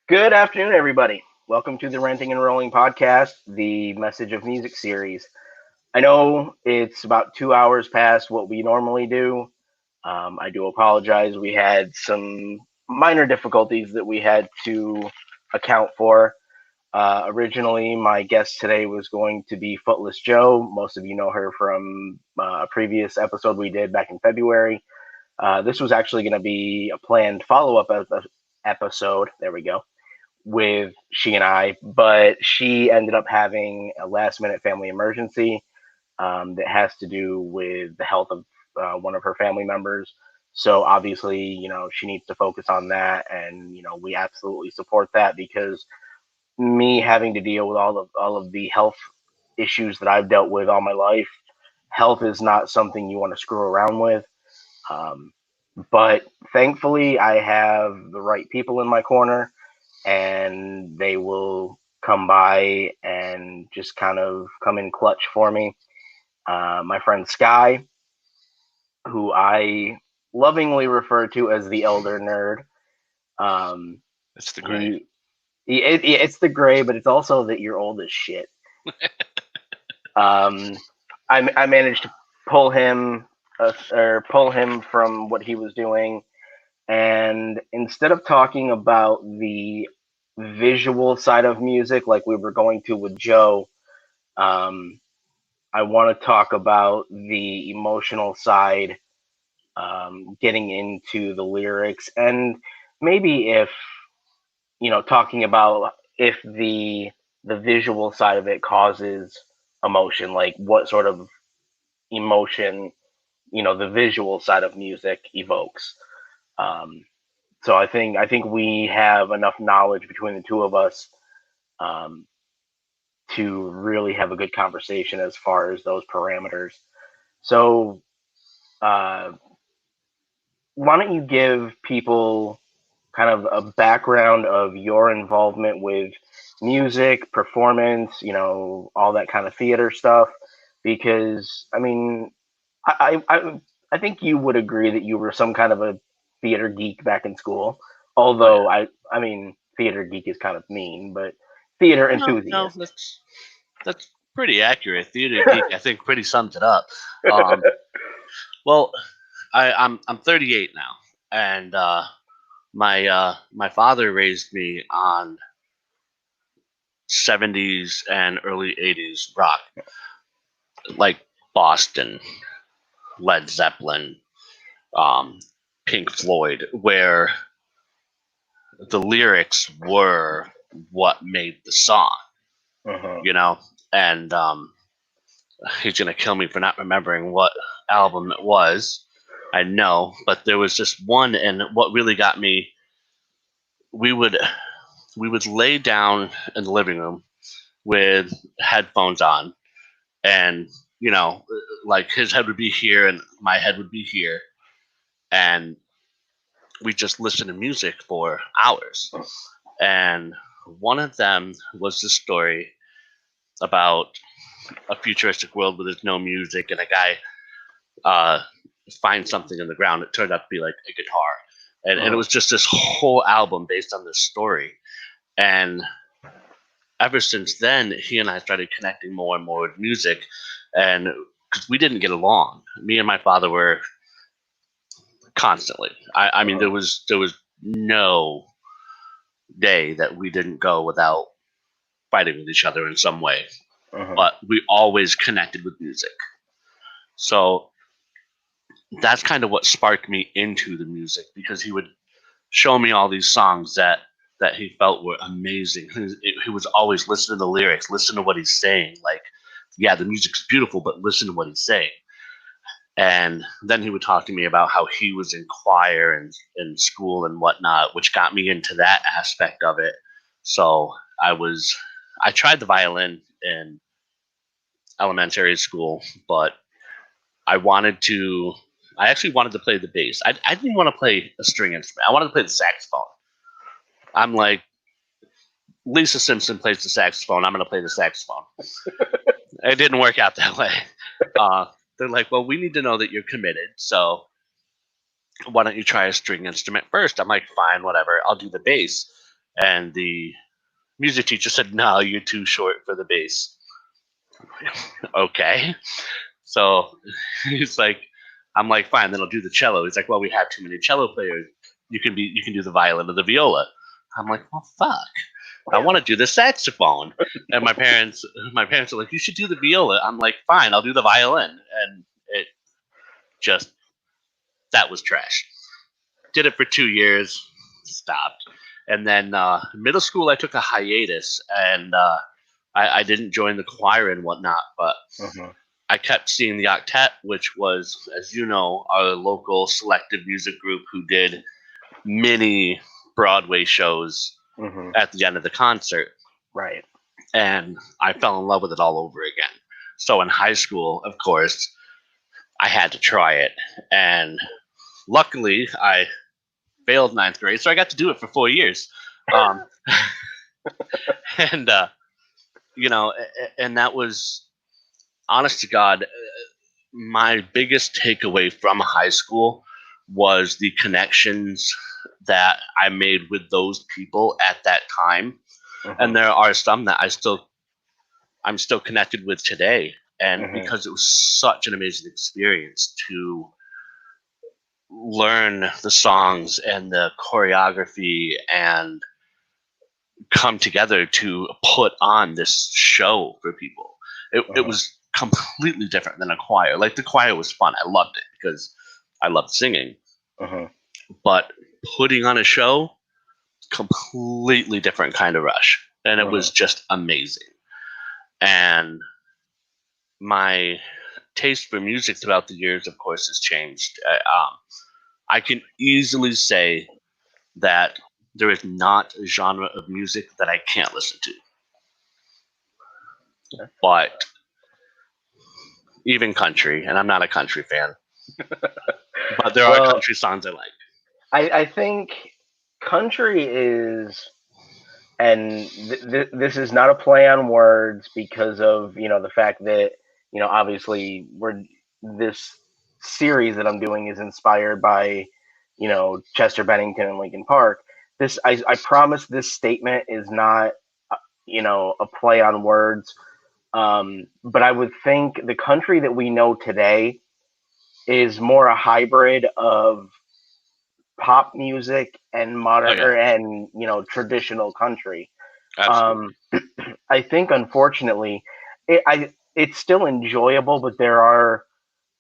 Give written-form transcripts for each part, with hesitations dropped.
Good afternoon, everybody. Welcome to the Ranting and Rolling podcast, the Message of Music series. I know it's about 2 hours past what we normally do. I do apologize. We had some minor difficulties that we had to account for. Originally, my guest today was going to be Footless Joe. Most of you know her from a previous episode we did back in February. This was actually going to be a planned follow up episode. There we go, with she and I, but she ended up having a last minute family emergency that has to do with the health of one of her family members. So obviously, she needs to focus on that, and we absolutely support that because me having to deal with all of the health issues that I've dealt with all my life, health is not something you want to screw around with. Um, but thankfully, I have the right people in my corner, and they will come by and just kind of come in clutch for me. My friend Sky, who I lovingly refer to as the elder nerd. Um, It's the gray. it's the gray, but it's also that you're old as shit. Um, I managed to pull him pull him from what he was doing, and instead of talking about the visual side of music like we were going to with Joe, um, I want to talk about the emotional side, getting into the lyrics, and maybe if talking about if the visual side of it causes emotion, like what sort of emotion the visual side of music evokes. Um, so I think we have enough knowledge between the two of us, um, to really have a good conversation as far as those parameters. So, uh, why don't you give people kind of a background of your involvement with music, performance, all that kind of theater stuff? Because I mean, I think you would agree that you were some kind of a theater geek back in school. Oh yeah. Although I mean, theater geek is kind of mean, but theater No, enthusiast. that's pretty accurate. Theater geek, I think, pretty sums it up. Um, well, I'm 38 now, and my father raised me on 70s and early 80s rock, like Boston, Led Zeppelin, um, Pink Floyd, where the lyrics were what made the song, Uh-huh. you know, and he's gonna kill me for not remembering what album it was. I know, but there was just one, and what really got me, we would we would lay down in the living room with headphones on, and you know, like his head would be here and my head would be here, and we just listen to music for hours. And one of them was the story about a futuristic world where there's no music, and a guy uh, finds something in the ground. It turned out to be like a guitar, and it Uh-huh. was just this whole album based on this story. And ever since then, he and I started connecting more and more with music, and because we didn't get along, me and my father were constantly. I mean, Uh-huh. there was no day that we didn't go without fighting with each other in some way. Uh-huh. But we always connected with music. So that's kind of what sparked me into the music, because he would show me all these songs that he felt were amazing. He was always listen to the lyrics, listen to what he's saying. Like, yeah, the music's beautiful, but listen to what he's saying. And then he would talk to me about how he was in choir and in school and whatnot, which got me into that aspect of it. So I tried the violin in elementary school, but I wanted to. I actually wanted to play the bass. I didn't want to play a string instrument. I wanted to play the saxophone. I'm like, Lisa Simpson plays the saxophone. I'm going to play the saxophone. It didn't work out that way. Uh, they're like, well, we need to know that you're committed. So why don't you try a string instrument first? I'm like, fine, whatever. I'll do the bass. And the music teacher said, "No, you're too short for the bass." Okay. So he's like, I'm like, fine, then I'll do the cello. He's like, well, we have too many cello players. You can do the violin or the viola. I'm like, well, fuck. I want to do the saxophone. And my parents are like, you should do the viola. I'm like, fine, I'll do the violin. And it just, that was trash. Did it for 2 years, stopped. And then middle school, I took a hiatus, and I didn't join the choir and whatnot, but Mm-hmm. I kept seeing the Octet, which was, as you know, our local selective music group who did many Broadway shows Mm-hmm. at the end of the concert. Right. And I fell in love with it all over again. So in high school, of course, I had to try it. And luckily, I failed ninth grade, so I got to do it for 4 years. Um, and, and that was, honest to God, my biggest takeaway from high school was the connections that I made with those people at that time. Mm-hmm. And there are some that I'm still connected with today. And Mm-hmm. because it was such an amazing experience to learn the songs and the choreography and come together to put on this show for people. It was completely different than a choir. Like, the choir was fun. I loved it because I loved singing. Mm-hmm. But putting on a show, completely different kind of rush. And it Mm-hmm. was just amazing. And my taste for music throughout the years, of course, has changed. I can easily say that there is not a genre of music that I can't listen to. Yeah. But even country, and I'm not a country fan, but there are Well, country songs I like. I think country is, and this is not a play on words because of the fact that obviously we're this series that I'm doing is inspired by Chester Bennington and Linkin Park. This I promise this statement is not a play on words. But I would think the country that we know today is more a hybrid of pop music and Oh modern yeah, and traditional country. absolutely. Um, I think unfortunately, it's still enjoyable, but there are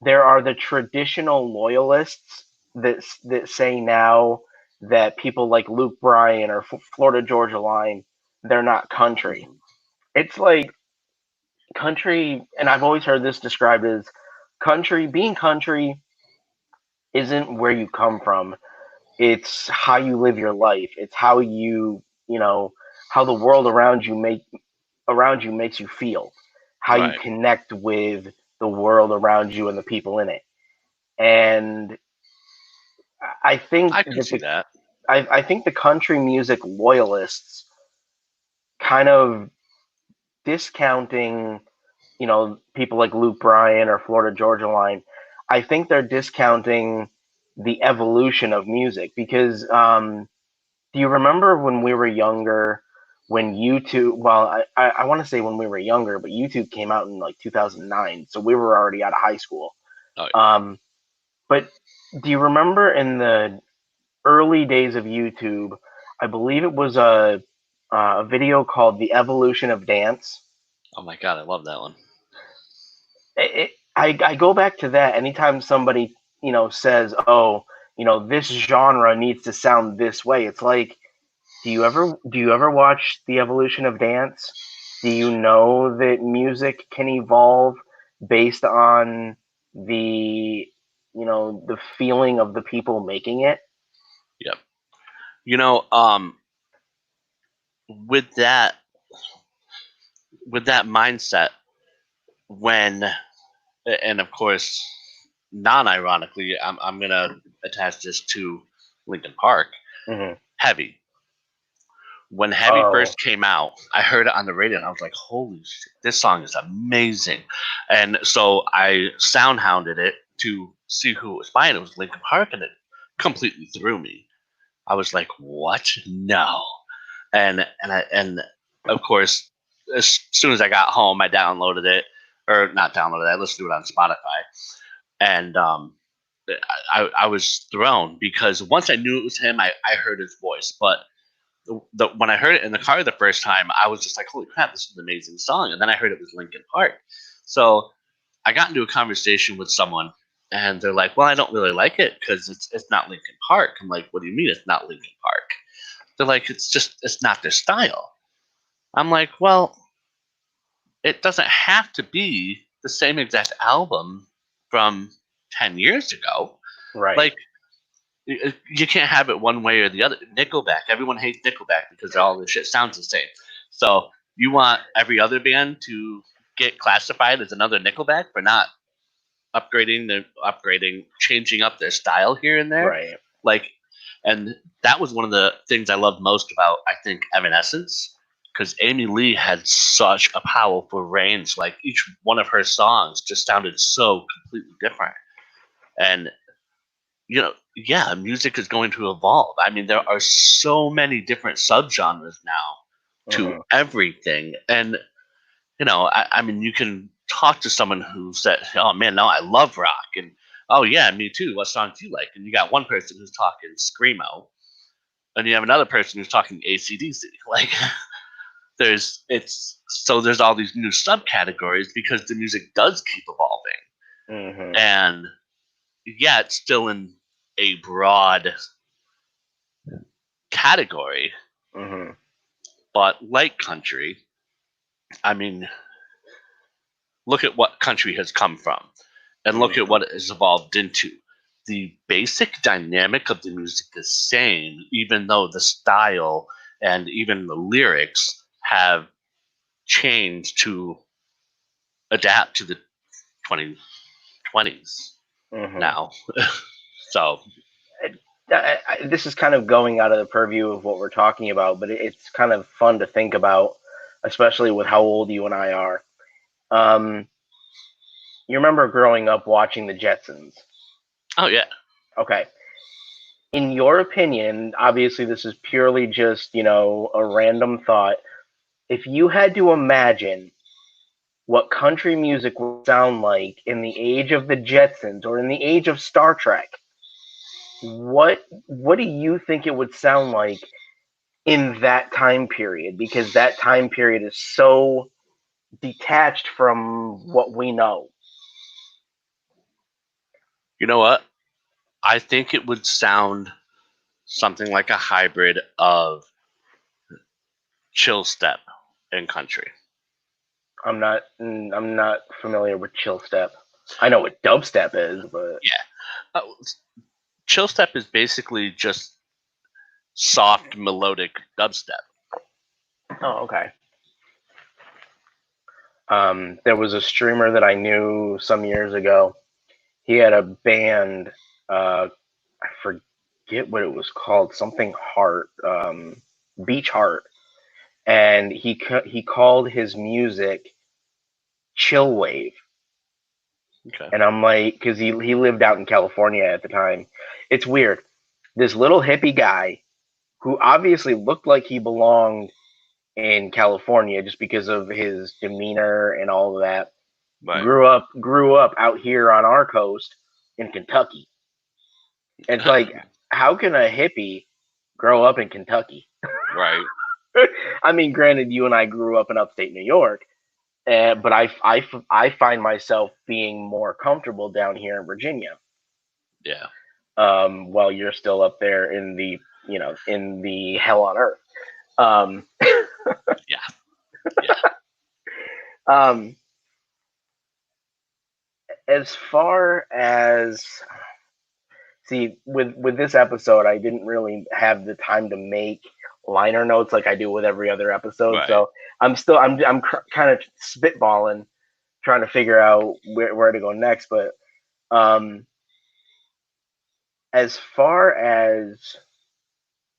the traditional loyalists that say now that people like Luke Bryan or Florida Georgia Line, they're not country. Mhm. It's like country, and I've always heard this described as country. Being country isn't where you come from. It's how you live your life. It's how how the world around you makes you feel, how you Right. connect with the world around you and the people in it. And I think I can that see that. I think the country music loyalists kind of discounting, people like Luke Bryan or Florida Georgia Line. I think they're discounting the evolution of music because do you remember when we were younger, when YouTube? Well, I want to say when we were younger, but YouTube came out in like 2009, so we were already out of high school. Oh Um, but do you remember in the early days of YouTube? I believe it was a video called "The Evolution of Dance." oh my god, I love that one. I go back to that anytime somebody says, "Oh, this genre needs to sound this way." It's like, do you ever watch The Evolution of Dance? Do you know that music can evolve based on the feeling of the people making it? Yep. You know, with that with that mindset, when and of course, non-ironically, I'm gonna attach this to Linkin Park. Hmm. Heavy. When Heavy Oh, first came out, I heard it on the radio and I was like, holy shit, this song is amazing. And so I sound hounded it to see who it was by, and it was Linkin Park, and it completely threw me. I was like, what? No. And of course, as soon as I got home, I downloaded it, or not downloaded it. I listened to it on Spotify, and I was thrown because once I knew it was him, I heard his voice. But when I heard it in the car the first time, I was just like, "Holy crap, this is an amazing song!" And then I heard it was Linkin Park, so I got into a conversation with someone, and they're like, "Well, I don't really like it because it's not Linkin Park." I'm like, "What do you mean it's not Linkin Park?" They're like, it's not their style." I'm like, "Well, it doesn't have to be the same exact album from 10 years ago. Right. Like, you can't have it one way or the other." Nickelback, everyone hates Nickelback because all the shit sounds the same. So you want every other band to get classified as another Nickelback for not upgrading, changing up their style here and there. Right. Like, and that was one of the things I loved most about, I think, Evanescence, because Amy Lee had such a powerful range. Like, each one of her songs just sounded so completely different. And yeah, music is going to evolve. I mean, there are so many different subgenres now to everything. And I mean, you can talk to someone who said, "Oh man, no, I love rock," and "Oh yeah, me too. What songs do you like?" And you got one person who's talking screamo, and you have another person who's talking AC/DC. Like, there's all these new subcategories because the music does keep evolving, and yeah, it's still in a broad category, but like country, I mean, look at what country has come from and look at what it has evolved into. The basic dynamic of the music is same, even though the style and even the lyrics have changed to adapt to the 2020s now. So this is kind of going out of the purview of what we're talking about, but it's kind of fun to think about, especially with how old you and I are. You remember growing up watching the Jetsons? Oh yeah. Okay. In your opinion, obviously this is purely just, a random thought. If you had to imagine what country music would sound like in the age of the Jetsons or in the age of Star Trek, what do you think it would sound like in that time period? Because that time period is so detached from what we know. You know what? I think it would sound something like a hybrid of Chillstep and country. I'm not familiar with Chillstep. I know what dubstep is, but yeah, Chillstep is basically just soft melodic dubstep. Oh, okay. There was a streamer that I knew some years ago. He had a band. I forget what it was called. Something Heart, Beach Heart, and he called his music chill wave. Okay. And I'm like, because he lived out in California at the time. It's weird. This little hippie guy who obviously looked like he belonged in California just because of his demeanor and all of that. Right. Grew up out here on our coast in Kentucky. And it's like, how can a hippie grow up in Kentucky? Right. I mean, granted, you and I grew up in upstate New York, but I find myself being more comfortable down here in Virginia. Yeah. While you're still up there in the in the hell on earth. Yeah. As far as with this episode, I didn't really have the time to make liner notes like I do with every other episode. Right. So I'm kind of spitballing, trying to figure out where to go next. But as far as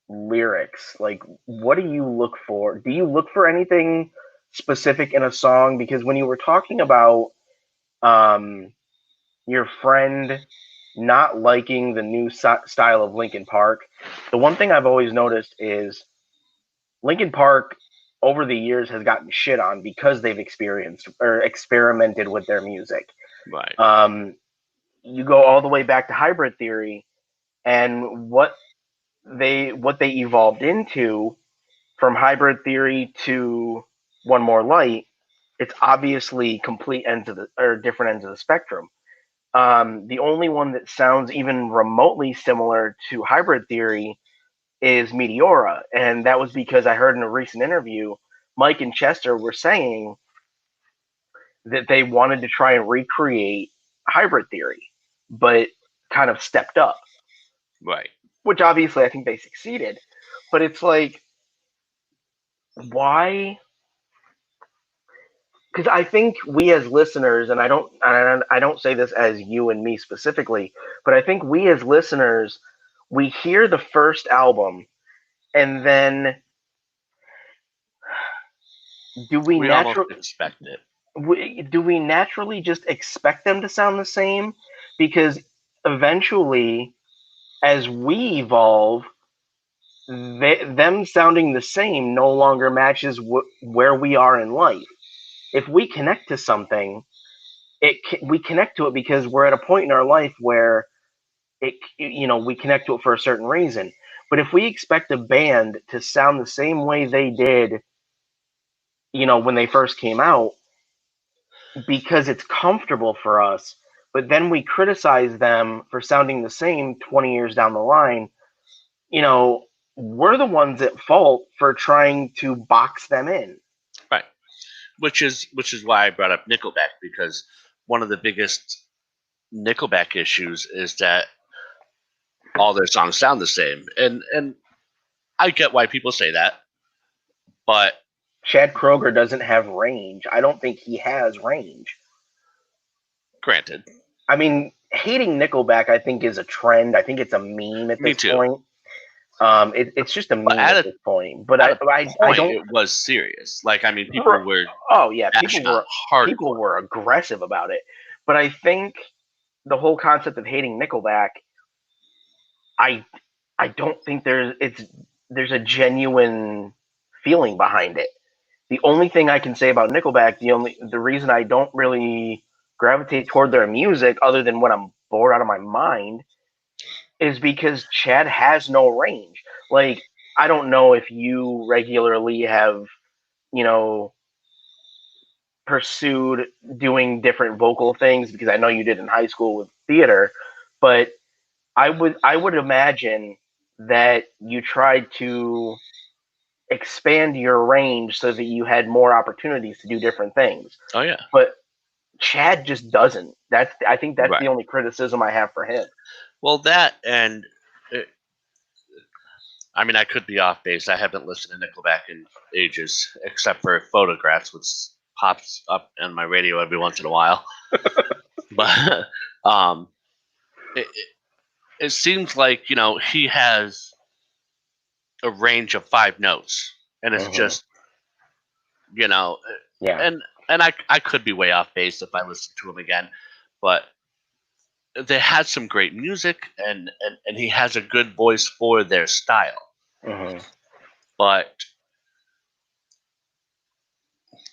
lyrics, like, what do you look for? Do you look for anything specific in a song? Because when you were talking about your friend not liking the new style of Linkin Park, the one thing I've always noticed is Linkin Park over the years has gotten shit on because they've experienced or experimented with their music. Right. Um, you go all the way back to Hybrid Theory, and what they evolved into from Hybrid Theory to One More Light, it's obviously complete ends of the or different ends of the spectrum. The only one that sounds even remotely similar to Hybrid Theory is Meteora, and that was because I heard in a recent interview, Mike and Chester were saying that they wanted to try and recreate Hybrid Theory, but kind of stepped up, Right. which obviously I think they succeeded. But it's like, why? Because I think we as listeners, and I don't say this as you and me specifically, but I think we as listeners, we hear the first album, and then do we We almost naturally expect it. do we naturally just expect them to sound the same? Because eventually, as we evolve, them sounding the same no longer matches where we are in life. If we connect to something, we connect to it because we're at a point in our life where we connect to it for a certain reason. But if we expect a band to sound the same way they did, when they first came out, because it's comfortable for us, but then we criticize them for sounding the same 20 years down the line, you know, we're the ones at fault for trying to box them in. Right. Which is why I brought up Nickelback, because one of the biggest Nickelback issues is that all their songs sound the same, and I get why people say that, but Chad Kroger doesn't have range. I don't think he has range. granted, I mean, hating Nickelback, I think, is a trend. I think it's a meme at me this too. point. It's just a But meme at this point. But at I, a I, I point, don't. it was serious. Like, I mean, people were Oh yeah, bashing on people hardcore. were aggressive about it. But I think the whole concept of hating Nickelback, I I don't think there's a genuine feeling behind it. The only thing I can say about Nickelback, the reason I don't really gravitate toward their music, other than when I'm bored out of my mind, is because Chad has no range. Like, I don't know if you regularly have, you know, pursued doing different vocal things, because I know you did in high school with theater, but I would imagine that you tried to expand your range so that you had more opportunities to do different things. Oh yeah, But Chad just doesn't. I think that's right. the only criticism I have for him. Well, that and I mean, I could be off base. I haven't listened to Nickelback in ages, except for Photographs, which pops up on my radio every once in a while. But um, it seems like he has a range of 5 notes, and it's Hmm. just you know, Yeah. and I could be way off base if I listen to him again, but they had some great music, and he has a good voice for their style, Hmm. but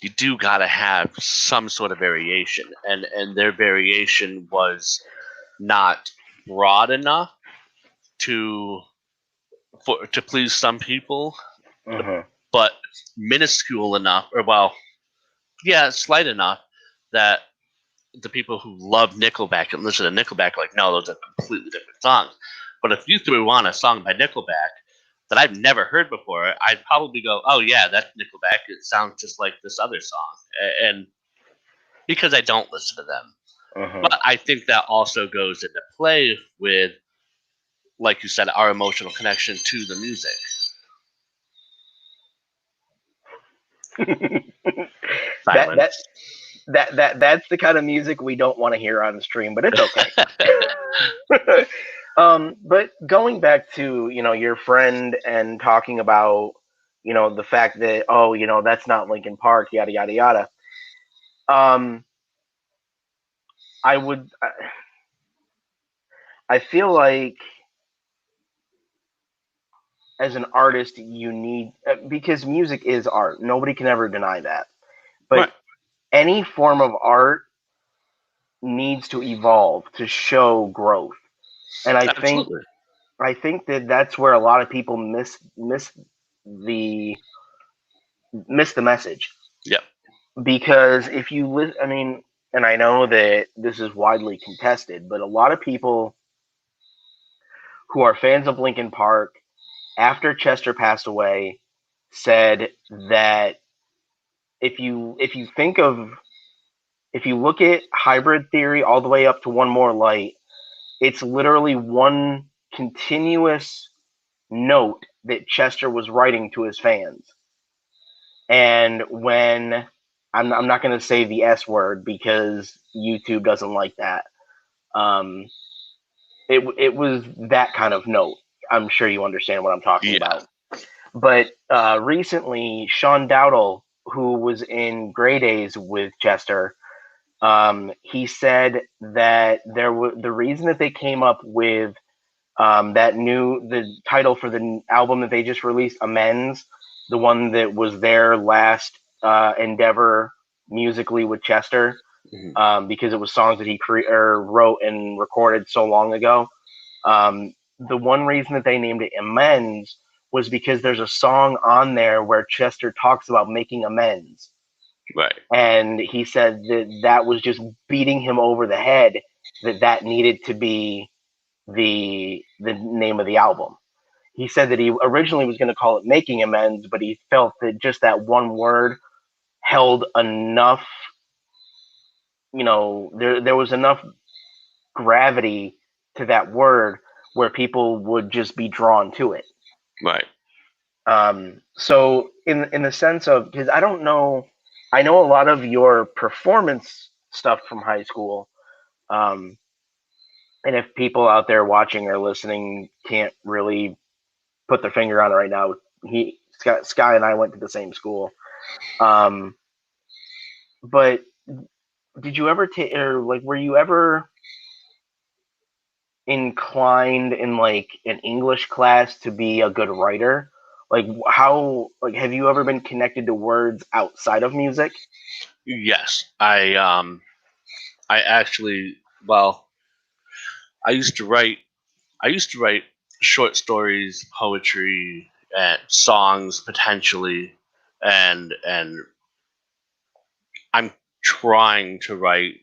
you do got to have some sort of variation, and their variation was not broad enough to to please some people, Hmm. but minuscule enough, or well, yeah, slight enough that the people who love Nickelback and listen to Nickelback are like, no, those are completely different songs. But if you threw on a song by Nickelback that I've never heard before, I'd probably go, oh yeah, that's Nickelback. It sounds just like this other song, and because I don't listen to them. Hmm. But I think that also goes into play with, like you said, our emotional connection to the music. that that Silence. that's the kind of music we don't want to hear on the stream, but it's okay. But going back to your friend and talking about the fact that, oh, that's not Linkin Park, yada yada yada. Um, I would I feel like as an artist, you need because music is art. Nobody can ever deny that. But Right. any form of art needs to evolve to show growth. And Absolutely. I think that that's where a lot of people the miss the message. Yep. Because if you listen, I mean, and I know that this is widely contested, but a lot of people who are fans of Linkin Park after Chester passed away said that if you think of if you look at hybrid theory all the way up to one more light, it's literally one continuous note that Chester was writing to his fans. And when I'm not going to say the S word because YouTube doesn't like that. Um, it was that kind of note. I'm sure you understand what I'm talking Yeah. about. But recently, Sean Dowdle, who was in Grey Days with Chester, he said that the reason that they came up with the title for the album that they just released, Amends, the one that was their last endeavor musically with Chester, Mhm. because it was songs that he wrote and recorded so long ago. The one reason that they named it Amends was because there's a song on there where Chester talks about making amends. Right. And he said that that was just beating him over the head that that needed to be the name of the album. He said that he originally was going to call it Making Amends, but he felt that just that one word held enough, there was enough gravity to that word where people would just be drawn to it. Right. So in the sense of, because I know a lot of your performance stuff from high school. Um, and if people out there watching or listening can't really put their finger on it right now, Sky and I went to the same school. Um, but did you ever take, or like, were you ever inclined in like an English class to be a good writer? Like have you ever been connected to words outside of music? Yes. I actually, well, I used to write I used to write short stories, poetry, and songs potentially, and I'm trying to write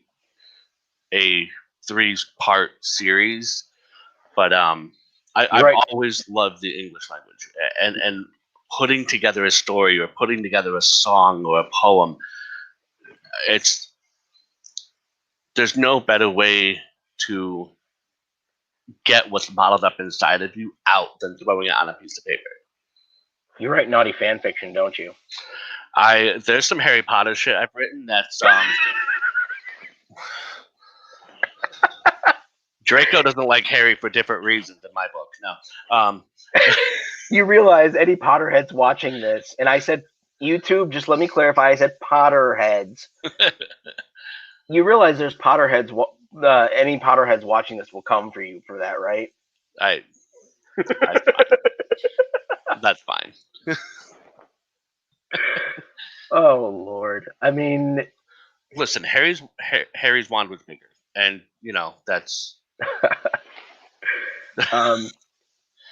a 3-part series, but You're I've right. always loved the English language, and putting together a story or putting together a song or a poem. It's There's no better way to get what's bottled up inside of you out than throwing it on a piece of paper. You write naughty fan fiction, don't you? There's some Harry Potter shit I've written that's Draco doesn't like Harry for different reasons in my book. No. You realize any Potterheads watching this, and I said YouTube, just let me clarify, I said Potterheads. You realize there's Potterheads, any Potterheads watching this will come for you for that, right? I That's fine. That's fine. Oh, Lord. I mean, Listen, Harry's wand was bigger, and that's um,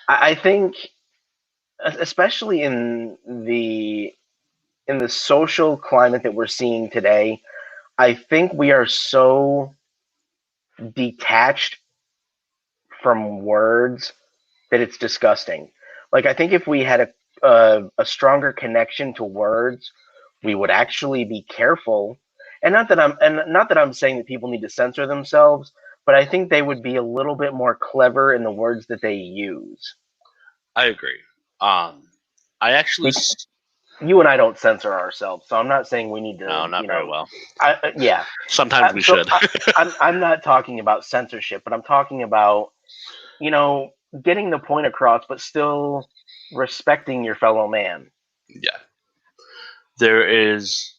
I think, especially in the social climate that we're seeing today, I think we are so detached from words that it's disgusting. Like, I think if we had a stronger connection to words, we would actually be careful. Not that I'm saying that people need to censor themselves, but I think they would be a little bit more clever in the words that they use. I agree. I actually Like, you and I don't censor ourselves, so I'm not saying we need No, to, not very well. yeah. Sometimes we So should. I'm not talking about censorship, but I'm talking about, you know, getting the point across, but still respecting your fellow man. Yeah, there is.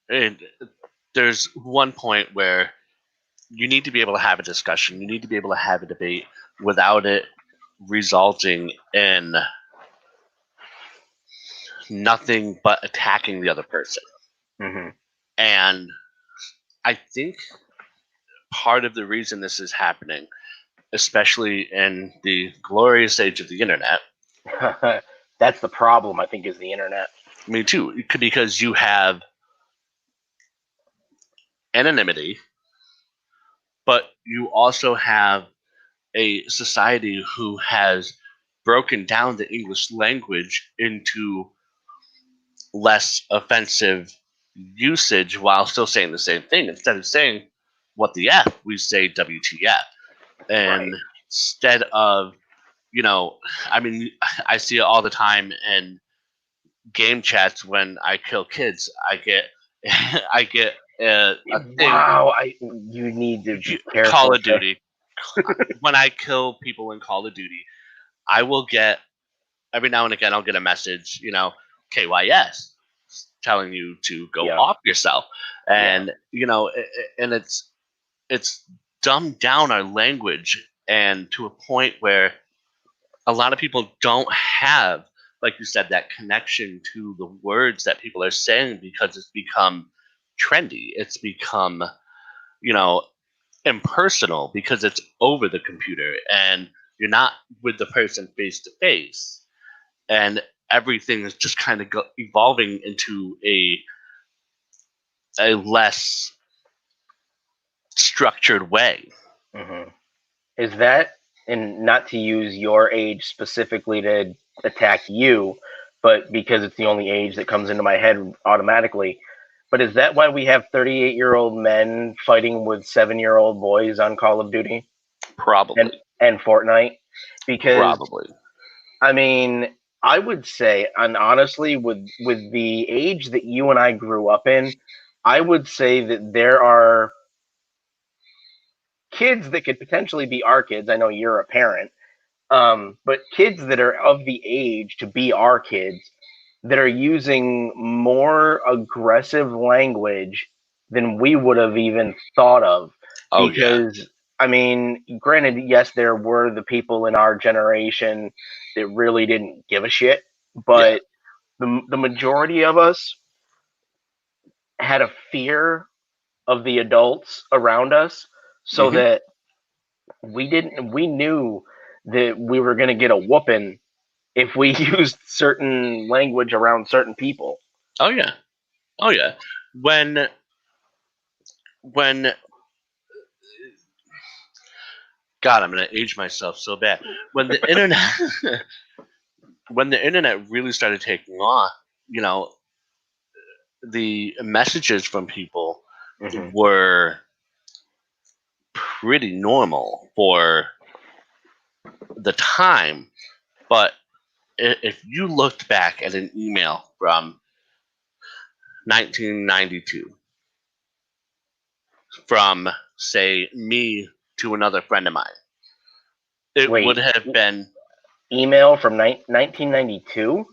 And there's one point where you need to be able to have a discussion. You need to be able to have a debate without it resulting in nothing but attacking the other person. Mm-hmm. And I think part of the reason this is happening, especially in the glorious age of the internet, That's the problem, I think, is the internet. me too, because you have anonymity, but you also have a society who has broken down the English language into less offensive usage while still saying the same thing. Instead of saying what the F, we say WTF. Right. And instead of, you know, I mean, I see it all the time in game chats when I kill kids. I get, I get a thing. Wow, you need to be Call careful. of Duty. When I kill people in Call of Duty, I will get every now and again. I'll get a message, KYS, telling you to go Yeah. off yourself, and and it's dumbed down our language, and to a point where a lot of people don't have, like you said, that connection to the words that people are saying because it's become trendy. It's become, you know, impersonal because it's over the computer and you're not with the person face to face. And everything is just kind of evolving into a less structured way. Mm-hmm. Is that, and not to use your age specifically to attack you, but because it's the only age that comes into my head automatically, but is that why we have 38-year-old men fighting with 7-year-old boys on Call of Duty and Probably. and Fortnite? Because Probably. I mean, I would say, and honestly, with the age that you and I grew up in, I would say that there are kids that could potentially be our kids. I know you're a parent, but kids that are of the age to be our kids that are using more aggressive language than we would have even thought of. Oh, yeah. Because, I mean, granted, yes, there were the people in our generation that really didn't give a shit, Yeah. but the majority of us had a fear of the adults around us so Hmm. that we knew that we were going to get a whooping if we used certain language around certain people. Oh, yeah. Oh, yeah. When God, I'm gonna age myself so bad. When the internet when the internet really started taking off, you know, the messages from people Mm-hmm. were pretty normal for the time. But if you looked back at an email from 1992 from, say, me to another friend of mine, it would Wait, have been. email from 1992?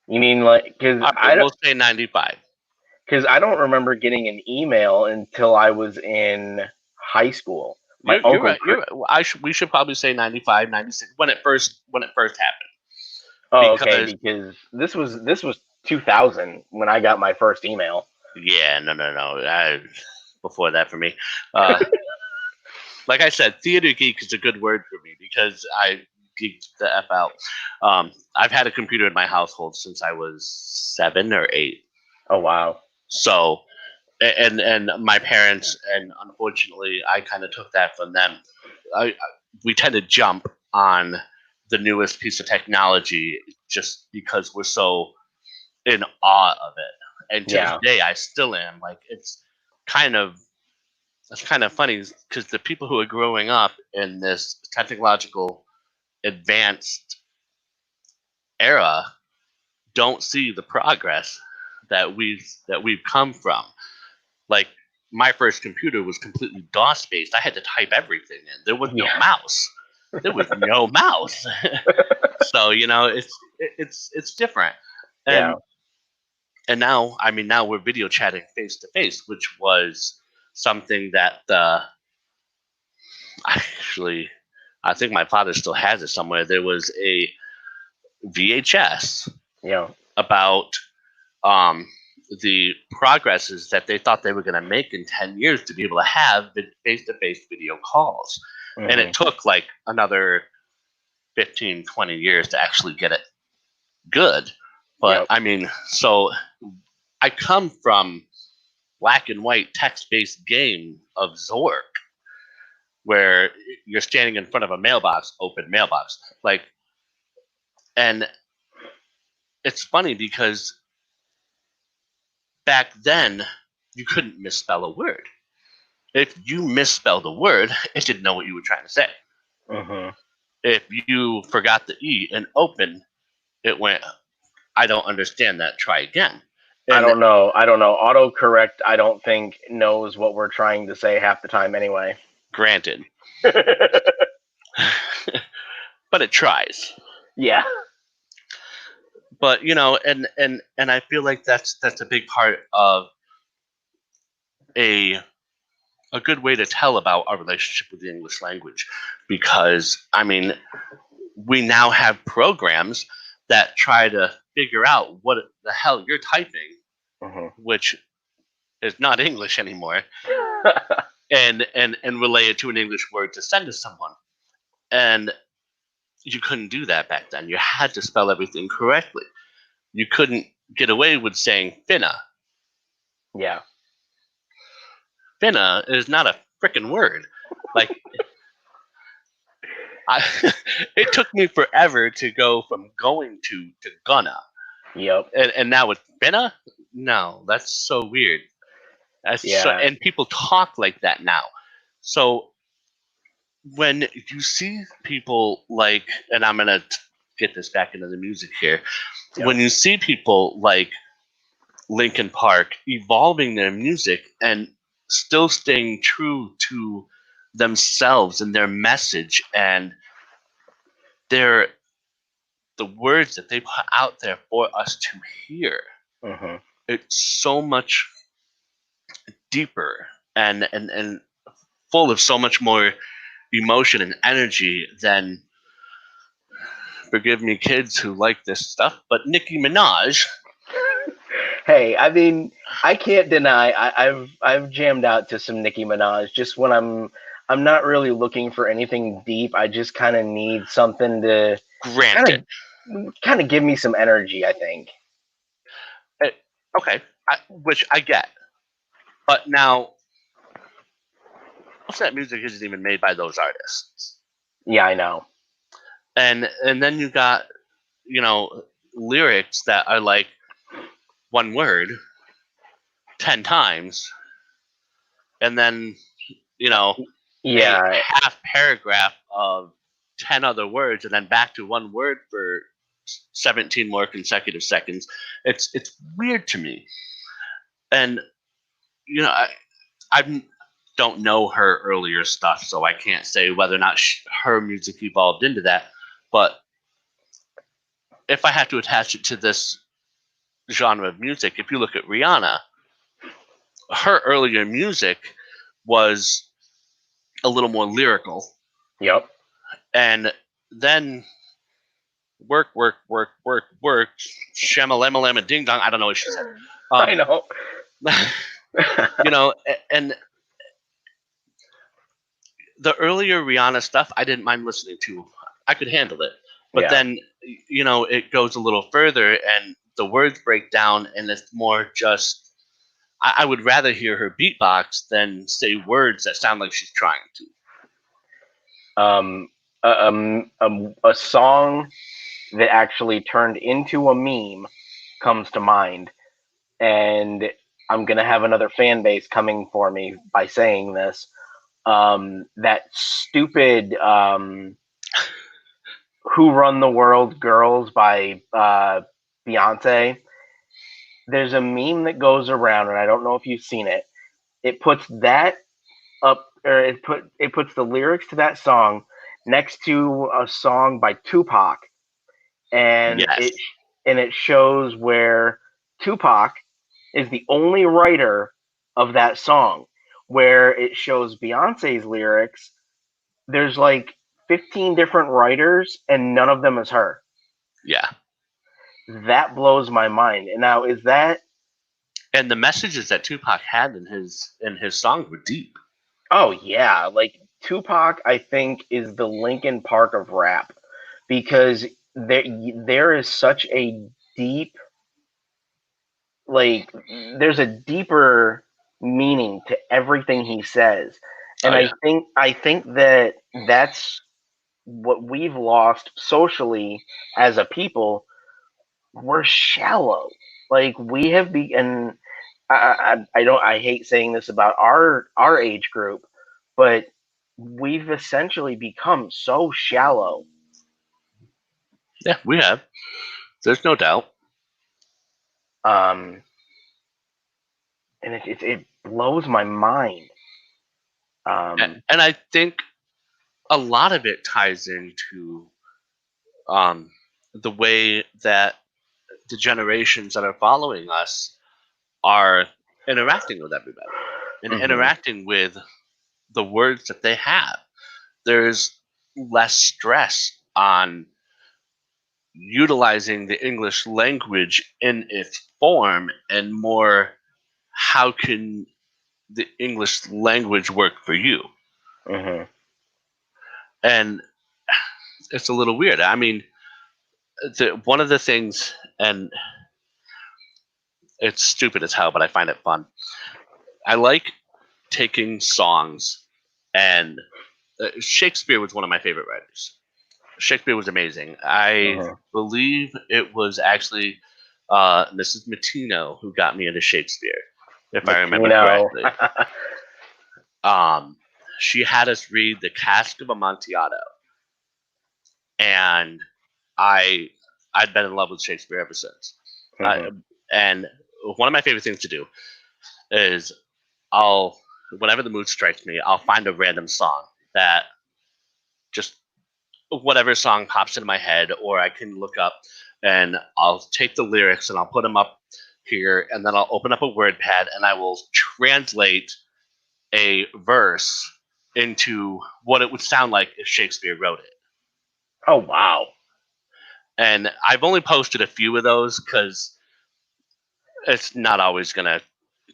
You mean like All right, we'll say 95. because I don't remember getting an email until I was in high school. My You're uncle. right. We should probably say 95, 96 when it first happened. Oh, okay, Because because this was 2000 when I got my first email. yeah, no. Before that for me, uh, like I said, theater geek is a good word for me because I geeked the f out. I've had a computer in my household since I was 7 or 8. Oh wow. So, and my parents, and unfortunately, I kind of took that from them. We tend to jump on the newest piece of technology just because we're so in awe of it. And to this Yeah. day, I still am. Like kind of it's kind of funny because the people who are growing up in this technological advanced era don't see the progress that we've come from. Like my first computer was completely DOS based. I had to type everything in. There was no Yeah. mouse. There was no mouse. So it's different. Yeah. And now, I mean, now we're video chatting face to face, which was something that actually I think my father still has it somewhere. There was a VHS Yeah. about um, the progresses that they thought they were going to make in 10 years to be able to have face-to-face video calls. And Hmm. it took like another 15, 20 years to actually get it good. But Yep. I mean, so I come from black and white text-based game of Zork, where you're standing in front of a mailbox, open mailbox. Like, and it's funny because back then you couldn't misspell a word. If you misspelled a word, it didn't know what you were trying to say. Hmm. If you forgot the E and open, it went, I don't understand that, try again. I And don't know. I don't know. Autocorrect, I don't think knows what we're trying to say half the time anyway. granted, but it tries. Yeah. But and I feel like that's a big part of a a good way to tell about our relationship with the English language, because I mean, we now have programs that try to figure out what the hell you're typing, Hmm. which is not English anymore, and relay it to an English word to send to someone. And you couldn't do that back then. You had to spell everything correctly. You couldn't get away with saying finna. Yeah. Finna is not a freaking word. Like I, it took me forever to go from going to gonna, Yep. and now with finna. No, that's so weird. That's so, Yeah. and people talk like that now. So when you see people like, and I'm gonna get this back into the music here. Yep. When you see people like Linkin Park evolving their music and still staying true to themselves and their message and their the words that they put out there for us to hear, Hmm. it's so much deeper and full of so much more emotion and energy than, forgive me kids who like this stuff, but Nicki Minaj. Hey, I mean, I can't deny I've jammed out to some Nicki Minaj just when I'm not really looking for anything deep. I just kind of need something to Granted, kind kind of give me some energy, I think. it, okay, which I get, but now most of that music isn't even made by those artists. Yeah, I know. And then you got, you know, lyrics that are like one word 10 times, and then, you know, a Yeah. half paragraph of 10 other words, and then back to one word for 17 more consecutive seconds. It's weird to me. And, you know, I don't know her earlier stuff, so I can't say whether or not her music evolved into that. But if I have to attach it to this genre of music, if you look at Rihanna, her earlier music was a little more lyrical, Yep. and then work, work, work, work, work, shamalama ding dong. I don't know what she said. I know. You know, and the earlier Rihanna stuff, I didn't mind listening to. I could handle it. But Yeah. then, you know, it goes a little further, and the words break down, and it's more just. I would rather hear her beatbox than say words that sound like she's trying to. A song that actually turned into a meme comes to mind, and I'm gonna have another fan base coming for me by saying this. That stupid "Who Run the World" "Girls" by Beyonce. There's a meme that goes around, and I don't know if you've seen it. It puts that up, or it puts the lyrics to that song next to a song by Tupac, and Yes. it shows where Tupac is the only writer of that song. Where it shows Beyonce's lyrics, there's like 15 different writers and none of them is her. Yeah. That blows my mind. And now is that And the messages that Tupac had in his songs were deep. oh yeah, like Tupac I think is the Linkin Park of rap because there is such a deep like there's a deeper meaning to everything he says. Oh And yeah. I think that that's what we've lost socially as a people. We're shallow. Like we have and I don't I hate saying this about our age group, but we've essentially become so shallow. Yeah, we have. There's no doubt. Um, and it blows my mind. And I think a lot of it ties into um, the way that the generations that are following us are interacting with everybody and Mhm. interacting with the words that they have. There's less stress on utilizing the English language in its form and more how can the English language work for you? Mhm. And it's a little weird. I mean, one of the things, and it's stupid as hell, but I find it fun. I like taking songs, and Shakespeare was one of my favorite writers. Shakespeare was amazing. I Mhm. believe it was actually Mrs. Matino who got me into Shakespeare, if I remember Latino. correctly. Um, she had us read The Cask of Amontillado, and I I'd been in love with Shakespeare ever since. Uh, Mhm. and one of my favorite things to do is I'll whenever the mood strikes me, I'll find a random song that just whatever song pops into my head, or I can look up and I'll take the lyrics and I'll put them up here, and then I'll open up a word pad and I will translate a verse into what it would sound like if Shakespeare wrote it. Oh wow. And I've only posted a few of those because it's not always gonna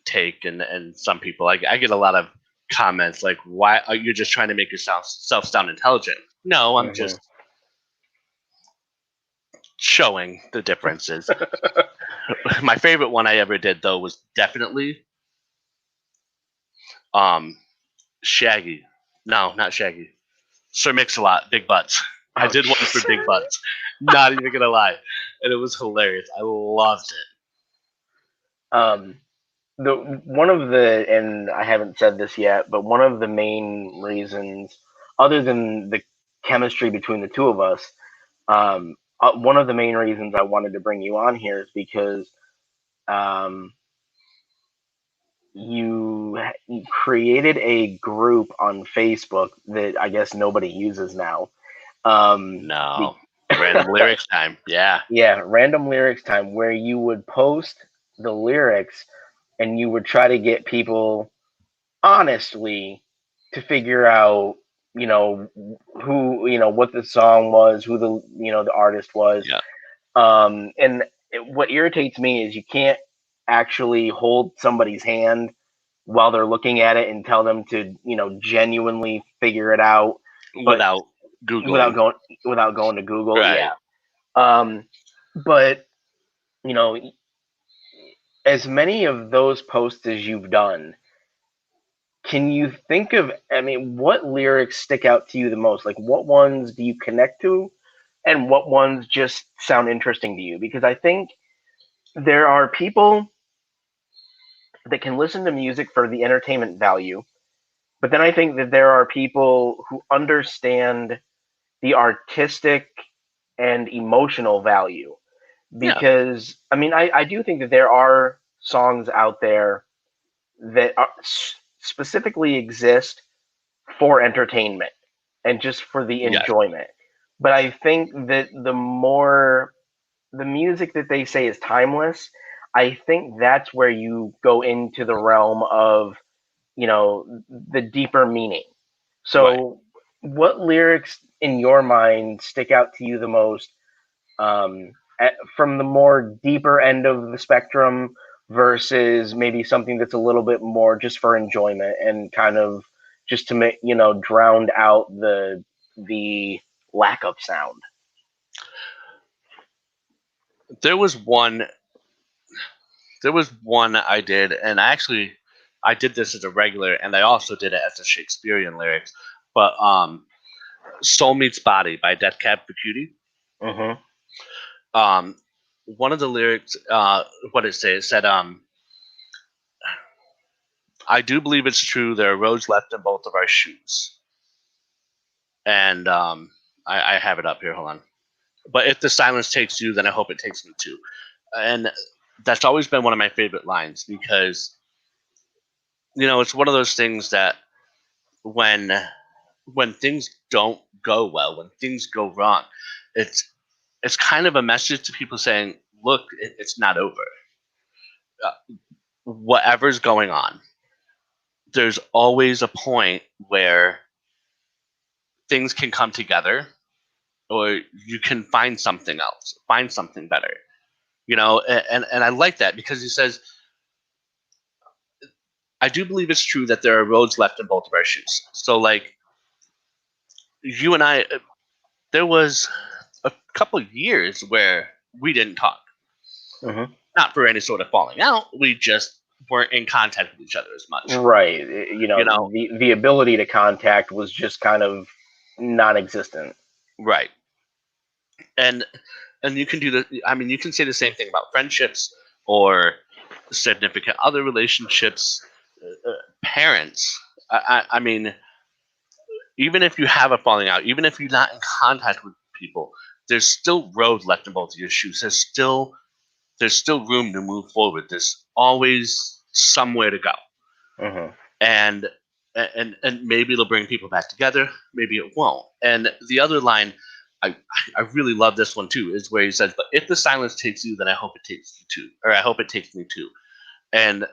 take, and some people I get a lot of comments like, why are you just trying to make yourself sound intelligent? No, I'm Mhm. just showing the differences. My favorite one I ever did though was definitely um Shaggy. No, not Shaggy. Sir Mix-a-Lot, Big Butts. I Oh, did one for Big Butts. Not even gonna lie, and it was hilarious. I loved it. um, the one of the and I haven't said this yet, but one of the main reasons, other than the chemistry between the two of us, one of the main reasons I wanted to bring you on here is because um, you created a group on Facebook that I guess nobody uses now. No, Be- random lyrics time. Yeah, yeah, random lyrics time where you would post the lyrics and you would try to get people honestly to figure out, you know, who, what the song was, who the, the artist was. yeah. And what irritates me is you can't actually hold somebody's hand while they're looking at it and tell them to, genuinely figure it out, but Without without googling, going without going to Google. right? Yeah. Um, but you know, as many of those posts as you've done, can you think of, I mean, what lyrics stick out to you the most? Like, what ones do you connect to, and what ones just sound interesting to you? Because I think there are people that can listen to music for the entertainment value, but then I think that there are people who understand the artistic and emotional value. Yeah, Because, I mean, I do think that there are songs out there that specifically exist for entertainment and just for the yes, enjoyment. But I think that the more the music that they say is timeless, I think that's where you go into the realm of, the deeper meaning. right. So, what lyrics in your mind stick out to you the most, from the more deeper end of the spectrum versus maybe something that's a little bit more just for enjoyment and kind of just to make, drown out the lack of sound? There was one. There was one I did, and I did this as a regular, and I also did it as a Shakespearean lyrics. But "Soul Meets Body" by Death Cab for Cutie. Mm-hmm. One of the lyrics, what did it say? It said, "I do believe it's true. There are roads left in both of our shoes." And I have it up here. Hold on. But if the silence takes you, then I hope it takes me too. And that's always been one of my favorite lines because it's one of those things that when things don't go well, when things go wrong, it's kind of a message to people saying, "Look, it's not over. Whatever's going on, there's always a point where things can come together, or you can find something else, find something better." And I like that because he says, "I do believe it's true that there are roads left in both of our shoes." So, like, you and I, there was a couple years where we didn't talk. Mm-hmm. Not for any sort of falling out. We just weren't in contact with each other as much. Right. You know, The ability to contact was just kind of non-existent. right. And you can do the. I mean, you can say the same thing about friendships or significant other relationships, parents. I mean, even if you have a falling out, even if you're not in contact with people, there's still road left in both of your shoes. There's still room to move forward. There's always somewhere to go. Mm-hmm. And maybe it'll bring people back together, maybe it won't. And the other line, i I really love this one too, is where he says, "But if the silence takes you, then I hope it takes you too, or I hope it takes me too." And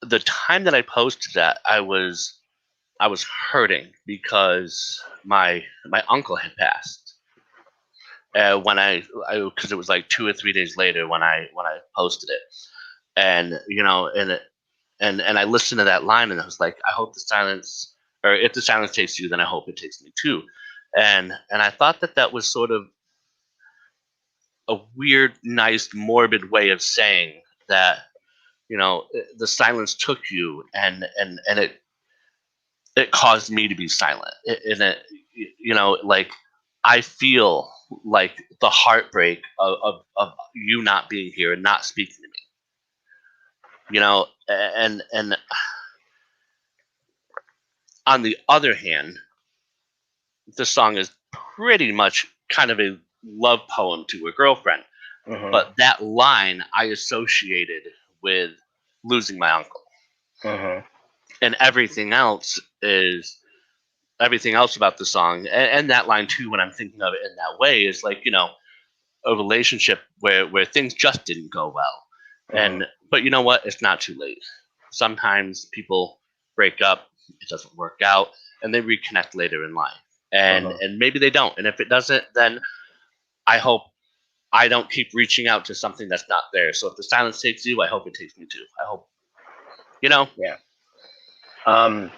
the time that I posted that, I was hurting because my uncle had passed, when I because it was like 2 or 3 days later when I posted it. And and I listened to that line, and I was like, "I hope the silence, or if the silence takes you, then I hope it takes me too." And I thought that that was sort of a weird, nice, morbid way of saying that the silence took you, and it caused me to be silent. And it, like, I feel like the heartbreak of you not being here and not speaking to me. And on the other hand, the song is pretty much kind of a love poem to a girlfriend. Mm-hmm. But that line I associated with losing my uncle. Mm-hmm. And everything else about the song, and that line too, when I'm thinking of it in that way, is like, a relationship where things just didn't go well. Mm-hmm. But you know what? It's not too late. Sometimes people break up, it doesn't work out, and they reconnect later in life. And Mm-hmm. maybe they don't. And if it doesn't, then I hope I don't keep reaching out to something that's not there. So if the silence takes you, I hope it takes me too. I hope, you know. Yeah. Um,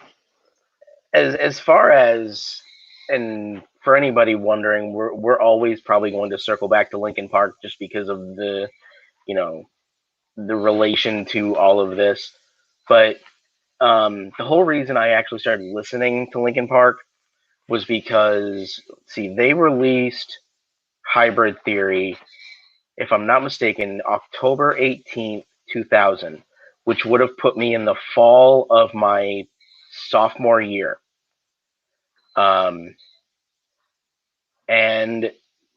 as far as, and for anybody wondering, we're always probably going to circle back to Linkin Park just because of you know the relation to all of this. But the whole reason I actually started listening to Linkin Park was because, see, they released Hybrid Theory, if I'm not mistaken, October 18th, 2000, which would have put me in the fall of my sophomore year. And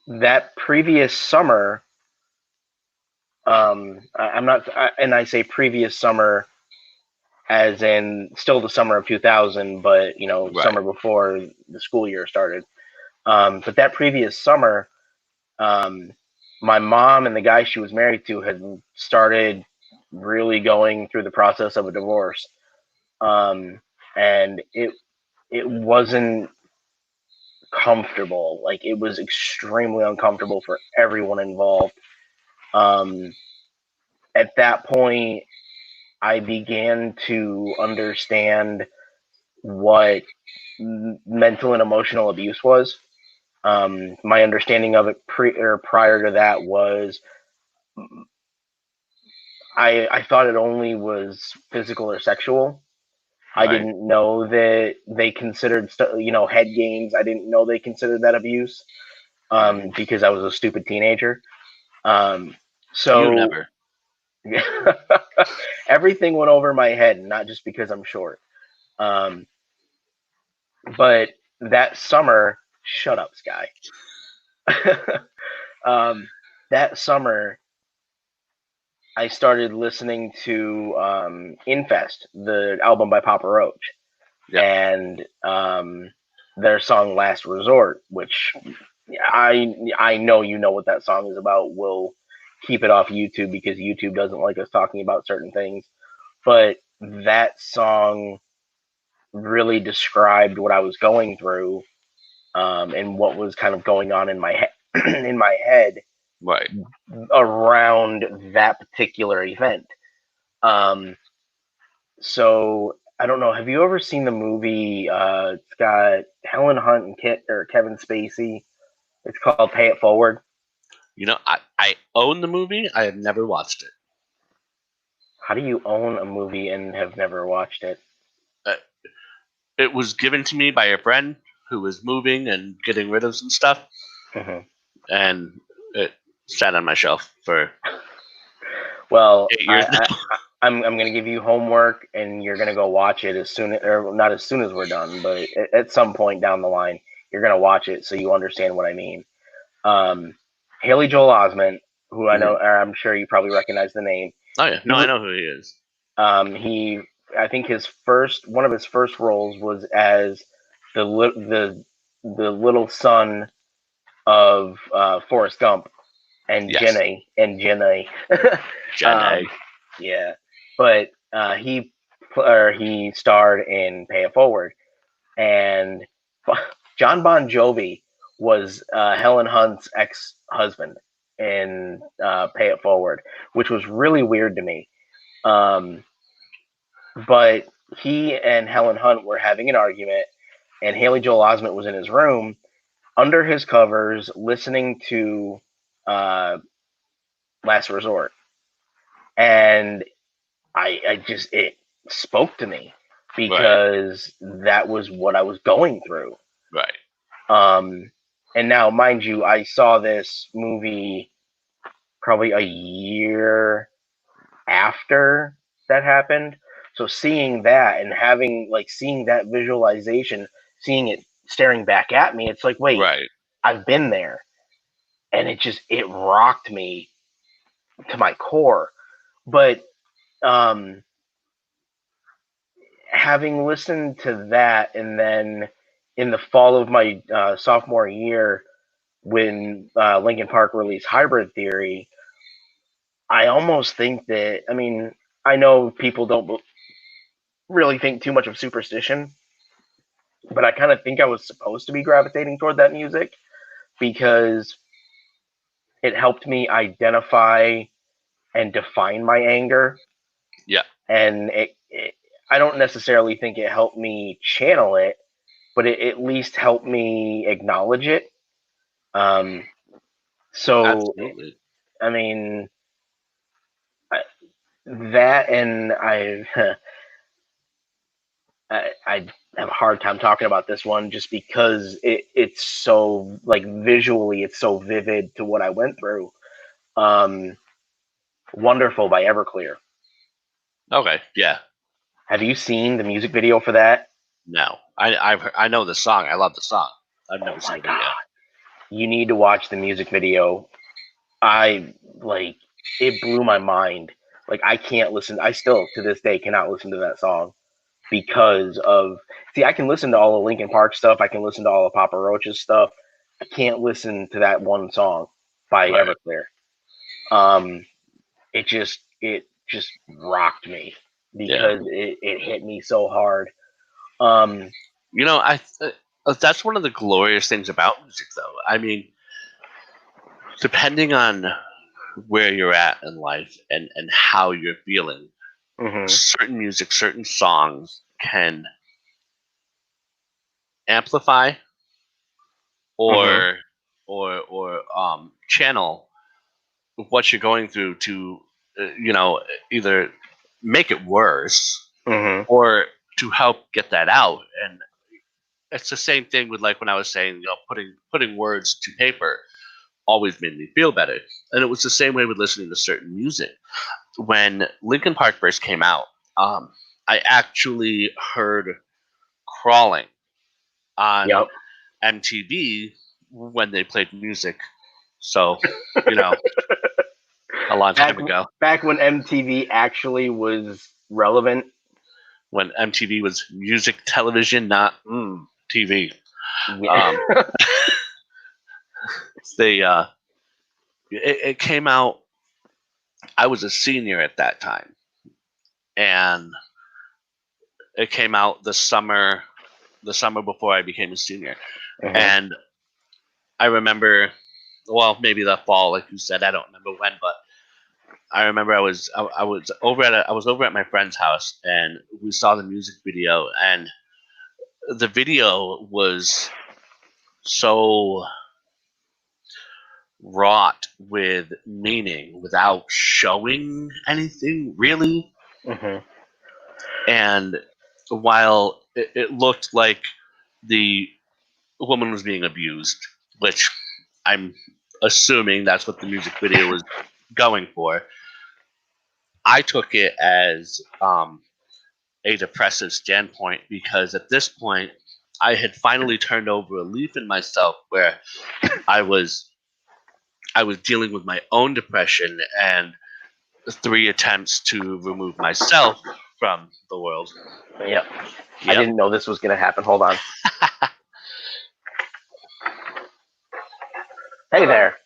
that previous summer, I'm not, and I say previous summer as in still the summer of 2000, but Right. summer before the school year started. But that previous summer, um, my mom and the guy she was married to had started really going through the process of a divorce, and it wasn't uncomfortable. Like, it was extremely uncomfortable for everyone involved. At that point, I began to understand what mental and emotional abuse was. My understanding of it prior to that was I thought it only was physical or sexual. I Right. didn't know that they considered head games. I didn't know they considered that abuse Right. because I was a stupid teenager. Um, You so never. everything went over my head, not just because I'm short. Um, but that summer, shut up, Sky. um, that summer, I started listening to Infest, the album by Papa Roach, Yeah. and their song "Last Resort," which I know you know what that song is about. We'll keep it off YouTube because YouTube doesn't like us talking about certain things. But that song really described what I was going through and what was kind of going on in my in my head Right. around that particular event. Um, so I don't know. Have you ever seen the movie? It's got Helen Hunt and Kevin Spacey. It's called Pay It Forward. You know, I own the movie. I have never watched it. How do you own a movie and have never watched it? Uh, it was given to me by a friend who was moving and getting rid of some stuff, Mhm. and it sat on my shelf for Well, 8 years now. I'm gonna give you homework, and you're gonna go watch it as soon, or not as soon as we're done, but at some point down the line, you're gonna watch it so you understand what I mean. Um, Haley Joel Osment, who I know, Mhm. or I'm sure you probably recognize the name. Oh yeah, He no, I know who he is. he I think one of his first roles was as the the little son of Forrest Gump and Yes, Jenny. Jenny. Yeah, but he starred in Pay It Forward, and John Bon Jovi was Helen Hunt's ex-husband in Pay It Forward, which was really weird to me. Um, but he and Helen Hunt were having an argument, and Haley Joel Osment was in his room under his covers listening to uh, Last Resort, and I just it spoke to me Right, because that was what I was going through. right. Um, and now, mind you, I saw this movie probably a year after that happened. So seeing that and seeing that visualization, seeing it staring back at me, it's like, wait, Right. I've been there. And it rocked me to my core. But um, having listened to that, and then in the fall of my sophomore year, when Linkin Park released Hybrid Theory, I almost think that, I mean, I know people don't really think too much of superstition, but I kind of think I was supposed to be gravitating toward that music because it helped me identify and define my anger. Yeah, And I don't necessarily think it helped me channel it, but it at least helped me acknowledge it. Um, so, absolutely. I mean, that and I have a hard time talking about this one just because it's so like visually it's so vivid to what I went through. Um, Wonderful by Everclear. Okay, yeah. Have you seen the music video for that? No, I know the song. I love the song. I've Oh never seen my the video. god. You need to watch the music video. I like it blew my mind. Like I can't listen I still to this day cannot listen to that song because of see I can listen to all the Linkin Park stuff, I can listen to all the Papa Roach's stuff. I can't listen to that one song by Right. Everclear. Um it just rocked me Yeah. because it hit me so hard. Um You know, That's one of the glorious things about music, though. I mean, depending on where you're at in life and how you're feeling, Mm-hmm. certain music, certain songs can amplify Mm-hmm. or channel what you're going through to either make it worse Mm-hmm. or to help get that out. And it's the same thing with, like, when I was saying, putting words to paper always made me feel better. And it was the same way with listening to certain music. When Linkin Park first came out, I actually heard Crawling on Yep. MTV when they played music. So, you know, a long Back time ago, back when MTV actually was relevant. when MTV was music television, not TV. Yeah. Um, they it came out. I was a senior at that time, and it came out the summer before I became a senior. Mm-hmm. And I remember, well, maybe the fall, like you said. I don't remember when, but I remember I was over at my friend's house, and we saw the music video, and the video was so wrought with meaning without showing anything really. Mm-hmm. And while it looked like the woman was being abused, which I'm assuming that's what the music video was going for, I took it as a depressive standpoint, because at this point I had finally turned over a leaf in myself where I was I was dealing with my own depression and 3 attempts to remove myself from the world. Yep. I Yep. didn't know this was gonna happen. Hold on. Hey there.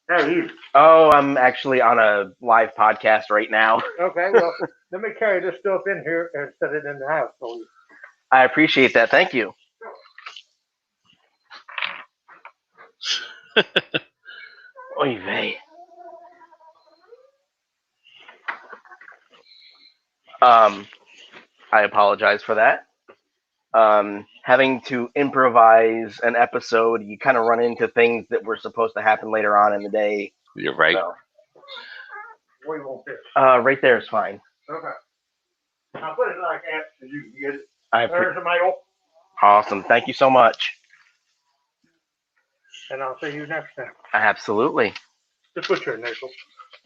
How are you? Oh, I'm actually on a live podcast right now. Okay, well, let me carry this stuff in here and set it in the house for you. I appreciate that. Thank you. Oy vey. I apologize for that. Having to improvise an episode, you kind of run into things that were supposed to happen later on in the day. You're right. So, Where you want this? right there is fine. Okay. I'll put it like that so you can get it. I There's the mail, Awesome. Thank you so much. and I'll see you next time. Absolutely. Just put your initials.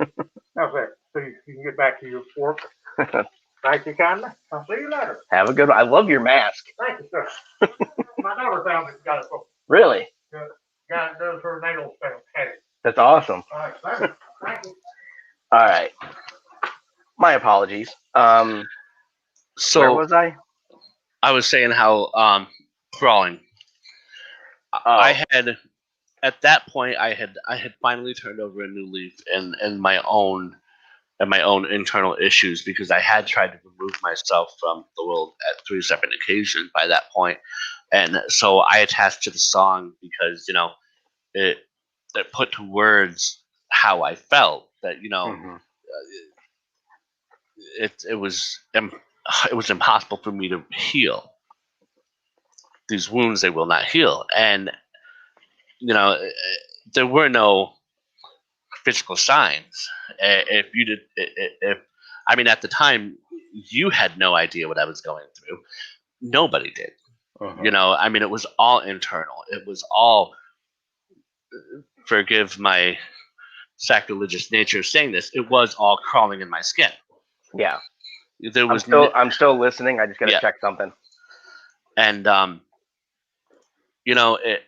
Okay, so you can get back to your work. Thank you kindly. I'll see you later. Have a good one. I love your mask. Thank you, sir. My daughter found it. Got it for Really? guy that does her nails had it. That's awesome. All right, thank you. Thank you. All right. My apologies. Where So was I? I was saying how Crawling. Oh. I had At that point I had finally turned over a new leaf in my own internal issues, because I had tried to remove myself from the world at 3 separate occasions by that point. And so I attached to the song because it put to words how I felt, that Mhm. it was impossible for me to heal these wounds. They will not heal. And you know there were no physical signs. If you did, if I mean, at the time, you had no idea what I was going through. Nobody did. Mhm. I mean, it was all internal. It was all, forgive my sacrilegious nature of saying this, it was all crawling in my skin. Yeah. There I'm was still listening. I just got to Yeah. check something. And it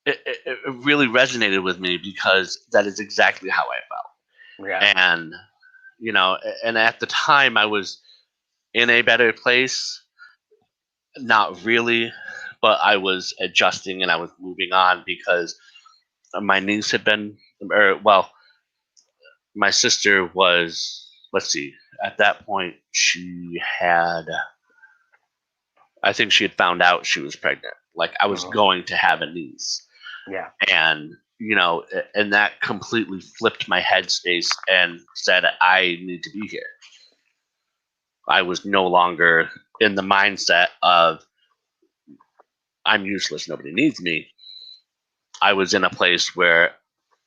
it really resonated with me, because that is exactly how I felt. Yeah. And and at the time I was in a better place. Not really, but I was adjusting and I was moving on, because my niece had been, or well, my sister was. Let's see. At that point, she had I think she had found out she was pregnant. Like I was Mhm. going to have a niece, Yeah. and and that completely flipped my headspace and said I need to be here. I was no longer in the mindset of I'm useless, nobody needs me. I was in a place where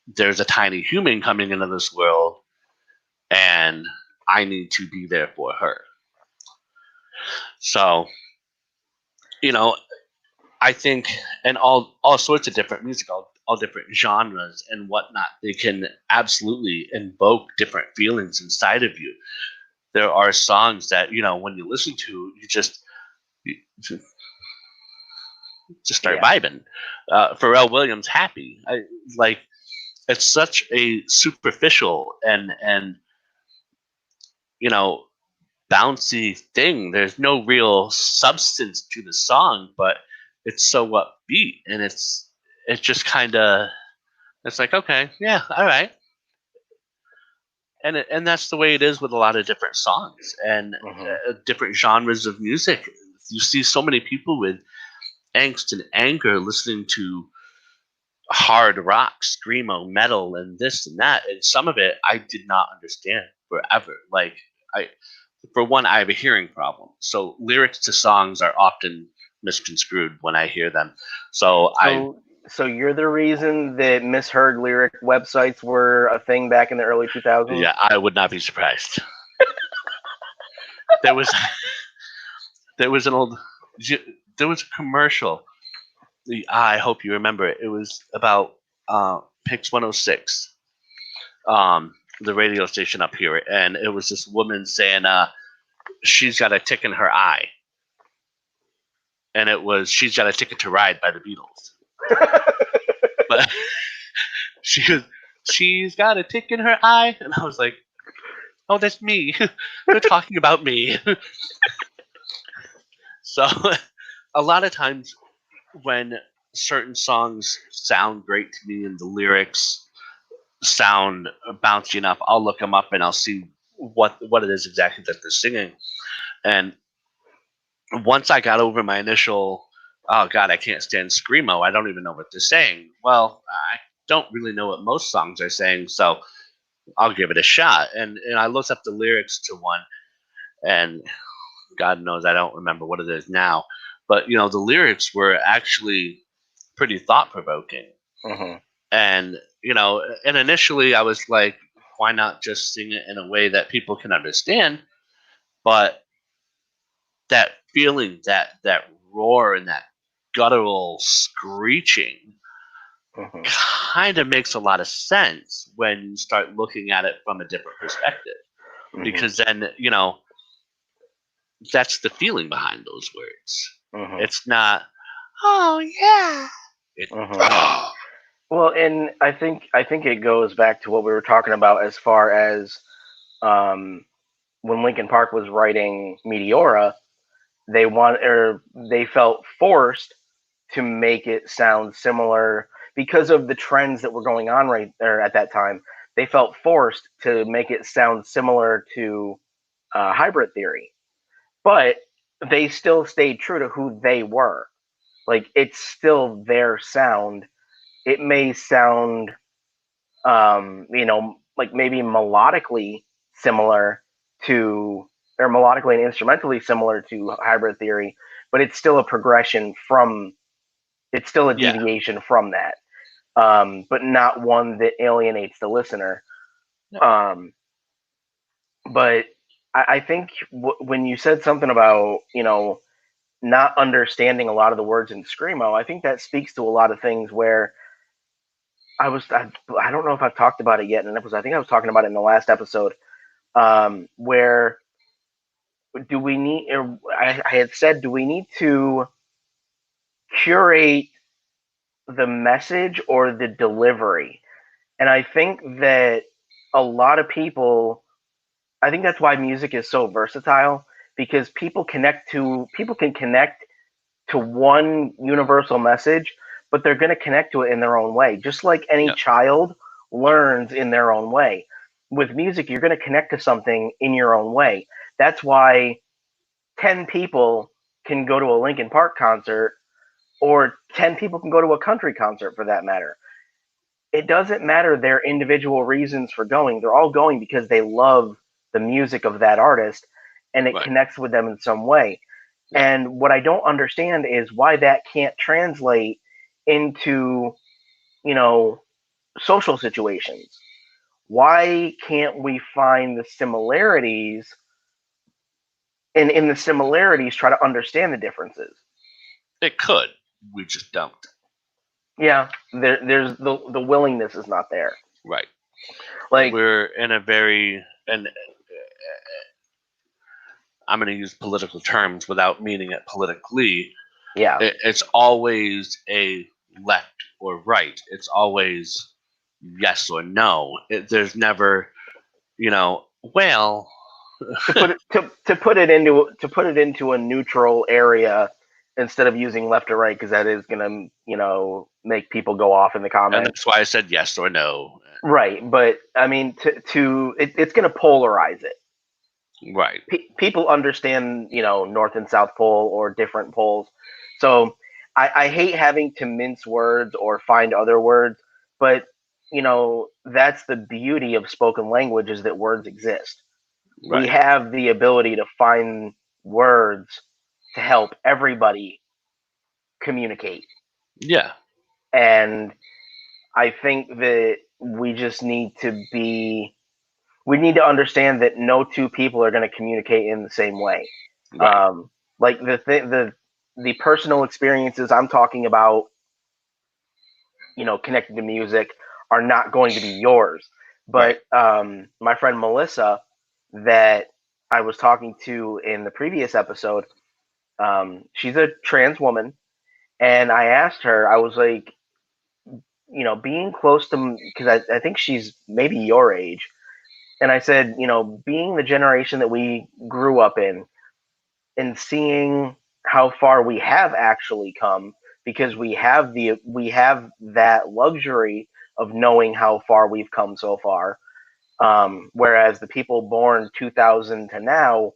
there's a tiny human coming into this world, and I need to be there for her. So, I think, and all sorts of different music, all different genres and whatnot, they can absolutely invoke different feelings inside of you. There are songs that when you listen to, you just start Yeah. vibing. Pharrell Williams, "Happy," like it's such a superficial and you know bouncy thing. There's no real substance to the song, but it's so upbeat, and it's just kind of it's like, okay, yeah, all right, and that's the way it is with a lot of different songs and Mhm. different genres of music. You see so many people with angst and anger listening to hard rock, screamo, metal, and this and that, and some of it I did not understand forever. Like I, for one, I have a hearing problem, so lyrics to songs are often misconstrued when I hear them. So So you're the reason that misheard lyric websites were a thing back in the early 2000s? yeah, I would not be surprised. There was there was an old there was a commercial. I hope you remember it. It was about Pix 106, the radio station up here, and it was this woman saying, she's got a tick in her eye, and it was "She's Got a Ticket to Ride" by the Beatles. But she's got a tick in her eye, and I was like, oh, that's me. They're talking about me. So a lot of times when certain songs sound great to me and the lyrics sound bouncy enough, I'll look them up and I'll see what it is exactly that they're singing. And once I got over my initial, oh god, I can't stand screamo, I don't even know what they're saying. Well, I don't really know what most songs are saying, so I'll give it a shot. And I looked up the lyrics to one, and God knows I don't remember what it is now. But the lyrics were actually pretty thought provoking. Mhm. And and initially I was like, why not just sing it in a way that people can understand? But that feeling, that roar, and that guttural screeching Mhm. kind of makes a lot of sense when you start looking at it from a different perspective. Mhm. Because then that's the feeling behind those words. Mhm. It's not, oh yeah. It, Mhm. Well, and I think it goes back to what we were talking about as far as um, when Linkin Park was writing Meteora, they felt forced to make it sound similar because of the trends that were going on right there at that time. They felt forced to make it sound similar to Hybrid Theory, but they still stayed true to who they were. Like it's still their sound. It may sound, like maybe melodically similar to, or melodically and instrumentally similar to Hybrid Theory, but it's still a progression from, it's still a yeah, deviation from that, but not one that alienates the listener. no, Um, but I think when you said something about, not understanding a lot of the words in screamo, I think that speaks to a lot of things where I don't know if I've talked about it yet in an episode. I think I was talking about it in the last episode, where do we need? Or I had said, do we need to curate the message or the delivery? And I think that a lot of people, I think that's why music is so versatile, because people can connect to one universal message, but they're going to connect to it in their own way, just like any yeah, child learns in their own way. With music, you're going to connect to something in your own way. That's why 10 people can go to a Linkin Park concert, or 10 people can go to a country concert for that matter. It doesn't matter their individual reasons for going. They're all going because they love the music of that artist and it Right. connects with them in some way. Yeah. And what I don't understand is why that can't translate into, social situations. Why can't we find the similarities, and in the similarities try to understand the differences? It could. We just don't. Yeah, there's the willingness is not there. Right. Like, We're in a very, and I'm going to use political terms without meaning it politically. yeah, It's always a left or right. It's always yes or no. There's never, well, to put it into a neutral area instead of using left or right, because that is gonna make people go off in the and comments. that's why I said yes or no. Right, but I mean, it's gonna polarize it. Right. People understand, North and South Pole or different poles. So I hate having to mince words or find other words, but that's the beauty of spoken language, is that words exist. We Right. have the ability to find words to help everybody communicate. Yeah. And I think that we need to understand that no two people are going to communicate in the same way. Right. Like the personal experiences I'm talking about, connected to music, are not going to be yours. Right. But my friend Melissa, that I was talking to in the previous episode, she's a trans woman, and I asked her, I was like, being close to, because I think she's maybe your age, and I said, being the generation that we grew up in, and seeing how far we have actually come, because we have that luxury of knowing how far we've come so far, whereas the people born 2000 to now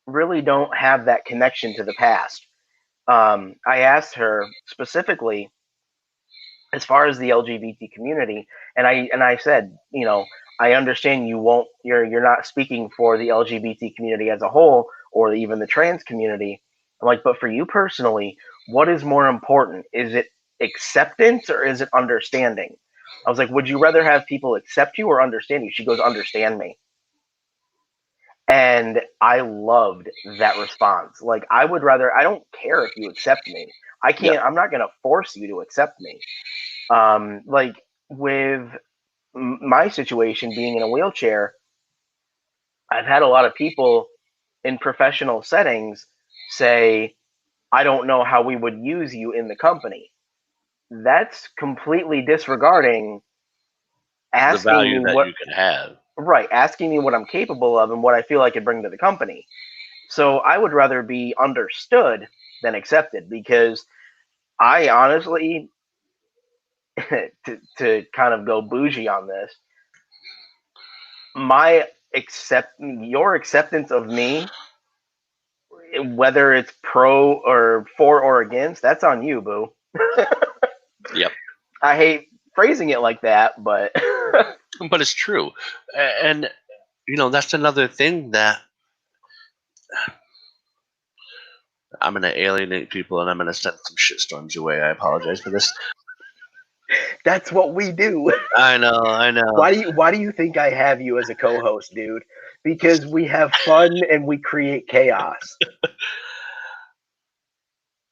really don't have that connection to the past. I asked her specifically, as far as the LGBT community, and I said, I understand you're not speaking for the LGBT community as a whole, or even the trans community. I'm like, but for you personally, what is more important? Is it acceptance or is it understanding? I was like, would you rather have people accept you or understand you? She goes, understand me. And I loved that response. Like, I don't care if you accept me. Yeah. I'm not going to force you to accept me. Like, with my situation being in a wheelchair, I've had a lot of people in professional settings say, I don't know how we would use you in the company. That's completely disregarding The asking value me that you can have. asking me what I'm capable of and what I feel I could bring to the company. So I would rather be understood than accepted, because I honestly, to kind of go bougie on this, your acceptance of me, whether it's pro or for or against, that's on you, boo. Yep. I hate phrasing it like that, but But it's true. And, that's another thing that I'm going to alienate people and I'm going to send some shitstorms your way. I apologize for this. that's what we do. I know. Why do you think I have you as a co-host, dude? Because we have fun and we create chaos.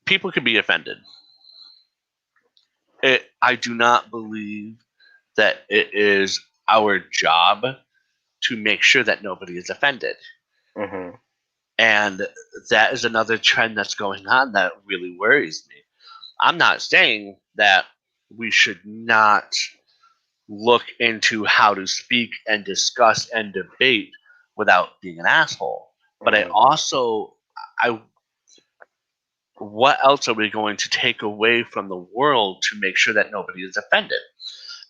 People can be offended. I do not believe that it is our job to make sure that nobody is offended. Mm-hmm. And that is another trend that's going on that really worries me. I'm not saying that we should not look into how to speak and discuss and debate without being an asshole. But Mm-hmm. I what else are we going to take away from the world to make sure that nobody is offended?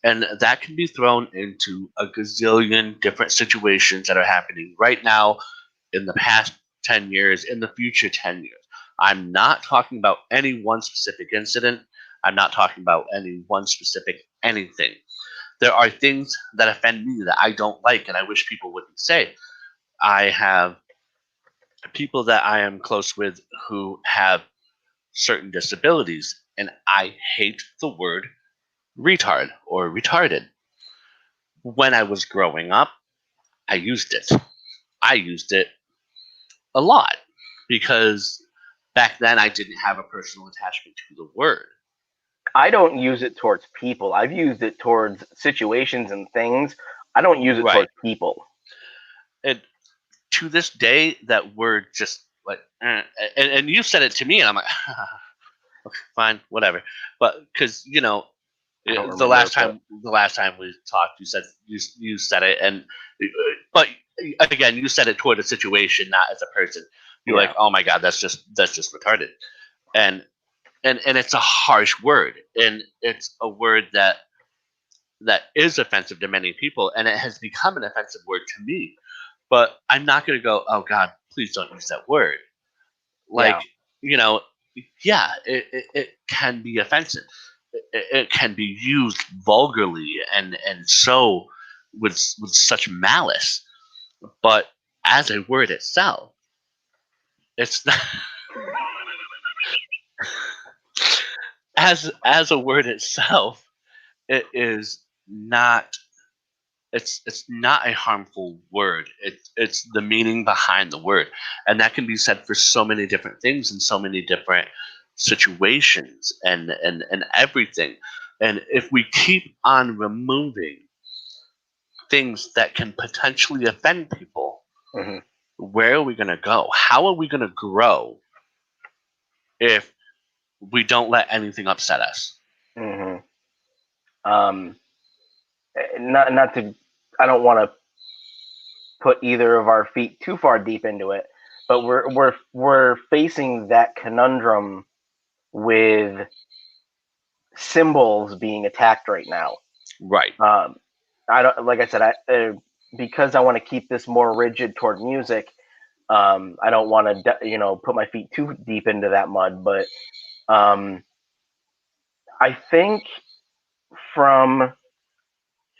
And that can be thrown into a gazillion different situations that are happening right now, in the past 10 years, in the future 10 years. I'm not talking about any one specific incident. I'm not talking about any one specific anything. There are things that offend me that I don't like, and I wish people wouldn't say. I have people that I am close with who have certain disabilities, and I hate the word retard or retarded. When I was growing up, I used it. I used it a lot because back then I didn't have a personal attachment to the word. I don't use it towards people. I've used it towards situations and things. I don't use it Right. towards people. And to this day, that word just like, and you said it to me, and I'm like, okay, fine, whatever. But because I don't the remember, last time we talked, you said it, and but again, you said it toward a situation, not as a person. You're Yeah. like, oh my god, that's just retarded, and and it's a harsh word, and it's a word that is offensive to many people, and it has become an offensive word to me. But I'm not going to go, oh God, please don't use that word. Like, Yeah. you know, yeah, it can be offensive. It can be used vulgarly and so with such malice. But as a word itself, it's not, as a word itself, it is not it's not a harmful word. It's the meaning behind the word, and that can be said for so many different things in so many different situations and everything. And if we keep on removing things that can potentially offend people, Hmm. where are we going to go? How are we going to grow if we don't let anything upset us? Hmm. Um, not to. I don't want to put either of our feet too far deep into it, but we're facing that conundrum with symbols being attacked right now. Right. I don't, like I said, because I want to keep this more rigid toward music. I don't want to, put my feet too deep into that mud, but um, I think from,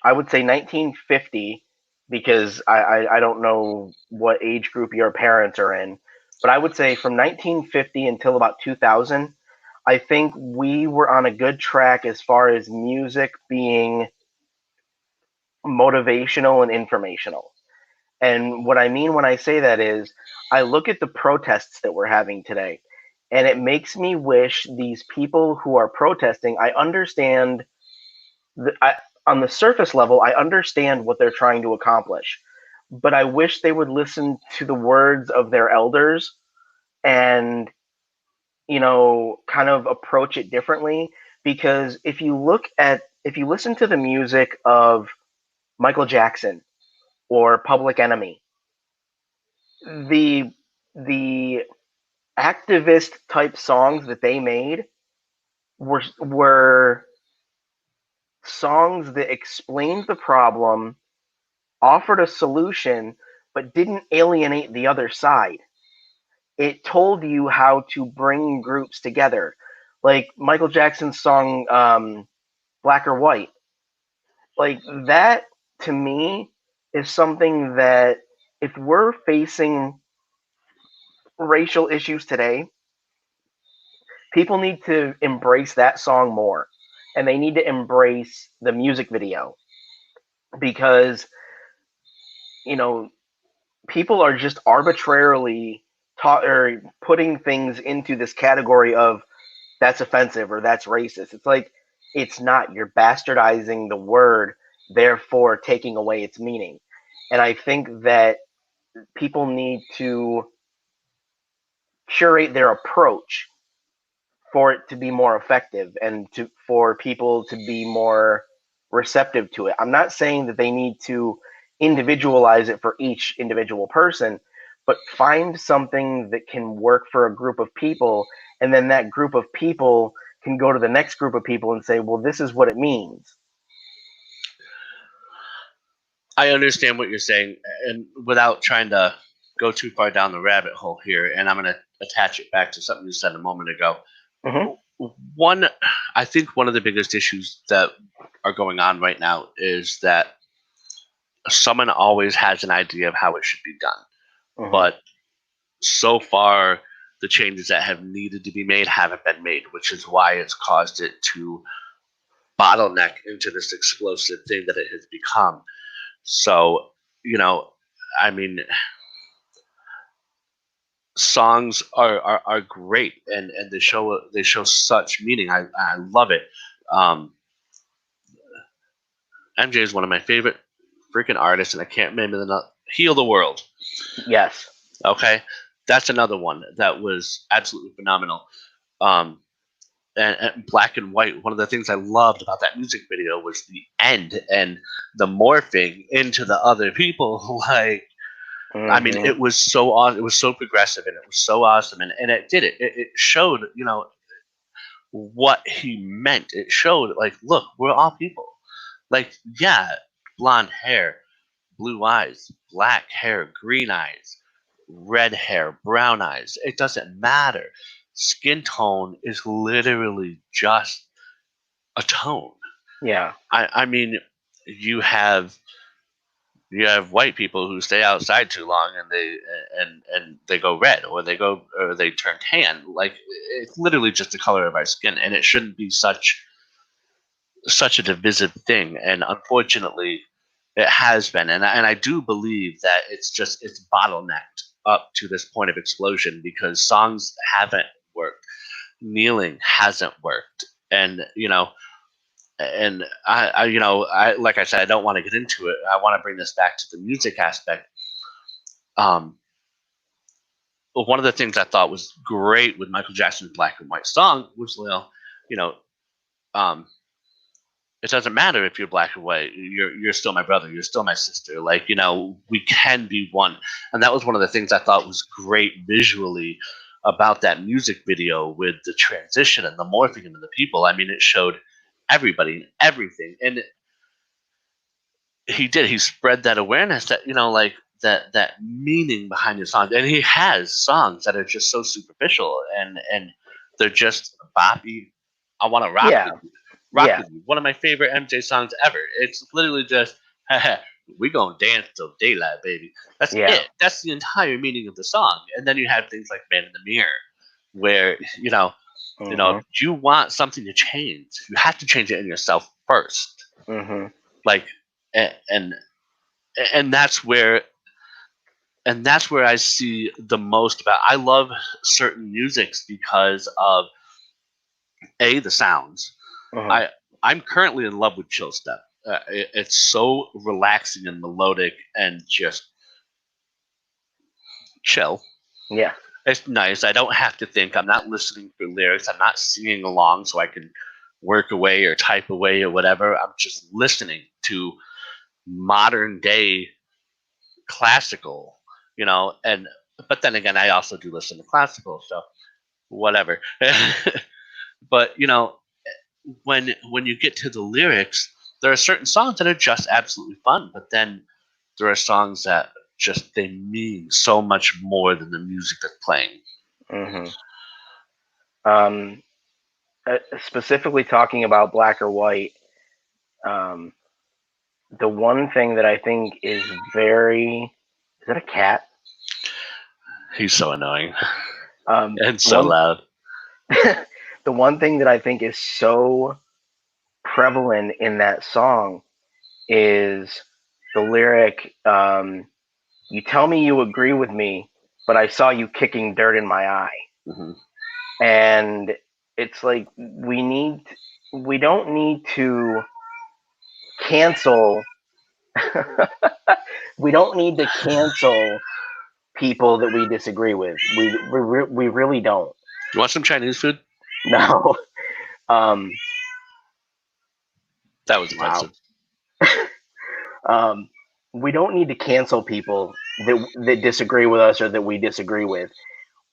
I would say 1950, because I don't know what age group your parents are in, but I would say from 1950 until about 2000, I think we were on a good track as far as music being motivational and informational. And what I mean when I say that is, I look at the protests that we're having today, and it makes me wish these people who are protesting, I understand, on the surface level, I understand what they're trying to accomplish, but I wish they would listen to the words of their elders and, kind of approach it differently. Because if you listen to the music of Michael Jackson or Public Enemy, the the activist type songs that they made were songs that explained the problem, offered a solution, but didn't alienate the other side. It told you how to bring groups together. Like Michael Jackson's song Black or White. Like that, to me, is something that, if we're facing racial issues today, people need to embrace that song more, and they need to embrace the music video, because you know people are just arbitrarily taught or putting things into this category of that's offensive or that's racist. It's like, it's not. You're bastardizing the word, therefore taking away its meaning. And I think that people need to curate their approach for it to be more effective, and for people to be more receptive to it. I'm not saying that they need to individualize it for each individual person, but find something that can work for a group of people, and then that group of people can go to the next group of people and say, well, this is what it means. I understand what you're saying, and without trying to go too far down the rabbit hole here, and I'm gonna attach it back to something you said a moment ago. Mm-hmm. I think one of the biggest issues that are going on right now is that someone always has an idea of how it should be done. Mm-hmm. But so far, the changes that have needed to be made haven't been made, which is why it's caused it to bottleneck into this explosive thing that it has become. So, I mean, songs are great, and they show such meaning. I love it. MJ is one of my favorite freaking artists, and I can't remember the Heal the World. Yes. Okay, that's another one that was absolutely phenomenal. And Black and White. One of the things I loved about that music video was the end and the morphing into the other people. Like, I mean, Mm-hmm. it was so awesome. It was so progressive, and it was so awesome, and it did it. It showed, what he meant. It showed, like, look, we're all people. Like, yeah, blonde hair, blue eyes, black hair, green eyes, red hair, brown eyes. It doesn't matter. Skin tone is literally just a tone. Yeah. I mean, you have white people who stay outside too long and they go red or they turn tan. Like, it's literally just the color of our skin, and it shouldn't be such a divisive thing. And unfortunately, it has been. And I do believe that it's bottlenecked up to this point of explosion because songs haven't worked, kneeling hasn't worked, and I like I said, I don't want to get into it. I want to bring this back to the music aspect. One of the things I thought was great with Michael Jackson's Black and White song was, you know, um, it doesn't matter if you're black or white. You're still my brother. You're still my sister. Like, we can be one. And that was one of the things I thought was great visually about that music video with the transition and the morphing into the people. I mean, it showed everybody and everything, and he spread that awareness that like that meaning behind his songs. And he has songs that are just so superficial and they're just boppy. I want to rock Yeah. with you. Rock Yeah. with you. One of my favorite MJ songs ever. It's literally just we gonna dance till daylight, baby. That's Yeah. it. That's the entire meaning of the song. And then you have things like Man in the Mirror, where Mm-hmm. if you want something to change, you have to change it in yourself first. Mm-hmm. Like, and that's where I see the most about. I love certain musics because of the sounds. Mm-hmm. I'm currently in love with Chillstep. It's so relaxing and melodic and just chill. Yeah. It's nice. I don't have to think. I'm not listening for lyrics. I'm not singing along so I can work away or type away or whatever. I'm just listening to modern day classical, and but then again, I also do listen to classical, so whatever. But when you get to the lyrics, there are certain songs that are just absolutely fun, but then there are songs that just they mean so much more than the music that's playing. Mm-hmm. Um, Specifically talking about Black or White, um, the one thing that I think is very, is that a cat? He's so annoying and The so loud. the one thing that I think is so prevalent in that song is the lyric, "You tell me you agree with me, but I saw you kicking dirt in my eye." Mm-hmm. And it's like we don't need to cancel we don't need to cancel people that we disagree with. We really don't. You want some Chinese food? No. Um, That was wow. offensive. We don't need to cancel people that disagree with us or that we disagree with.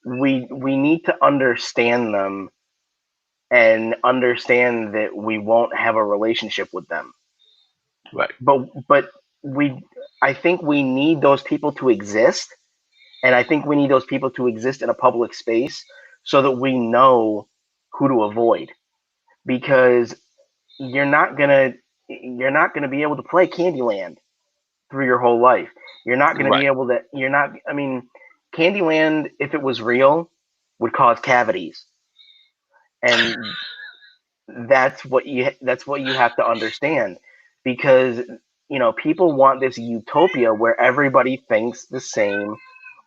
We need to understand them and understand that we won't have a relationship with them. Right. But I think we need those people to exist And I think we need those people to exist in a public space so that we know who to avoid, because you're not gonna you're not gonna be able to play Candyland through your whole life. You're not gonna be Right. able to. You're not. I mean, Candyland, if it was real, would cause cavities, and that's what you have to understand, because people want this utopia where everybody thinks the same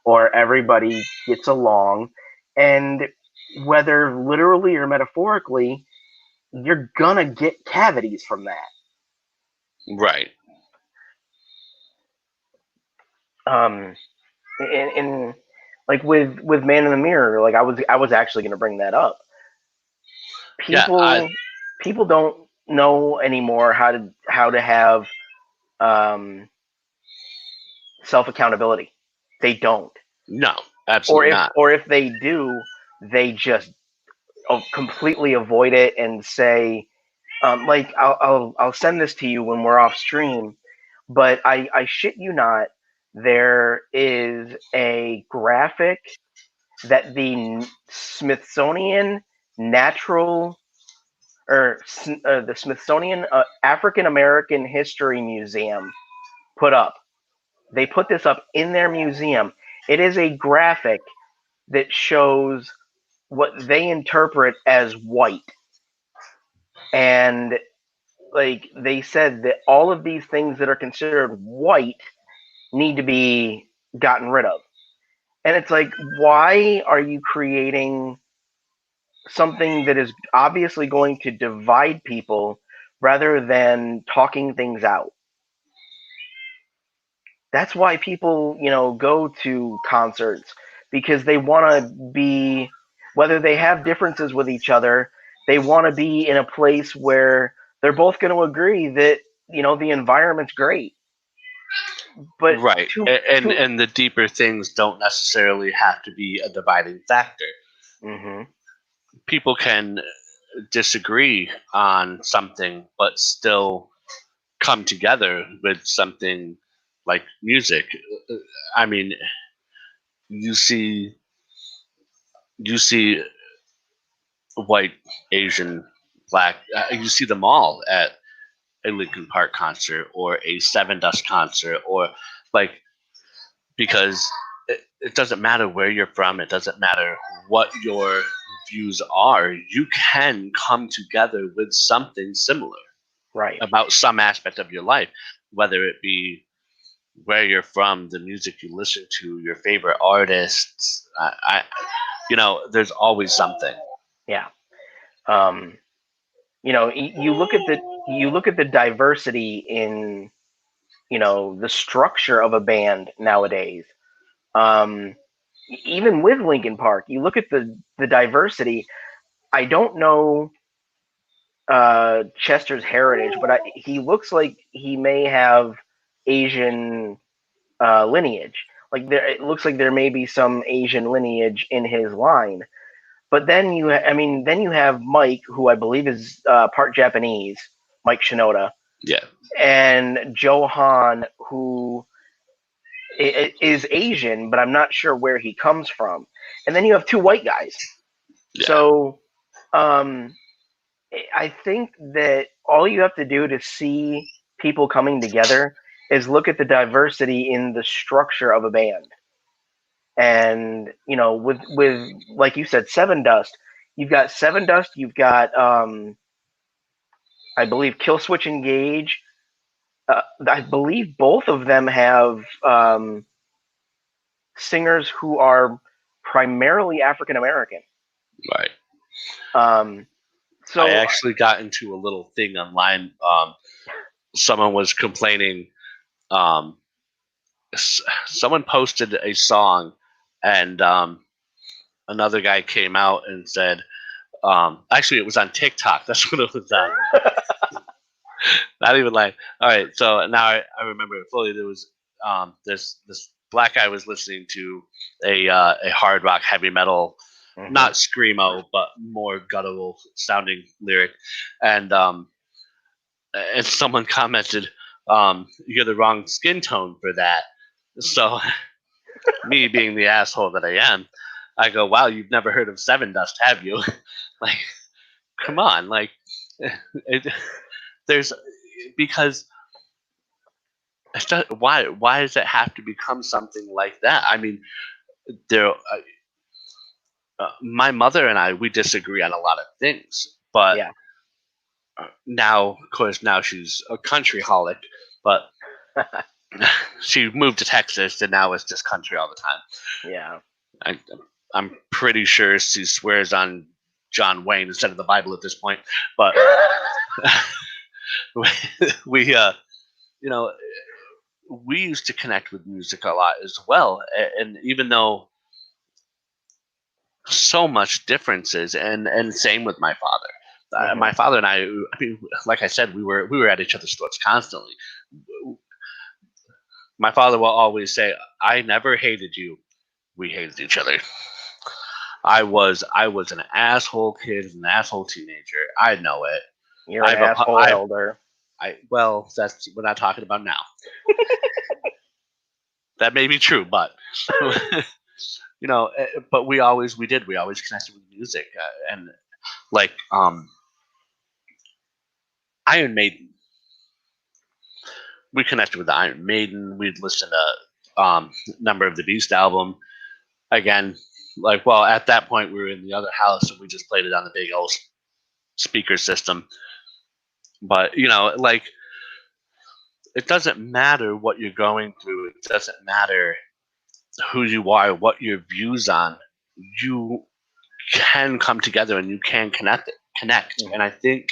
or everybody gets along, and whether literally or metaphorically, you're gonna get cavities from that. Right. Um, and like with Man in the Mirror, like I was actually gonna bring that up. Yeah. People don't know anymore how to have um, self accountability. They don't, No, or absolutely if not. or if they do, they just completely avoid it and say, like I'll send this to you when we're off stream, but I shit you not, there is a graphic that the Smithsonian Natural or the Smithsonian African American History Museum put up. They put this up in their museum. It is a graphic that shows what they interpret as white. And like they said that all of these things that are considered white need to be gotten rid of. And it's like, why are you creating something that is obviously going to divide people rather than talking things out? That's why people, go to concerts, because they want to be, whether they have differences with each other, they want to be in a place where they're both going to agree that, the environment's great. But Right. too, too. And the deeper things don't necessarily have to be a dividing factor. Hmm. People can disagree on something, but still come together with something like music. I mean, you see, you see white, Asian, black. You see them all at a Linkin Park concert or a Seven Dust concert, or like, because it doesn't matter where you're from. It doesn't matter what your views are. You can come together with something similar Right. about some aspect of your life, whether it be where you're from, the music you listen to, your favorite artists. There's always something. Yeah. Um, you look at the diversity in, the structure of a band nowadays. Um, Even with Linkin Park, you look at the diversity. I don't know Chester's heritage, but he looks like he may have Asian lineage. Like it looks like there may be some Asian lineage in his line. But then then you have Mike, who I believe is part Japanese, Mike Shinoda, Yeah. and Johan, who is Asian, but I'm not sure where he comes from. And then you have two white guys. Yeah. So um, I think that all you have to do to see people coming together is look at the diversity in the structure of a band. And with like you said, Seven Dust, you've got Seven Dust, you've got I believe Killswitch Engage. I believe both of them have singers who are primarily African American. Right. Um, I so actually got into a little thing online. Someone was complaining. Um, Someone posted a song, and another guy came out and said, actually, it was on TikTok. That's what it was on. Not even like, all right. So now I remember it fully. There was this black guy was listening to a hard rock heavy metal, mhm. not screamo, but more guttural sounding lyric, and someone commented, "You're the wrong skin tone for that." So me being the asshole that I am, I go, wow, you've never heard of Seven Dust, have you? Like, come on, like, it, there's because it's just, why does it have to become something like that? I mean, there, my mother and I, we disagree on a lot of things, but Yeah. now, of course, now she's a country holic, but she moved to Texas and now it's just country all the time. Yeah. I, I'm pretty sure she swears on John Wayne instead of the Bible at this point. But we, you know, we used to connect with music a lot as well. And even though so much differences, and same with my father. My father and I mean, like I said, we were at each other's throats constantly. My father will always say, "I never hated you. We hated each other." I was an asshole kid, an asshole teenager. I know it. You're an asshole elder. Well, that's we're not talking about now. That may be true, but but we always connected with music, and like Iron Maiden. We connected with the Iron Maiden. We'd listen to Number of the Beast album again. Like, well, at that point we were in the other house and we just played it on the big old speaker system. But like, it doesn't matter what you're going through. It doesn't matter who you are, what your views on. You can come together and you can connect. Mm-hmm. And I think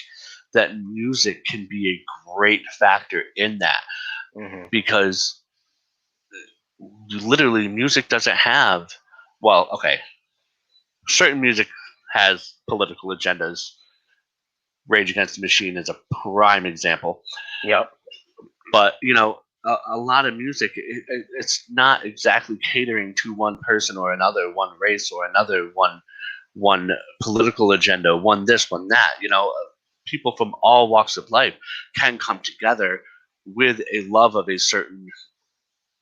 that music can be a great factor in that, because literally music doesn't have, well, okay, certain music has political agendas. Rage Against the Machine is a prime example. Yep. But a lot of music, it's not exactly catering to one person or another, one race or another, one political agenda, one this, one that. People from all walks of life can come together with a love of a certain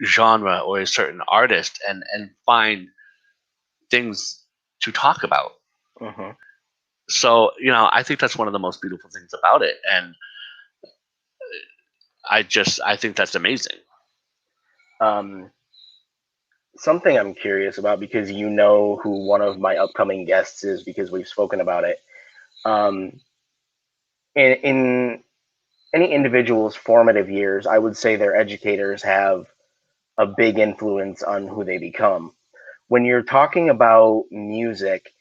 genre or a certain artist, and find things to talk about. So I think that's one of the most beautiful things about it, and I think that's amazing. Something I'm curious about, because you know who one of my upcoming guests is because we've spoken about it. In any individual's formative years, I would say their educators have a big influence on who they become. When you're talking about music,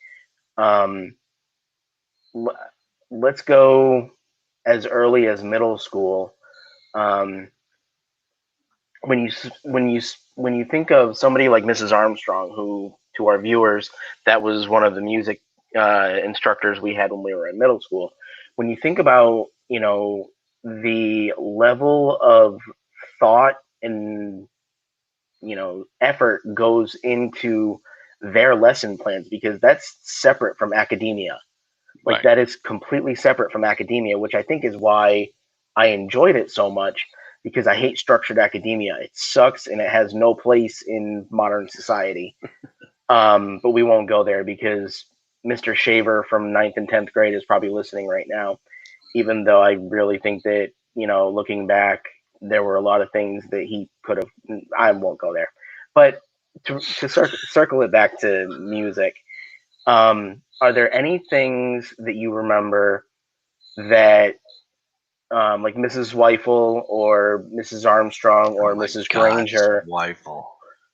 let's go as early as middle school. When you think of somebody like Mrs. Armstrong, who, to our viewers, that was one of the music instructors we had when we were in middle school. When you think about the level of thought and effort goes into their lesson plans, because that's separate from academia. Like, Right. that is completely separate from academia, which I think is why I enjoyed it so much, because I hate structured academia. It sucks and it has no place in modern society. But we won't go there because Mr. Shaver from 9th and 10th grade is probably listening right now, even though I really think that, looking back, there were a lot of things that he could have. I won't go there. But to circle it back to music, are there any things that you remember that, like Mrs. Weifel or Mrs. Armstrong or Mrs. Granger, Weifel,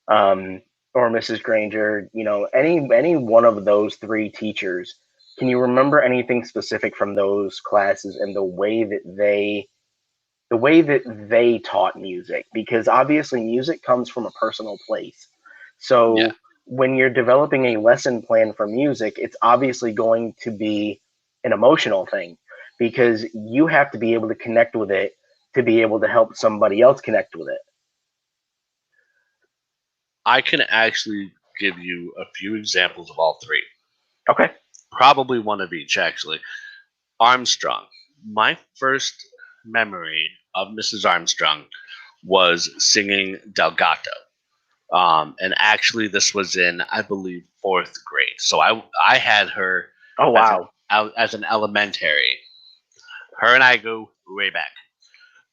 or Mrs. Granger, any one of those three teachers? Can you remember anything specific from those classes and the way that they taught music? Because obviously music comes from a personal place. So yeah. when you're developing a lesson plan for music, it's obviously going to be an emotional thing, because you have to be able to connect with it to be able to help somebody else connect with it. I can actually give you a few examples of all three. Okay. Probably one of each, actually. Armstrong. My first memory of Mrs. Armstrong was singing Del Gato. And actually, this was in, I believe, fourth grade. So I had her Oh wow. as an elementary. Her and I go way back.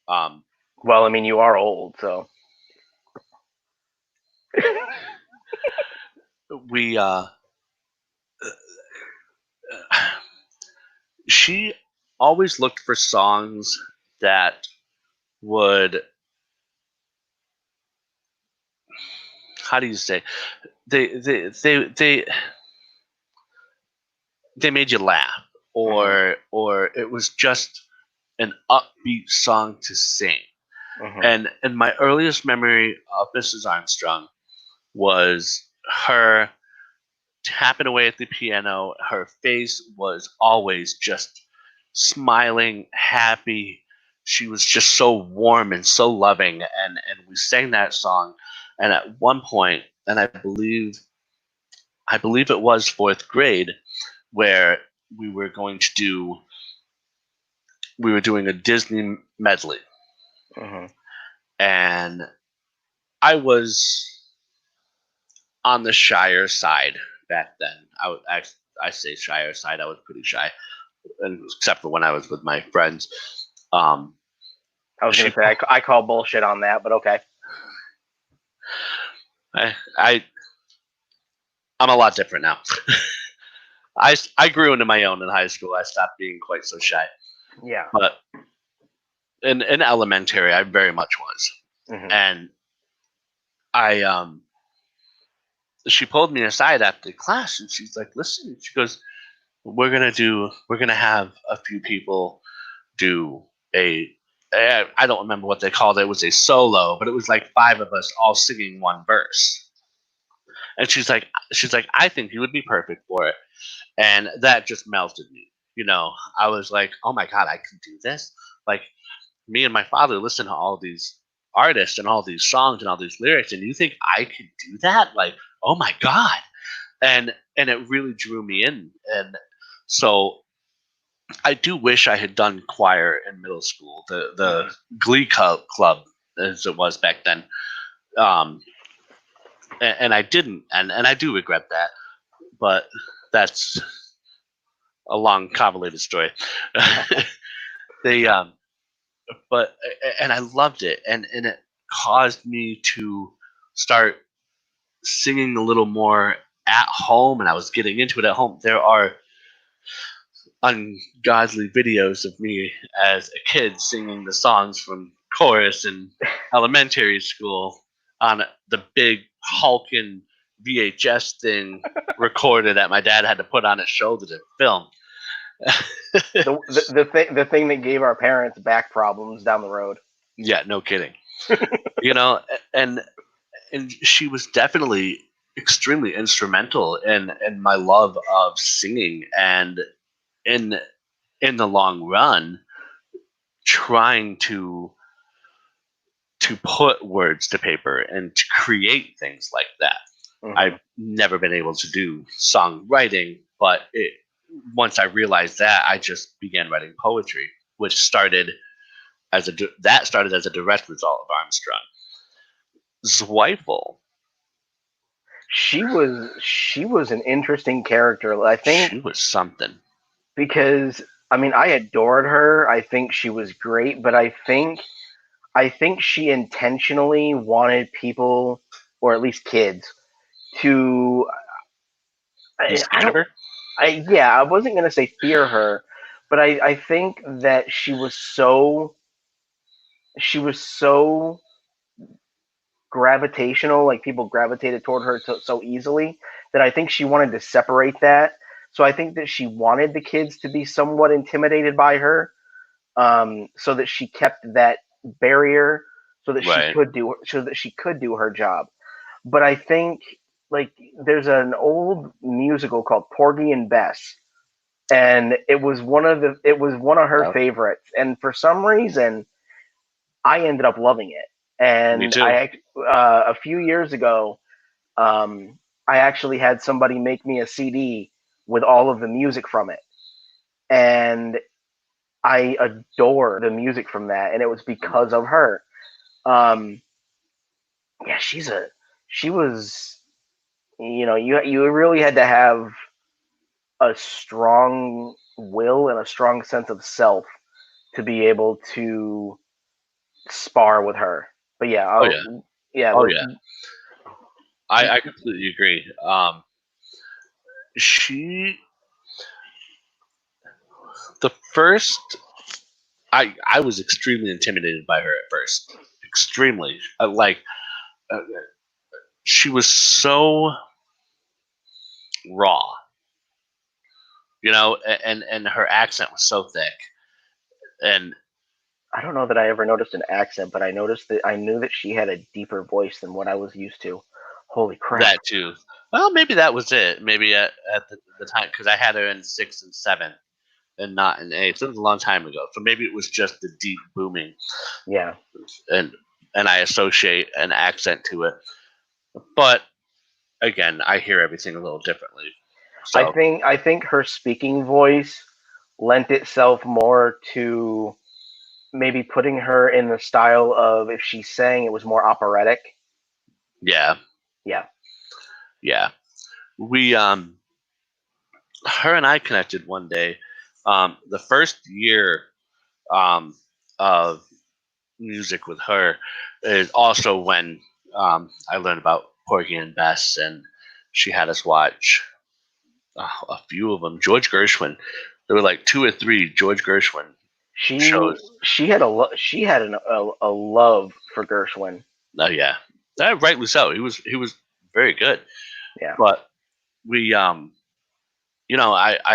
Um, Well, I mean, you are old, so. we she always looked for songs that would, how do you say, they they they they they made you laugh, or it was just an upbeat song to sing. And my earliest memory of Mrs. Armstrong was her tapping away at the piano. Her face was always just smiling, happy. She was just so warm and so loving. And we sang that song. And at one point, and I believe it was fourth grade, where we were going to do we were doing a Disney medley. And I was on the shyer side back then. I say shyer side. I was pretty shy, and except for when I was with my friends. I was going to say I call bullshit on that, but okay. I'm a lot different now. I grew into my own in high school. I stopped being quite so shy. Yeah. But in elementary, I very much was, and she pulled me aside after class, and she's like, "Listen," she goes, we're gonna have a few people do I don't remember what they called it. It was a solo, but it was like 5 of us all singing one verse. And she's like, I think you would be perfect for it. And that just melted me. I was like, oh my God, I can do this. Like, me and my father listen to all these artists and all these songs and all these lyrics, and you think I could do that? Like, oh my God. And it really drew me in. And so I do wish I had done choir in middle school, the Glee club as it was back then, and I didn't, and I do regret that, but that's a long convoluted story. They but and I loved it, and it caused me to start singing a little more at home, and I was getting into it at home. There are ungodly videos of me as a kid singing the songs from chorus in elementary school on the big hulking VHS thing recorded that my dad had to put on his shoulder to film. the thing that gave our parents back problems down the road. Yeah, no kidding. And she was definitely extremely instrumental in my love of singing, and in the long run, trying to put words to paper and to create things like that. I've never been able to do songwriting, but once I realized that, I just began writing poetry, which started as a direct result of Armstrong. Zweifel. She was an interesting character. I think She was something. Because I mean, I adored her. I think she was great, but I think she intentionally wanted people, or at least kids, to. I don't. I wasn't gonna say fear her, but I think that she was so gravitational, like people gravitated toward her so easily, that I think she wanted to separate that. So I think that she wanted the kids to be somewhat intimidated by her, so that she kept that barrier, so that she could do her job. But I think, like, there's an old musical called Porgy and Bess, and it was one of her favorites, and for some reason I ended up loving it. And Me too. A few years ago, I actually had somebody make me a CD with all of the music from it, and I adore the music from that, and it was because of her. Yeah, she's she was, you really had to have a strong will and a strong sense of self to be able to spar with her. But yeah, Oh yeah. yeah, Oh yeah. I completely agree. She the first I was extremely intimidated by her at first. Extremely. Uh, she was so raw, and her accent was so thick. And I don't know that I ever noticed an accent, but I knew that she had a deeper voice than what I was used to. Holy crap! that too. Well, maybe that was it. Maybe at the time, because I had her in 6 and 7 and not in 8. So it was a long time ago. So maybe it was just the deep booming, Yeah, and I associate an accent to it. But again, I hear everything a little differently. So I think her speaking voice lent itself more to maybe putting her in the style of if she sang, it was more operatic. yeah, Yeah, yeah. We her and I connected one day. The first year um of music with her is also when I learned about Porgy and Bess, and she had us watch a few of them. George Gershwin. There were like 2 or 3 George Gershwin she shows. she had a love for Gershwin. Oh yeah, rightly so. He was very good. Yeah, But we I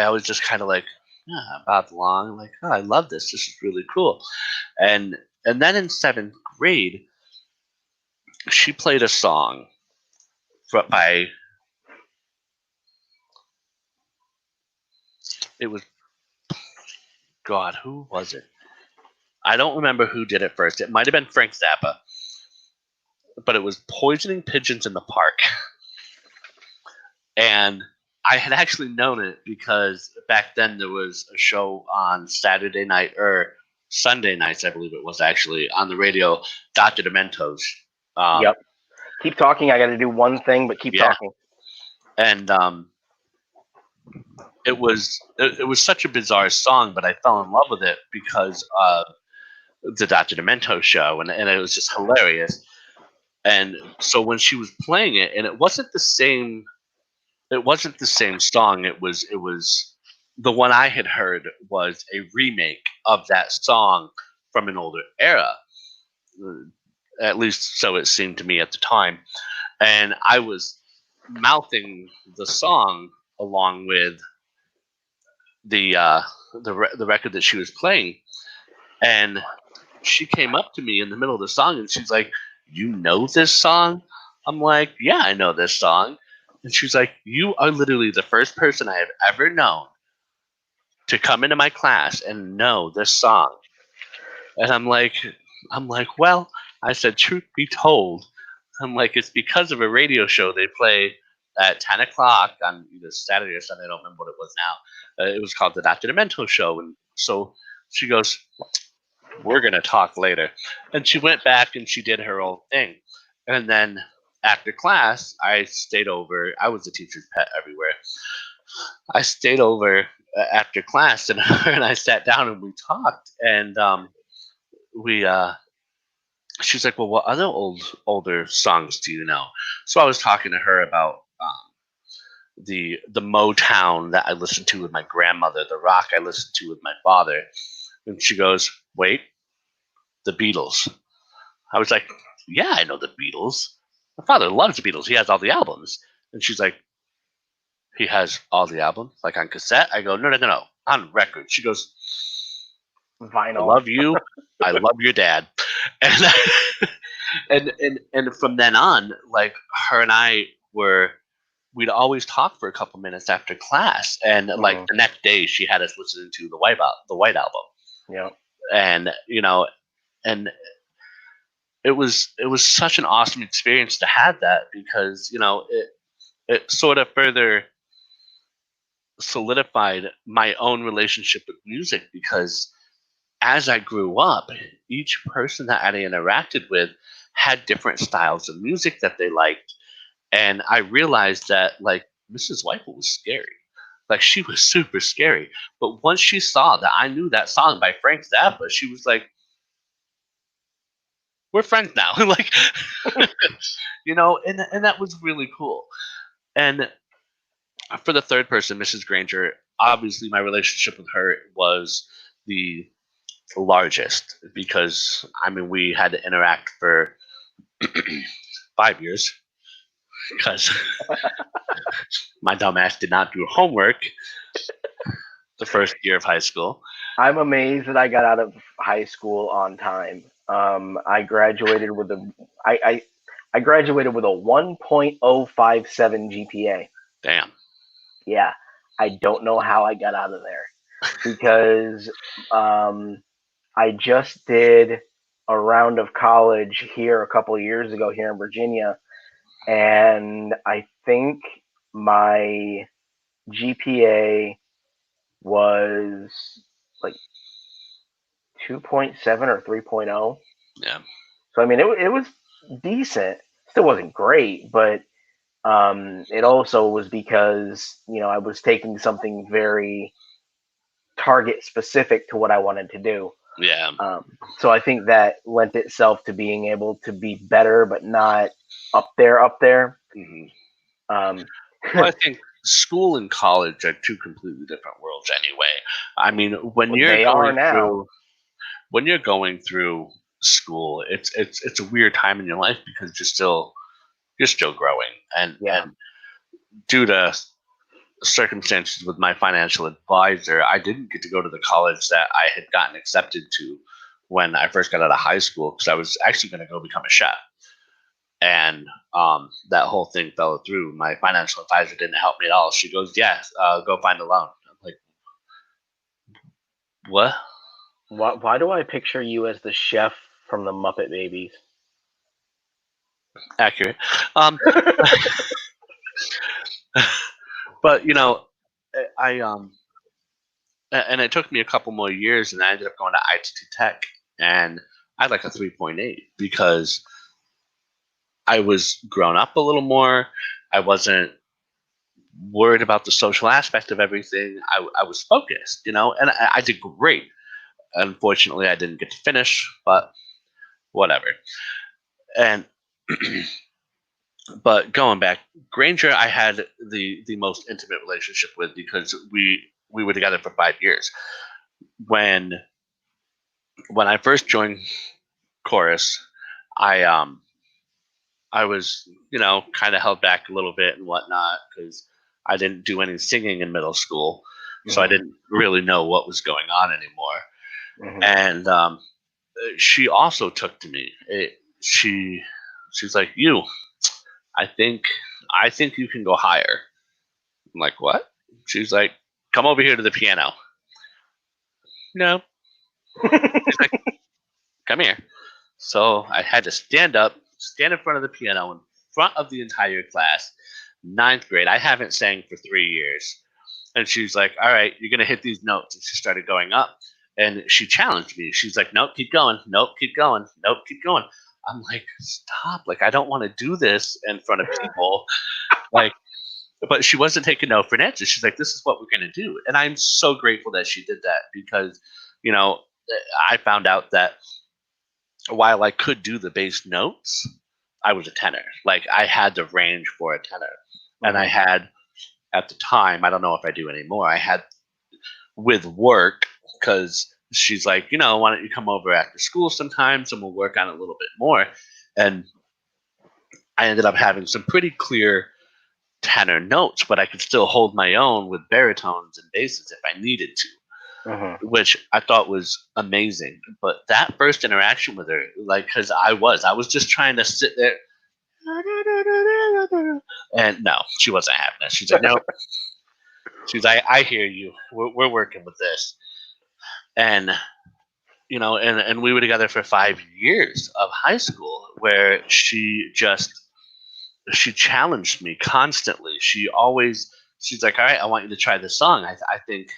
was just kind of like, yeah, about along, like, oh, I love this. This is really cool. And then in 7th grade, she played a song by it was God, who was it? I don't remember who did it first. It might have been Frank Zappa, but it was Poisoning Pigeons in the Park. And I had actually known it because back then there was a show on Saturday night or Sunday nights, I believe it was actually, on the radio, Dr. Demento's. yep. Keep talking. I got to do one thing, but keep Yeah, talking. and it was such a bizarre song, but I fell in love with it because of the Dr. Demento show, and it was just hilarious. And so when she was playing it, and it wasn't the same song. It was the one I had heard was a remake of that song from an older era. At least so it seemed to me at the time. And I was mouthing the song along with the record that she was playing, and she came up to me in the middle of the song and she's like, "You know this song?" I'm like, "Yeah, I know this song." And she's like, "You are literally the first person I have ever known to come into my class and know this song." And well, I said, truth be told, I'm like, it's because of a radio show they play at 10 o'clock on either Saturday or Sunday. I don't remember what it was now. It was called the Dr. Demento Show. And so she goes, "We're going to talk later." And she went back and she did her own thing. And then after class, I stayed over. I was the teacher's pet everywhere. I stayed over after class, and her and I sat down and we talked. And we she's like, "Well, what other older songs do you know?" So I was talking to her about the Motown that I listened to with my grandmother, the rock I listened to with my father, and she goes, "Wait, the Beatles." I was like, "Yeah, I know the Beatles. My father loves the Beatles. He has all the albums." And she's like, "He has all the albums, like on cassette?" I go, "No, no, no, no, on record." She goes, "I Vinyl. love you. I love your dad." And and from then on, like, her and I were we'd always talk for a couple minutes after class, and like Mm-hmm. the next day she had us listening to the White Album, Yeah. and and it was such an awesome experience to have that, because it sort of further solidified my own relationship with music, because as I grew up, each person that I interacted with had different styles of music that they liked, And I realized that like Mrs. Whipple was scary. Like she was super scary. But once she saw that I knew that song by Frank Zappa, she was like, we're friends now. Like, and that was really cool. And for the third person, Mrs. Granger, obviously my relationship with her was the largest because I mean we had to interact for 5 years because my dumbass did not do homework the first year of high school. I'm amazed that I got out of high school on time. I graduated with I graduated with a 1.057 GPA. Damn. Yeah, I don't know how I got out of there because I just did a round of college here a couple of years ago here in Virginia, and I think my GPA was like 2.7 or 3.0. Yeah. So I mean, it was decent. Still wasn't great, but it also was because I was taking something very target specific to what I wanted to do. Yeah. So I think that lent itself to being able to be better, but not up there. Mm-hmm. Um, Well, I think school and college are two completely different worlds anyway. I mean, when Well, you're they are going now. through when you're going through school, it's a weird time in your life because you're still growing, and Yeah. and due to circumstances with my financial advisor, I didn't get to go to the college that I had gotten accepted to when I first got out of high school because I was actually going to go become a chef. And that whole thing fell through. My financial advisor didn't help me at all. She goes, "Yes, go find a loan." I'm like, "What?" Why do I picture you as the chef from the Muppet Babies? Accurate. But and it took me a couple more years, and I ended up going to ITT Tech, and I had like a 3.8 because I was grown up a little more. I wasn't worried about the social aspect of everything. I was focused, and I did great. Unfortunately, I didn't get to finish, but whatever. And but going back, Granger, I had the most intimate relationship with because we were together for 5 years. When I first joined chorus, I I was kind of held back a little bit and whatnot because I didn't do any singing in middle school, so I didn't really know what was going on anymore. Mm-hmm. And she also took to me. She's like, "You, I think you can go higher." I'm like, "What?" She's like, "Come over here to the piano." No. She's like, "Come here." So I had to stand in front of the piano in front of the entire class. Ninth grade. I haven't sang for 3 years. And she's like, "All right, you're gonna hit these notes." And she started going up, and she challenged me. She's like, "Nope, keep going. Nope, keep going. Nope, keep going." I'm like, "Stop! Like, I don't want to do this in front of people." Like, but she wasn't taking no for an answer. She's like, "This is what we're gonna do," and I'm so grateful that she did that because, you know, I found out that while I could do the bass notes, I was a tenor. Like, I had the range for a tenor, and I had at the time, I don't know if I do anymore, I had with work because she's like, why don't you come over after school sometimes and we'll work on it a little bit more. And I ended up having some pretty clear tenor notes, but I could still hold my own with baritones and basses if I needed to, which I thought was amazing. But that first interaction with her, like, because I was just trying to sit there. And no, she wasn't having that. She's like, "No." She's like, "I hear you. We're working with this." And, and we were together for 5 years of high school where she challenged me constantly. She's like, "All right, I want you to try this song. I think,"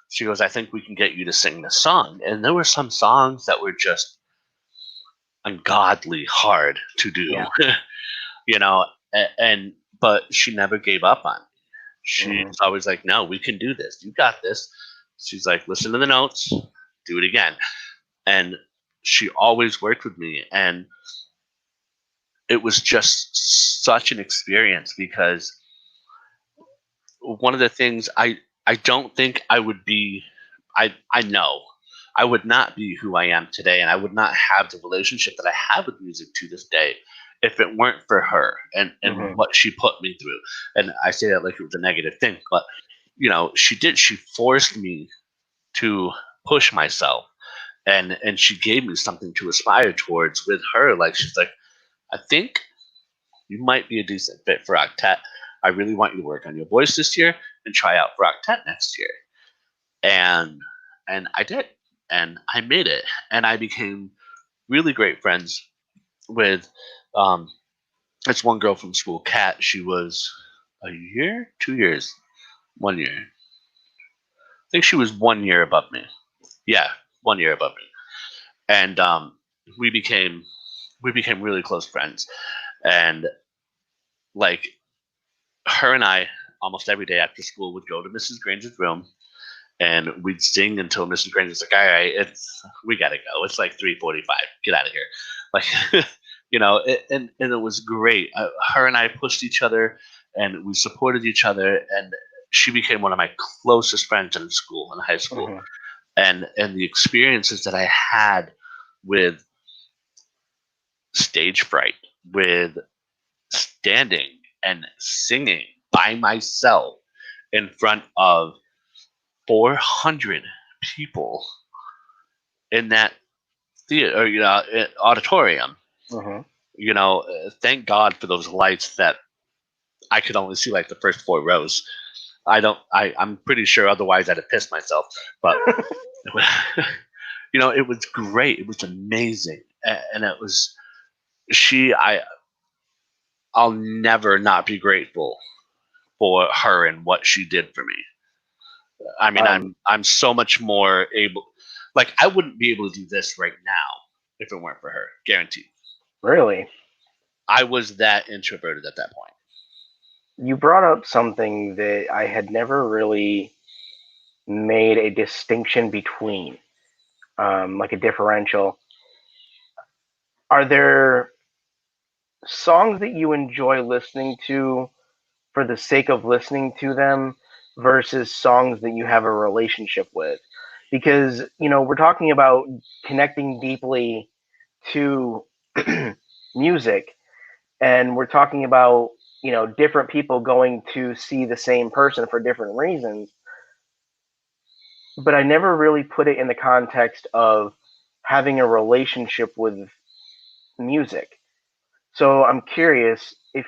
she goes, "I think we can get you to sing this song." And there were some songs that were just ungodly hard to do, Yeah. and but she never gave up on me. She's Mhm. always like, no, we can do this. You got this. She's like, listen to the notes, do it again. And she always worked with me. And it was just such an experience because one of the things I don't think I would be, I know I would not be who I am today, and I would not have the relationship that I have with music to this day if it weren't for her and Mhm. what she put me through. And I say that like it was a negative thing, but she forced me to push myself, and she gave me something to aspire towards with her. Like, she's like, I think you might be a decent fit for octet. I really want you to work on your voice this year and try out for octet next year. And I did, and I made it, and I became really great friends with um this one girl from school, Kat. She was a year, 2 years, 1 year. I think she was 1 year above me. Yeah, 1 year above me. And we became we became really close friends. And like, her and I, almost every day after school, would go to Mrs. Granger's room, and we'd sing until Mrs. Granger's like, "All right, we gotta go. It's like 3:45. Get out of here." Like, and it was great. Her and I pushed each other, and we supported each other, and she became one of my closest friends in school, in high school. Mhm. And the experiences that I had with stage fright, with standing and singing by myself in front of 400 people in that theater, or, auditorium. Mhm. Thank God for those lights that I could only see like the first 4 rows. I don't. I'm pretty sure otherwise I'd have pissed myself. But it was great. It was amazing, and it was she. I'll never not be grateful for her and what she did for me. I mean, Um, I'm so much more able. Like, I wouldn't be able to do this right now if it weren't for her. Guaranteed. really, I was that introverted at that point. you brought up something that I had never really made a distinction between, like a differential. Are there songs that you enjoy listening to for the sake of listening to them versus songs that you have a relationship with? Because, we're talking about connecting deeply to music, and we're talking about, different people going to see the same person for different reasons. But I never really put it in the context of having a relationship with music. So I'm curious if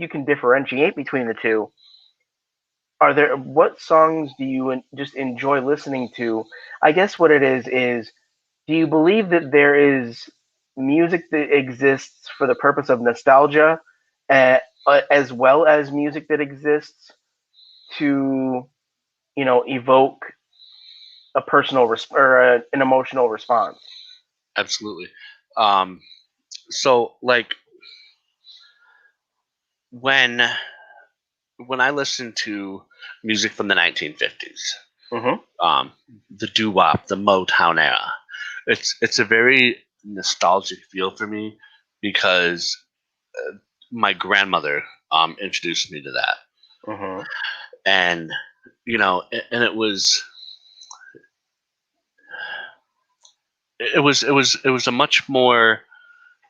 you can differentiate between the two. What songs do you just enjoy listening to? I guess what it is do you believe that there is music that exists for the purpose of nostalgia, uh, as well as music that exists to evoke a personal or an emotional response? Absolutely. Um, so, like, when when I listen to music from the 1950s, Hmm. um, the doo wop, the Motown era, it's a very nostalgic feel for me because my grandmother introduced me to that. Hmm. And and it was a much more,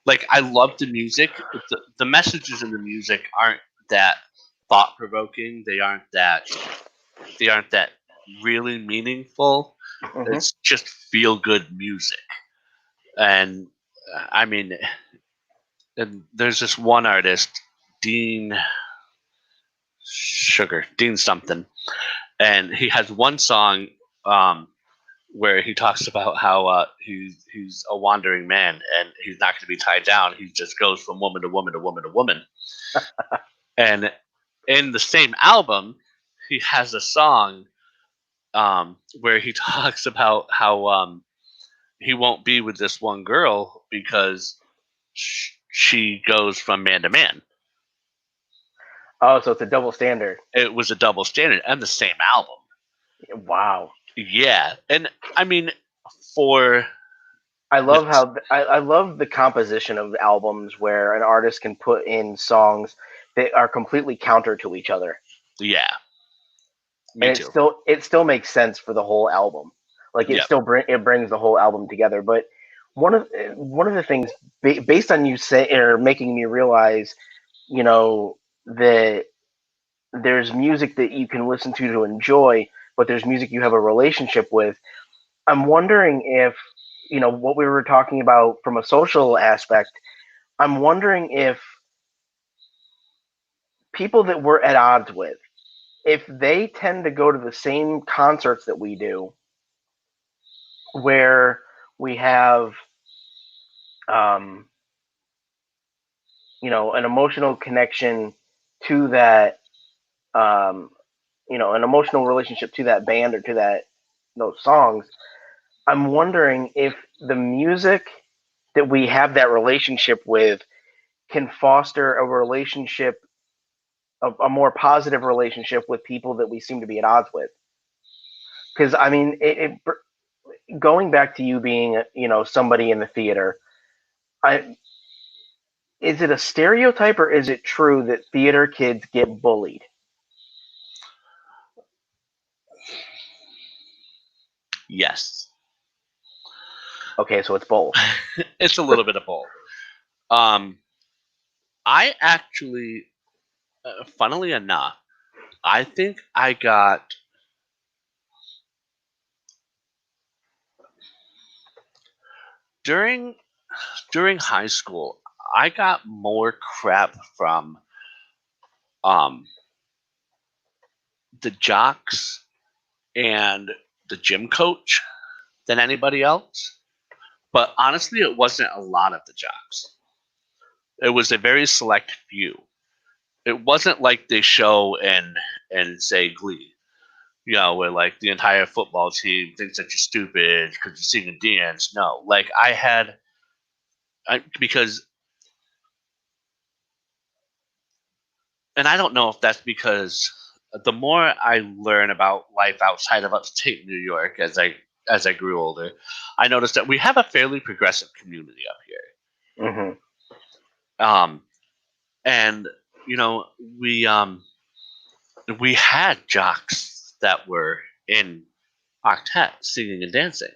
like, I love the music. The messages in the music aren't that thought provoking. They aren't that really meaningful. Hmm. It's just feel good music. And I mean, and there's this one artist, Dean Dean something, and he has one song um, where he talks about how he's a wandering man and he's not going to be tied down. He just goes from woman to woman to woman to woman. And in the same album, he has a song where he talks about how he won't be with this one girl because she goes from man to man. Oh, so it's a double standard. It was a double standard and the same album. Wow. Yeah, and I mean, for I this, love how I love the composition of albums where an artist can put in songs that are completely counter to each other, yeah, me and too. it still makes sense for the whole album. Like Yeah, it brings the whole album together. But one of the things based on you say or making me realize, that there's music that you can listen to enjoy, but there's music you have a relationship with. I'm wondering if, what we were talking about from a social aspect. I'm wondering if people that we're at odds with, if they tend to go to the same concerts that we do, where we have, um, an emotional connection to that, um, an emotional relationship to that band or to those songs. I'm wondering if the music that we have that relationship with can foster a relationship, a more positive relationship with people that we seem to be at odds with. Because I mean, going back to you being, somebody in the theater, I is it a stereotype or is it true that theater kids get bullied? yes, Okay, so it's both. it's a little bit of both. Um, I actually, funnily enough, I think I got during high school. I got more crap from um the jocks and the gym coach than anybody else. But honestly, it wasn't a lot of the jocks. It was a very select few. It wasn't like they show in say Glee, where like the entire football team thinks that you're stupid because you're singing dance. No, like because, and I don't know if that's because the more I learn about life outside of upstate New York as I grew older, I noticed that we have a fairly progressive community up here. Hmm. Um, and you know, we um, we had jocks that were in octet singing and dancing.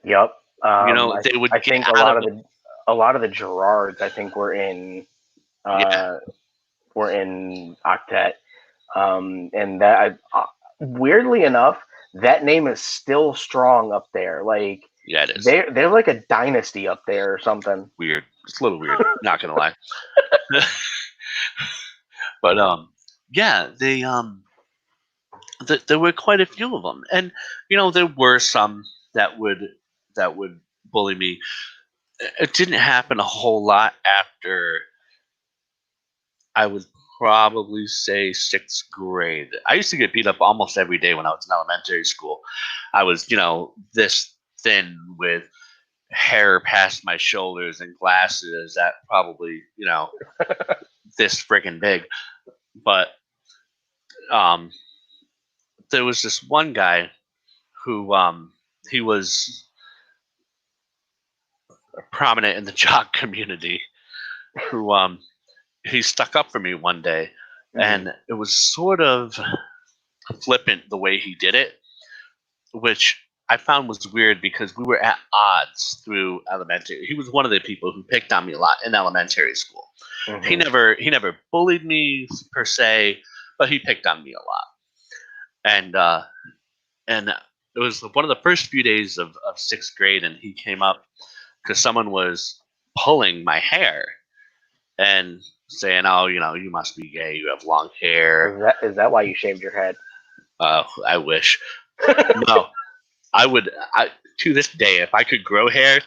Yep. They would I get think out of a lot of the Gerards, I think, yeah, uh, were in octet. And that weirdly enough, that name is still strong up there. Like yeah, it is they're like a dynasty up there or something. weird. It's a little weird, not gonna lie. But yeah, there were quite a few of them, and there were some that would bully me. It didn't happen a whole lot after I would probably say sixth grade. I used to get beat up almost every day when I was in elementary school. I was, this thin with hair past my shoulders and glasses that probably, this friggin' big. But um, there was this one guy who he was prominent in the jock community who he stuck up for me one day, Mhm. and it was sort of flippant the way he did it, which I found was weird because we were at odds through elementary. He was one of the people who picked on me a lot in elementary school. He Mhm. never bullied me per se, but he picked on me a lot. And it was one of the first few days of sixth grade, and he came up because someone was pulling my hair and saying, "Oh, you must be gay. You have long hair." Is that why you shaved your head? I wish. No, I would. To this day, if I could grow hair,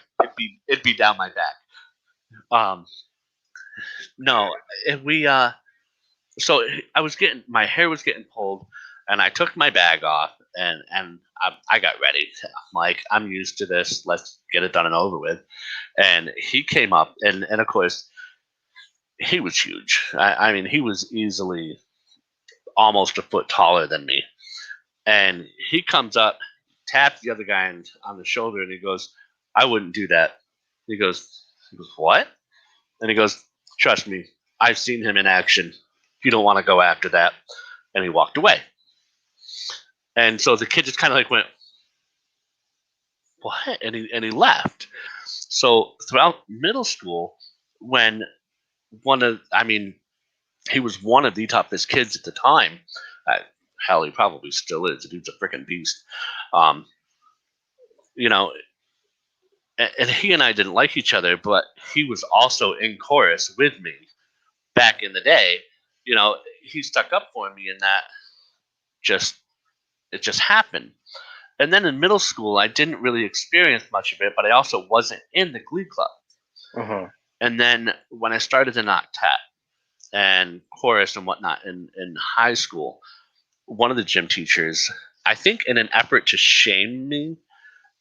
it'd be down my back. Um, no, and we so I was getting my hair was getting pulled, and I took my bag off, and I got ready. I'm like, I'm used to this. Let's get it done and over with. And he came up, and of course he was huge. I mean, he was easily. almost a foot taller than me. And he comes up, taps the other guy on the shoulder, and he goes, "I wouldn't do that." He goes, "What?" And he goes, "Trust me, I've seen him in action. You don't want to go after that." And he walked away. And so the kid just kind of like went, "What?" And he left. So throughout middle school, when he was one of the toughest kids at the time. Hell, he probably still is. The dude's a freaking beast. Um, you know, and he and I didn't like each other, but he was also in chorus with me back in the day. He stuck up for me, and that just it just happened. And then in middle school, I didn't really experience much of it, but I also wasn't in the Glee Club. Mm-hmm. And then when I started in octet and chorus and whatnot in high school, one of the gym teachers, I think in an effort to shame me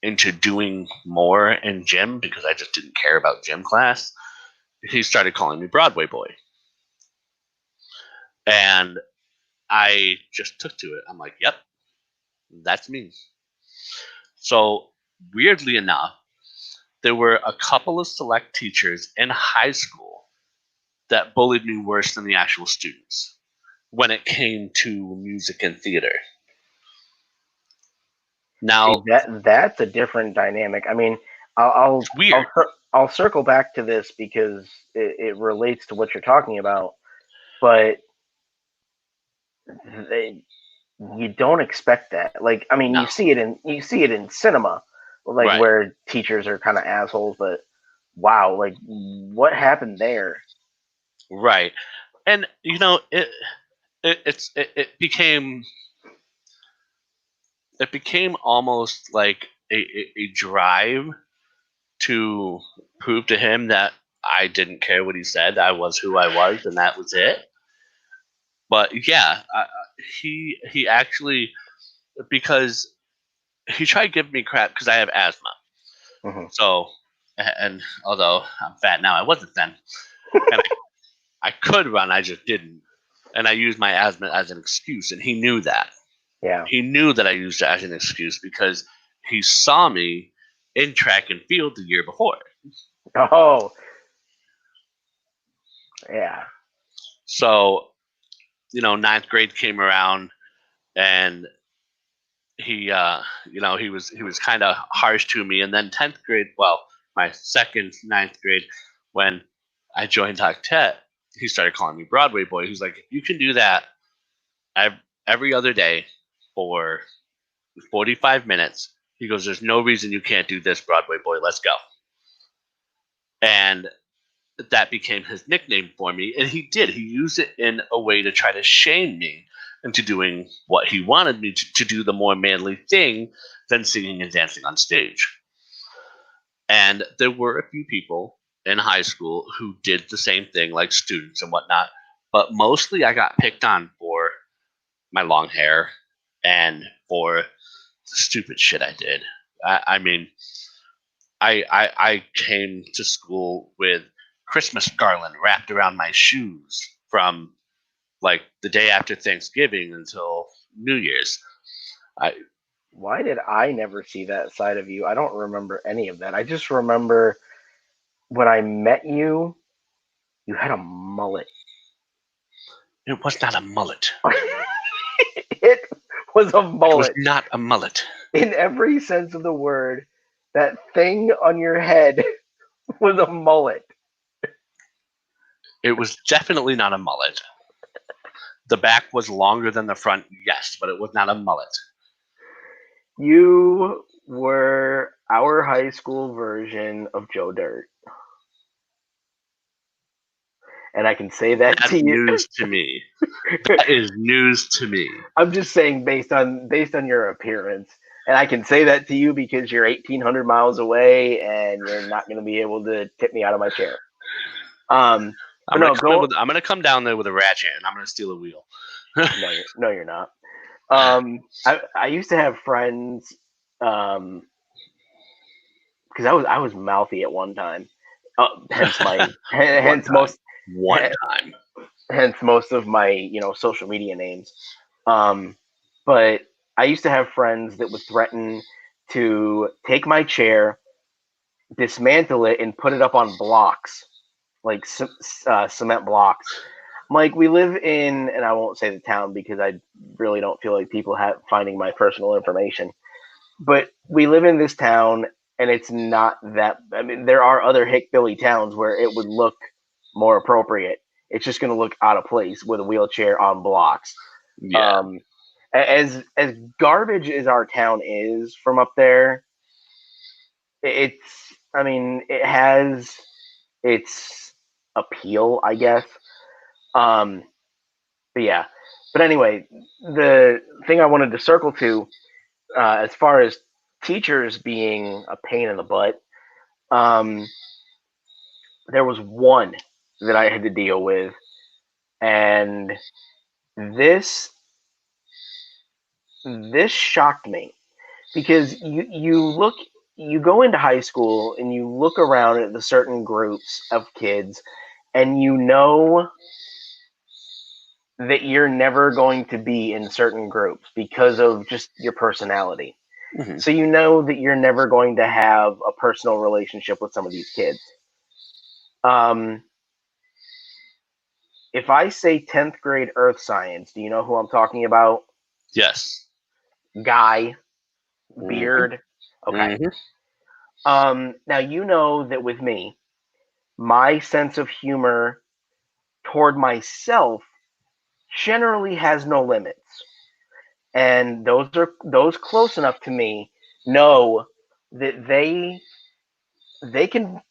into doing more in gym because I just didn't care about gym class, he started calling me Broadway boy. And I just took to it. I'm like, yep, that's me. So weirdly enough, there were a couple of select teachers in high school that bullied me worse than the actual students when it came to music and theater. Now, See, that's a different dynamic. I mean, I'll it's weird. I'll circle back to this because it relates to what you're talking about, but you don't expect that. Like, I mean, No. you see it in cinema, like Right. where teachers are kind of assholes. But wow, like what happened there? Right. And it became almost like a drive to prove to him that I didn't care what he said. I was who I was, and that was it. But yeah, he actually, because he tried giving me crap because I have asthma. Mm-hmm. So, and although I'm fat now, I wasn't then, and I could run, I just didn't, and I used my asthma as an excuse, and he knew that. Yeah. He knew that I used it as an excuse because he saw me in track and field the year before. Oh. Yeah. So, ninth grade came around, and he was kind of harsh to me. And then 10th grade, well, my second ninth grade, when I joined Octet, he started calling me Broadway boy. He's like, "You can do that every other day for 45 minutes." He goes, "There's no reason you can't do this, Broadway boy. Let's go." And that became his nickname for me. And he did. He used it in a way to try to shame me into doing what he wanted me to do, the more manly thing than singing and dancing on stage. And there were a few people in high school who did the same thing, like students and whatnot. But mostly I got picked on for my long hair and for the stupid shit I did. I mean, I came to school with Christmas garland wrapped around my shoes from like the day after Thanksgiving until New Year's. Why did I never see that side of you? I don't remember any of that. I just remember when I met you, you had a mullet. It was not a mullet. It was a It was mullet not a mullet. in every sense of the word. That thing on your head was a mullet. It was definitely not a mullet. The back was longer than the front, yes, but it was not a mullet. You were our high school version of Joe Dirt. And I can say that That's to you. news to me. That is news to me. I'm just saying based on your appearance. And I can say that to you because you're 1,800 miles away and you're not going to be able to tip me out of my chair. I'm gonna come down there with a ratchet and I'm gonna steal a wheel. No, you're not. I used to have friends because I was mouthy at one time. Hence One time. hence most of my social media names. But I used to have friends that would threaten to take my chair, dismantle it, and put it up on blocks, like cement blocks. I'm like, we live in, and I won't say the town because I really don't feel like people have finding my personal information. But we live in this town, and it's not that. I mean, there are other hickbilly towns where it would look more appropriate. It's just going to look out of place with a wheelchair on blocks. Yeah. As garbage as our town is from up there, it's. I mean, it has its appeal, I guess. Um, but yeah. But anyway, the thing I wanted to circle to, as far as teachers being a pain in the butt, um, there was one that I had to deal with, and this this shocked me because you go into high school and you look around at the certain groups of kids, and you know that you're never going to be in certain groups because of just your personality. Mhm. So you know that you're never going to have a personal relationship with some of these kids. Um, if I say 10th grade earth science, do you know who I'm talking about? Yes. Guy, Mhm. beard. Okay. Mhm. Now you know that with me, my sense of humor toward myself generally has no limits. And those close enough to me know that they can,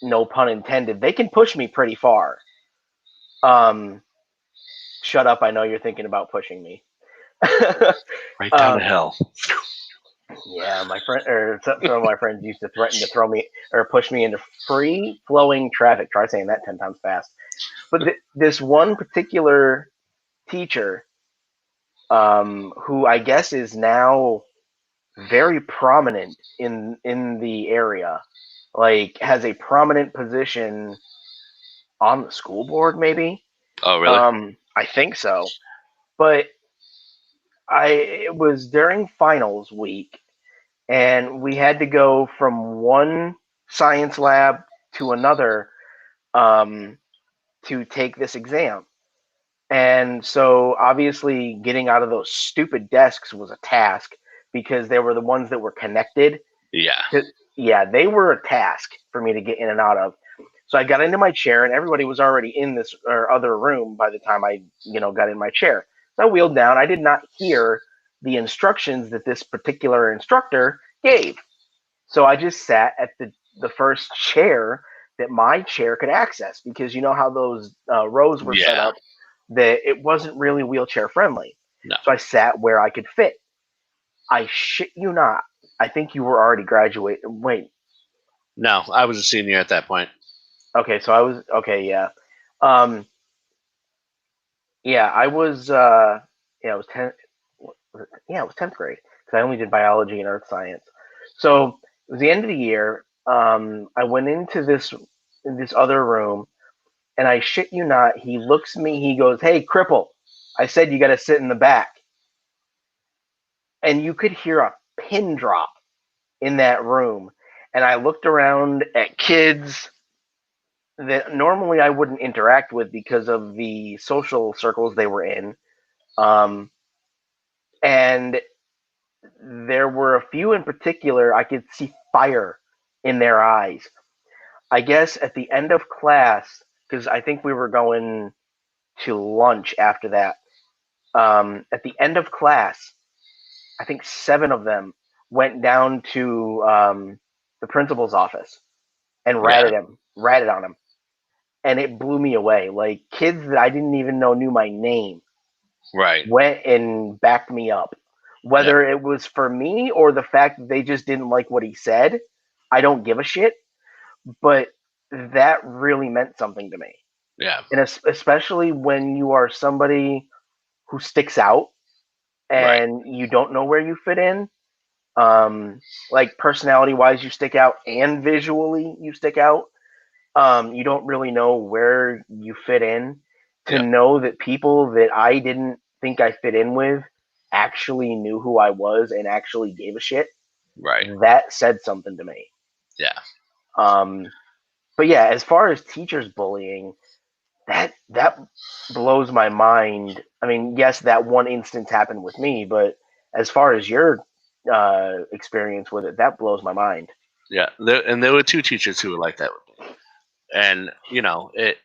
no pun intended, they can push me pretty far. Um, Shut up! I know you're thinking about pushing me. Right down the um, hill. yeah, my friend or some of my friends used to threaten to throw me or push me into free flowing traffic. Try saying that 10 times fast. But this one particular teacher, who I guess is now very prominent in the area, like has a prominent position on the school board, maybe. Oh, really? I think so. But it was during finals week, and we had to go from one science lab to another, um, to take this exam. And so obviously getting out of those stupid desks was a task because they were the ones that were connected. Yeah. Yeah, they were a task for me to get in and out of. So I got into my chair, and everybody was already in this or other room by the time I, got in my chair. So I wheeled down. I did not hear the instructions that this particular instructor gave. So I just sat at the first chair that my chair could access because you know how those rows were set Yeah. up, that it wasn't really wheelchair friendly. No. So I sat where I could fit. I shit you not. I think you were already graduated. Wait, No, I was a senior at that point. okay, so I was okay, yeah. Um yeah, I was yeah, I was 10 yeah, it was 10th grade cuz I only did biology and earth science. So, it was the end of the year. I went into this other room, and I shit you not, he looks at me, he goes, "Hey, cripple. I said you got to sit in the back." And you could hear a pin drop in that room. And I looked around at kids that normally I wouldn't interact with because of the social circles they were in. Um, and there were a few in particular, I could see fire in their eyes. I guess at the end of class, because I think we were going to lunch after that, at the end of class, I think 7 of them went down to the principal's office and Yeah. ratted on him. And it blew me away. Like kids that I didn't even know knew my name Right. went and backed me up. Yeah. Whether it was for me or the fact that they just didn't like what he said, I don't give a shit. But that really meant something to me. Yeah. And especially when you are somebody who sticks out Right. and you don't know where you fit in. Like personality wise, you stick out, and visually, you stick out. You don't really know where you fit in. to know that people that I didn't think I fit in with actually knew who I was and actually gave a shit. Right. That said something to me. Yeah. But yeah, as far as teachers bullying, that blows my mind. I mean, yes, that one instance happened with me, but as far as your experience with it, that blows my mind. Yeah. There were two teachers who were like that with me. And, you know, I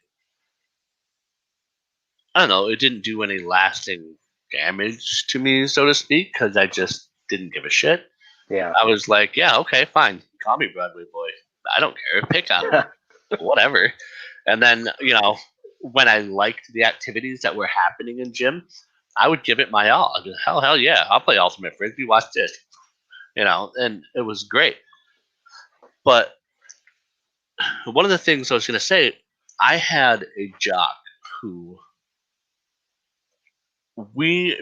don't know, it didn't do any lasting damage to me, so to speak, because I just didn't give a shit. Yeah. I was like, yeah, okay, fine. Call me Broadway boy. I don't care. Pick on me. Whatever. And then, you know, when I liked the activities that were happening in gym, I would give it my all. I'd go, hell yeah, I'll play Ultimate Frisbee. Watch this. You know, and it was great. But one of the things I was going to say, I had a jock who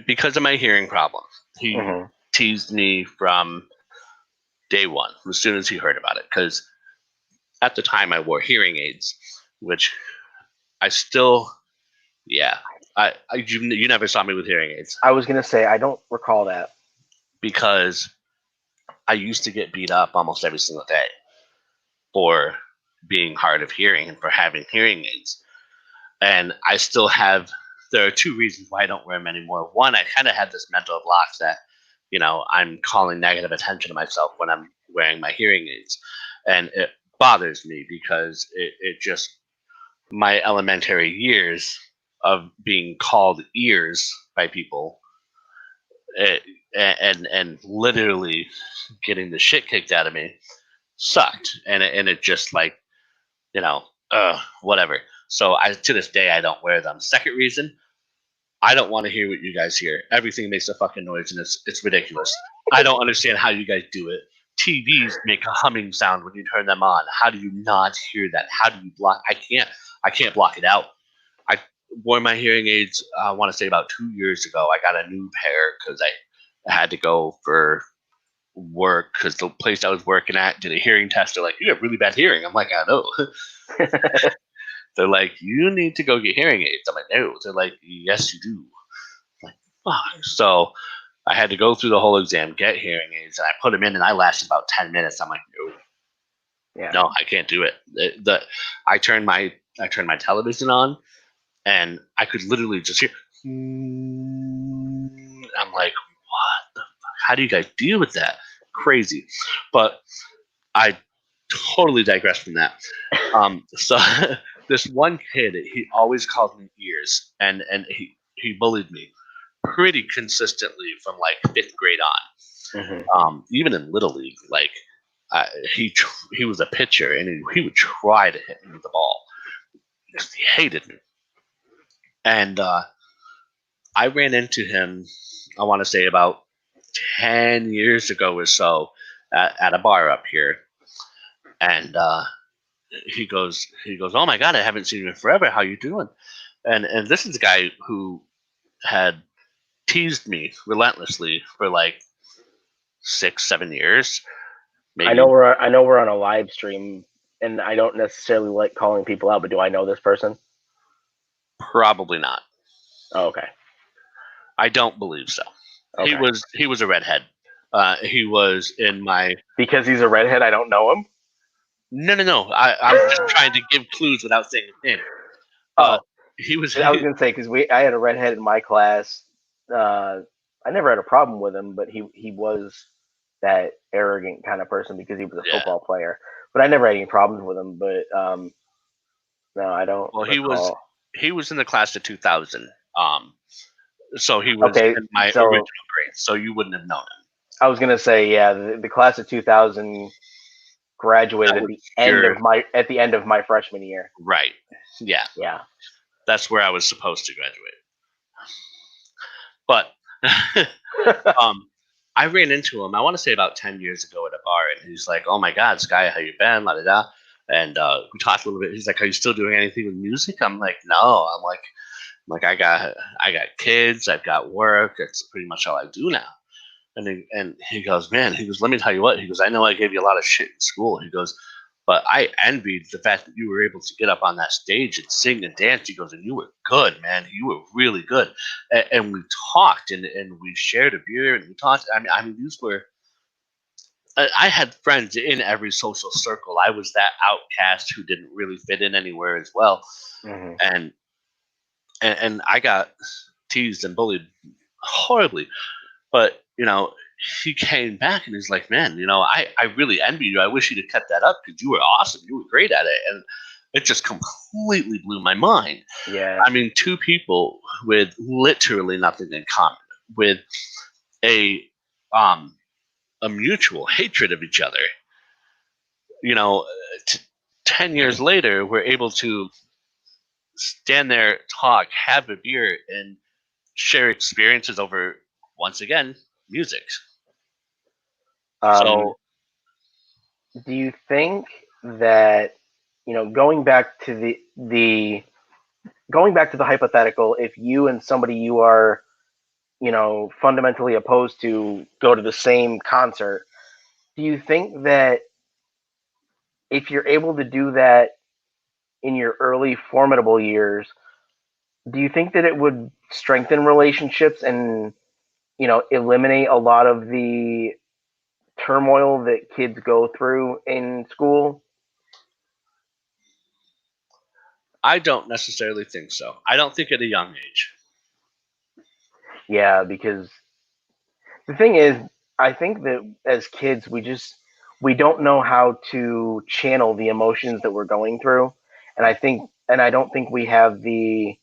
because of my hearing problems, he teased me from day one, as soon as he heard about it. Because at the time I wore hearing aids, which I still, you never saw me with hearing aids. I was gonna say I don't recall that because I used to get beat up almost every single day for being hard of hearing and for having hearing aids. And I still have. There are two reasons why I don't wear them anymore. One, I kind of had this mental block that, you know, I'm calling negative attention to myself when I'm wearing my hearing aids, and it bothers me because it just my elementary years of being called ears by people, and literally getting the shit kicked out of me sucked, and it just like, you know, whatever. So to this day I don't wear them. Second reason, I don't want to hear what you guys hear. Everything makes a fucking noise, and it's ridiculous. I don't understand how you guys do it. TVs make a humming sound when you turn them on. How do you not hear that? How do you block? I can't block it out. I wore my hearing aids, I want to say about 2 years ago. I got a new pair because I had to go for work because the place I was working at did a hearing test. They're like, you have really bad hearing. I'm like, I know. They're like, you need to go get hearing aids. I'm like, no. They're like, yes, you do. I'm like, fuck. So I had to go through the whole exam, get hearing aids, and I put them in, and I lasted about 10 minutes. I'm like, no, I can't do it. I turned my television on, and I could literally just hear. I'm like, what the fuck? How do you guys deal with that? Crazy. But I totally digress from that. So this one kid, he always called me ears, and he bullied me pretty consistently from like 5th grade on. Even in Little League, like he was a pitcher, and he would try to hit me with the ball. He hated me, and I ran into him, I want to say about 10 years ago or so, at a bar up here, and he goes, oh my god, I haven't seen you in forever. How you doing? And this is a guy who had teased me relentlessly for like 6-7 years. Maybe. I know we're on a live stream, and I don't necessarily like calling people out, but do I know this person? Probably not. Oh, okay. I don't believe so. Okay. He was a redhead. He was in my. Because he's a redhead, I don't know him. No. I'm just trying to give clues without saying his name. He was. I was gonna say because I had a redhead in my class. I never had a problem with him, but he was that arrogant kind of person because he was a football player. But I never had any problems with him. But no, I don't. Well, recall. he was in the class of 2000. So he was in my original grade. So you wouldn't have known him. I was gonna say, yeah, the class of 2000 graduated at the end of my freshman year. Right. Yeah. Yeah. That's where I was supposed to graduate. But I ran into him, I want to say about 10 years ago at a bar, and he's like, oh my god, Sky, how you been? La da da. And we talked a little bit. He's like, are you still doing anything with music? I'm like, no. I'm like, I got kids, I've got work. That's pretty much all I do now. And he goes, man, let me tell you what. He goes, I know I gave you a lot of shit in school. He goes, But I envied the fact that you were able to get up on that stage and sing and dance. He goes, and you were good, man. You were really good. And we talked and we shared a beer and we talked. I mean, these were. I had friends in every social circle. I was that outcast who didn't really fit in anywhere as well, Hmm. and and I got teased and bullied horribly. But he came back and he's like, man, I really envy you. I wish you'd have kept that up because you were awesome. You were great at it, and it just completely blew my mind. Yeah. I mean, two people with literally nothing in common, with a um a mutual hatred of each other. You know, t- 10 years later, we're able to stand there, talk, have a beer, and share experiences over, once again, music. Um, So do you think that, going back to the hypothetical, if you and somebody you are, fundamentally opposed to go to the same concert, do you think that if you're able to do that in your early formidable years, do you think that it would strengthen relationships and, eliminate a lot of the turmoil that kids go through in school? I don't necessarily think so. I don't think at a young age. Yeah, because the thing is, I think that as kids, we don't know how to channel the emotions that we're going through, and I don't think we have the,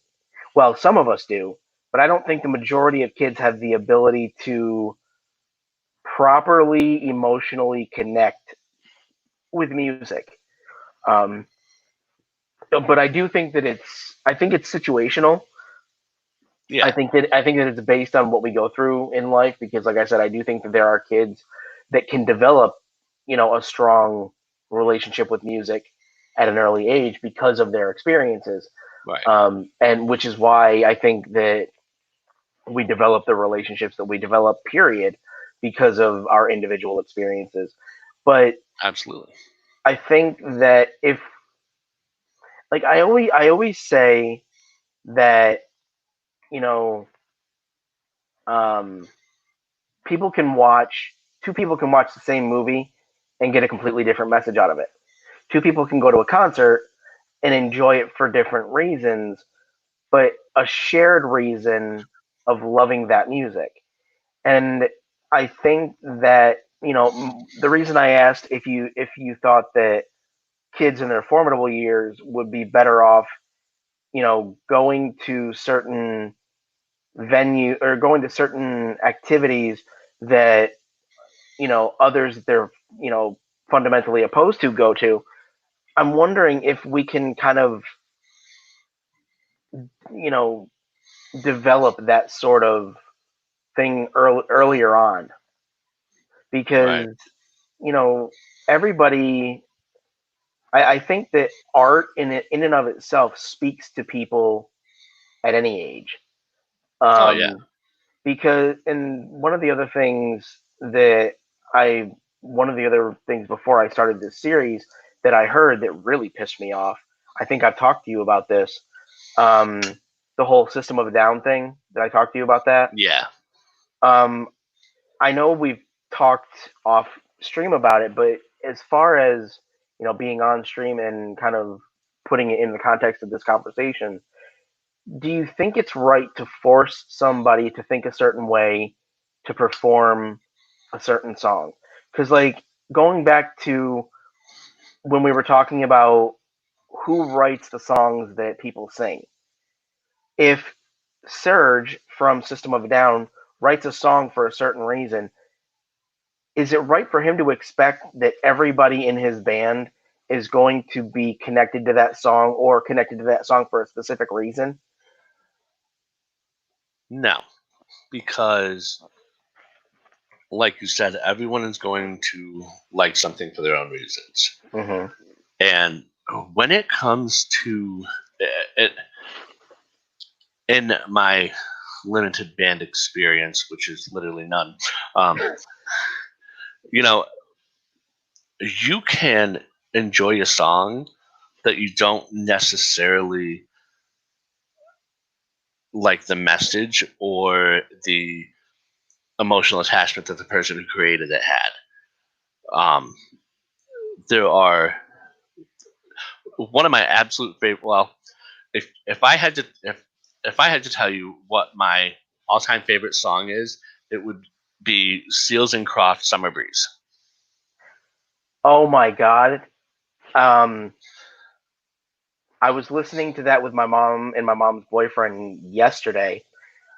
well, some of us do, but I don't think the majority of kids have the ability to properly emotionally connect with music. Um, but I think it's situational. Yeah, I think that it's based on what we go through in life because, like I said, I do think that there are kids that can develop, a strong relationship with music at an early age because of their experiences, right. and which is why I think that we develop the relationships that we develop. Period, because of our individual experiences. But Absolutely. I think that if, like, I always say that, you know, um, people can watch two people can watch the same movie and get a completely different message out of it. Two people can go to a concert and enjoy it for different reasons, but a shared reason of loving that music. And I think that, the reason I asked if you thought that kids in their formidable years would be better off, going to certain venue or going to certain activities that, others they're, fundamentally opposed to go to. I'm wondering if we can kind of, you know, develop that sort of thing earlier on Right. because, you know, everybody, I think that art in and of itself speaks to people at any age. Oh yeah. Um, because, and I, one of the other things before I started this series that I heard that really pissed me off, I think I've talked to you about this, um, the whole System of a Down thing. Did I talk to you about that? Yeah. Um, I know we've talked off stream about it, but as far as, being on stream and kind of putting it in the context of this conversation, do you think it's right to force somebody to think a certain way to perform a certain song? Because, like, going back to when we were talking about who writes the songs that people sing, if Serge from System of a Down writes a song for a certain reason, is it right for him to expect that everybody in his band is going to be connected to that song or connected to that song for a specific reason? No, because like you said, everyone is going to like something for their own reasons. Hmm. And when it comes to it, in my limited band experience, which is literally none, um, you know, you can enjoy a song that you don't necessarily like the message or the emotional attachment that the person who created it had. Um, there are one of my absolute favorite. Well, if I had to if I had to tell you what my all time favorite song is, it would be Seals and Croft "Summer Breeze." Oh my god. Um, I was listening to that with my mom and my mom's boyfriend yesterday.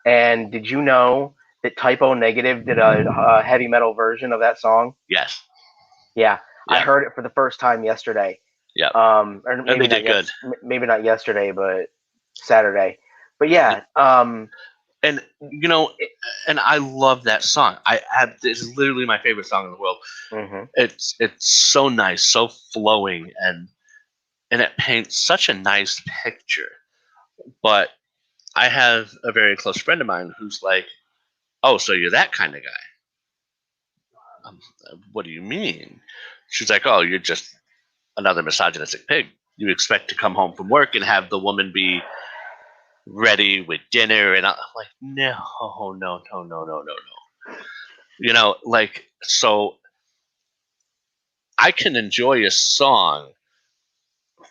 And did you know that Typo Negative did a heavy metal version of that song? Yes. Yeah, I Yeah. heard it for the first time yesterday. Yeah. Or And maybe they not did good. maybe not yesterday, but Saturday. But yeah, And you know, and I love that song. It's literally my favorite song in the world. mm-hmm. It's so nice, so flowing, and it paints such a nice picture. But I have a very close friend of mine who's like, "Oh, so you're that kind of guy?" What do you mean? She's like, "Oh, you're just another misogynistic pig. You expect to come home from work and have the woman be ready with dinner," and I'm like, "No, no, no, no, no, no, no." Like, so I can enjoy a song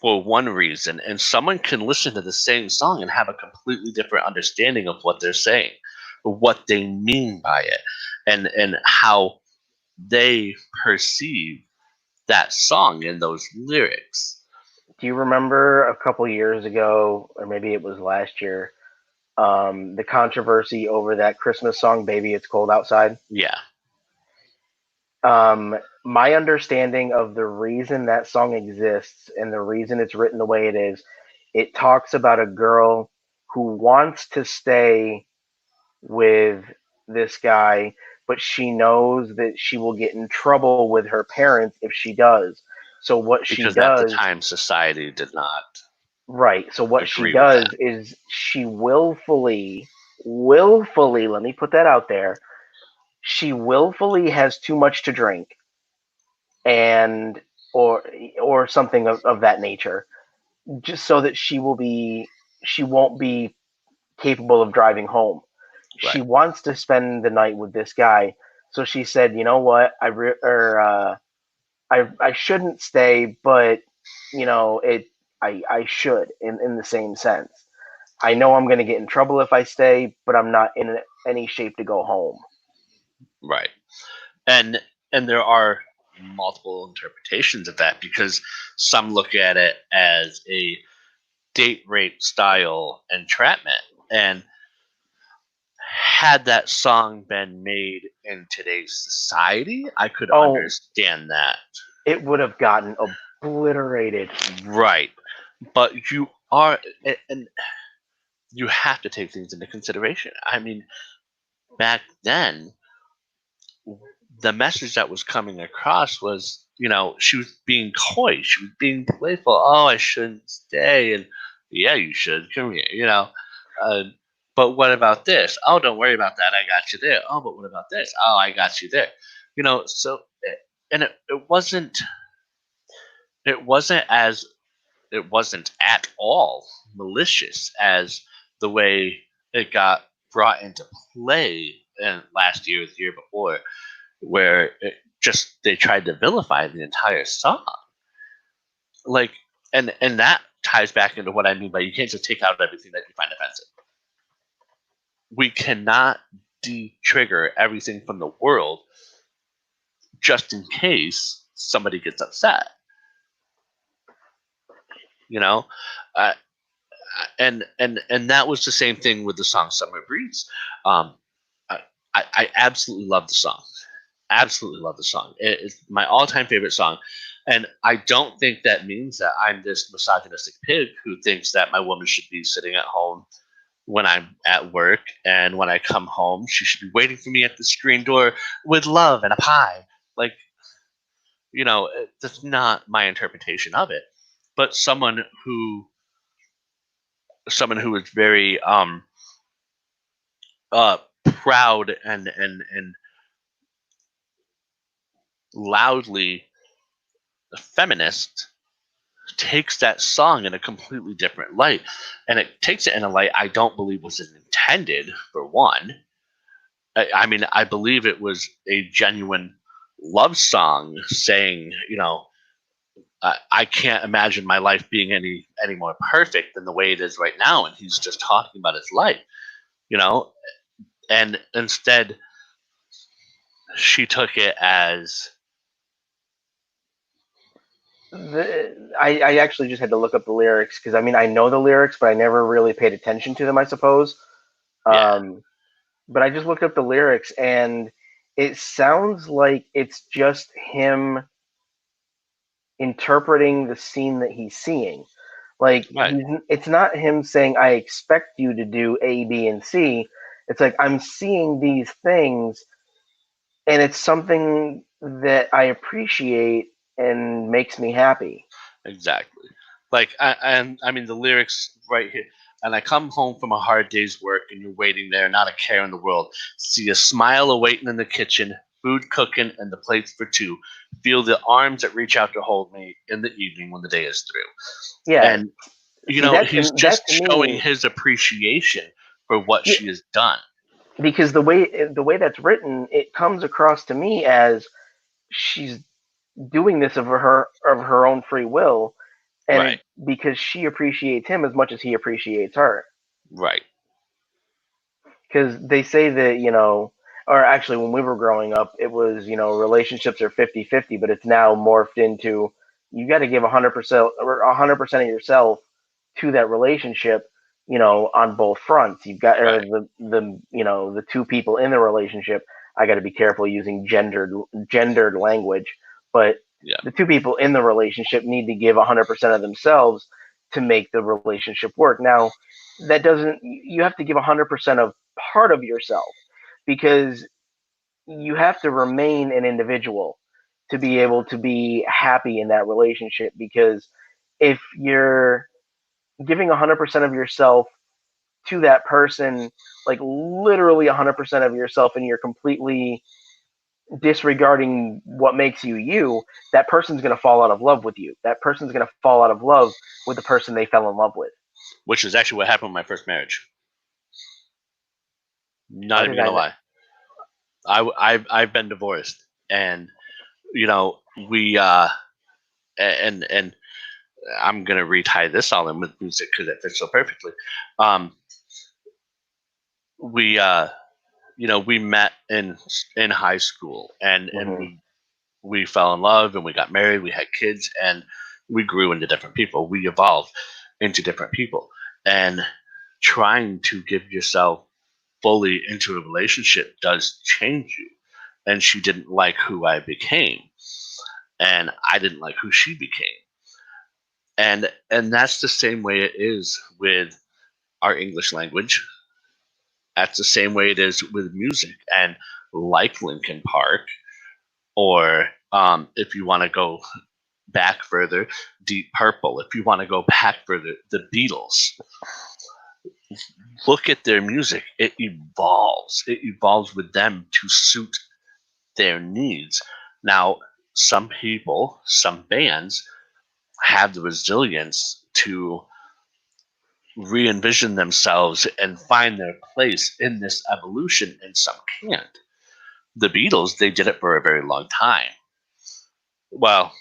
for one reason, and someone can listen to the same song and have a completely different understanding of what they're saying, what they mean by it, and how they perceive that song and those lyrics. Do you remember a couple years ago, or maybe it was last year, the controversy over that Christmas song, "Baby It's Cold Outside"? Yeah. My understanding of the reason that song exists and the reason it's written the way it is, it talks about a girl who wants to stay with this guy, but she knows that she will get in trouble with her parents if she does. So what she Because at the does, time, society did not right? So what she agree with does that. is she willfully, let me put that out there, she willfully has too much to drink and or or something of that nature, just so that she won't be capable of driving home. She Right. wants to spend the night with this guy, so she said, "You know what? I shouldn't stay, but it I should in the same sense. I know I'm going to get in trouble if I stay, but I'm not in any shape to go home." Right. And there are multiple interpretations of that because some look at it as a date rape style entrapment. And had that song been made in today's society, I could Oh, understand that. it would have gotten obliterated. Right. But you are, and you have to take things into consideration. I mean, back then, the message that was coming across was, she was being coy, she was being playful. Oh, I shouldn't stay, and yeah, you should come here. Uh, but what about this? Oh, don't worry about that. I got you there. Oh, but what about this? Oh, I got you there. So and it wasn't as it wasn't at all malicious as the way it got brought into play in last year, the year before, where they tried to vilify the entire song. Like, and that ties back into what I mean by you can't just take out everything that you find offensive. We cannot de-trigger everything from the world just in case somebody gets upset. You know, uh, and that was the same thing with the song "Summer Breeze." Um, I absolutely love the song. Absolutely love the song. It's my all-time favorite song, and I don't think that means that I'm this misogynistic pig who thinks that my woman should be sitting at home when I'm at work, and when I come home, she should be waiting for me at the screen door with love and a pie. Like, that's not my interpretation of it. But someone who is very uh proud and loudly feminist takes that song in a completely different light, and it takes it in a light I don't believe was intended. For one, I mean, I believe it was a genuine love song saying, I can't imagine my life being any more perfect than the way it is right now, and he's just talking about his life, and instead she took it as I actually just had to look up the lyrics because I mean I know the lyrics, but I never really paid attention to them, I suppose. yeah, But I just looked up the lyrics, and it sounds like it's just him interpreting the scene that he's seeing. Like right, it's not him saying, "I expect you to do A, B, and C." It's like I'm seeing these things, and it's something that I appreciate and makes me happy. exactly. Like, and I mean the lyrics right here. And I come home from a hard day's work, and you're waiting there, not a care in the world. See a smile awaiting in the kitchen, food cooking, and the plates for two. Feel the arms that reach out to hold me in the evening when the day is through. Yeah. And See he's that just to showing me, his appreciation for what yeah, she has done. because the way that's written, it comes across to me as she's doing this of her own free will, Right, and because she appreciates him as much as he appreciates her. right, Because they say that, or actually when we were growing up, it was, relationships are 50-50, but it's now morphed into you got to give 100% or 100% of yourself to that relationship, on both fronts. You've got, or right. the two people in the relationship. I got to be careful using gendered language, but Yeah, the two people in the relationship need to give 100% of themselves to make the relationship work. Now, that doesn't, you have to give 100% of part of yourself, because you have to remain an individual to be able to be happy in that relationship. Because if you're giving 100% of yourself to that person, like literally 100% of yourself, and you're completely disregarding what makes you you, that person's going to fall out of love with you. That person's going to fall out of love with the person they fell in love with. which is actually what happened in my first marriage. Not How even did gonna I? lie. I've been divorced, and we and I'm gonna retie this all in with music because it fits so perfectly. Um, we met in high school, and Mm-hmm. we fell in love, and we got married, we had kids, and we grew into different people. We evolved into different people, and trying to give yourself fully into a relationship does change you. And she didn't like who I became, and I didn't like who she became. And that's the same way it is with our English language. That's the same way it is with music. And like Linkin Park, or if you want to go back further, Deep Purple. If you want to go back further, the Beatles. Look at their music. It evolves. It evolves with them to suit their needs. Now, some people, some bands have the resilience to re envision themselves and find their place in this evolution, and some can't. The Beatles, they did it for a very long time. Well,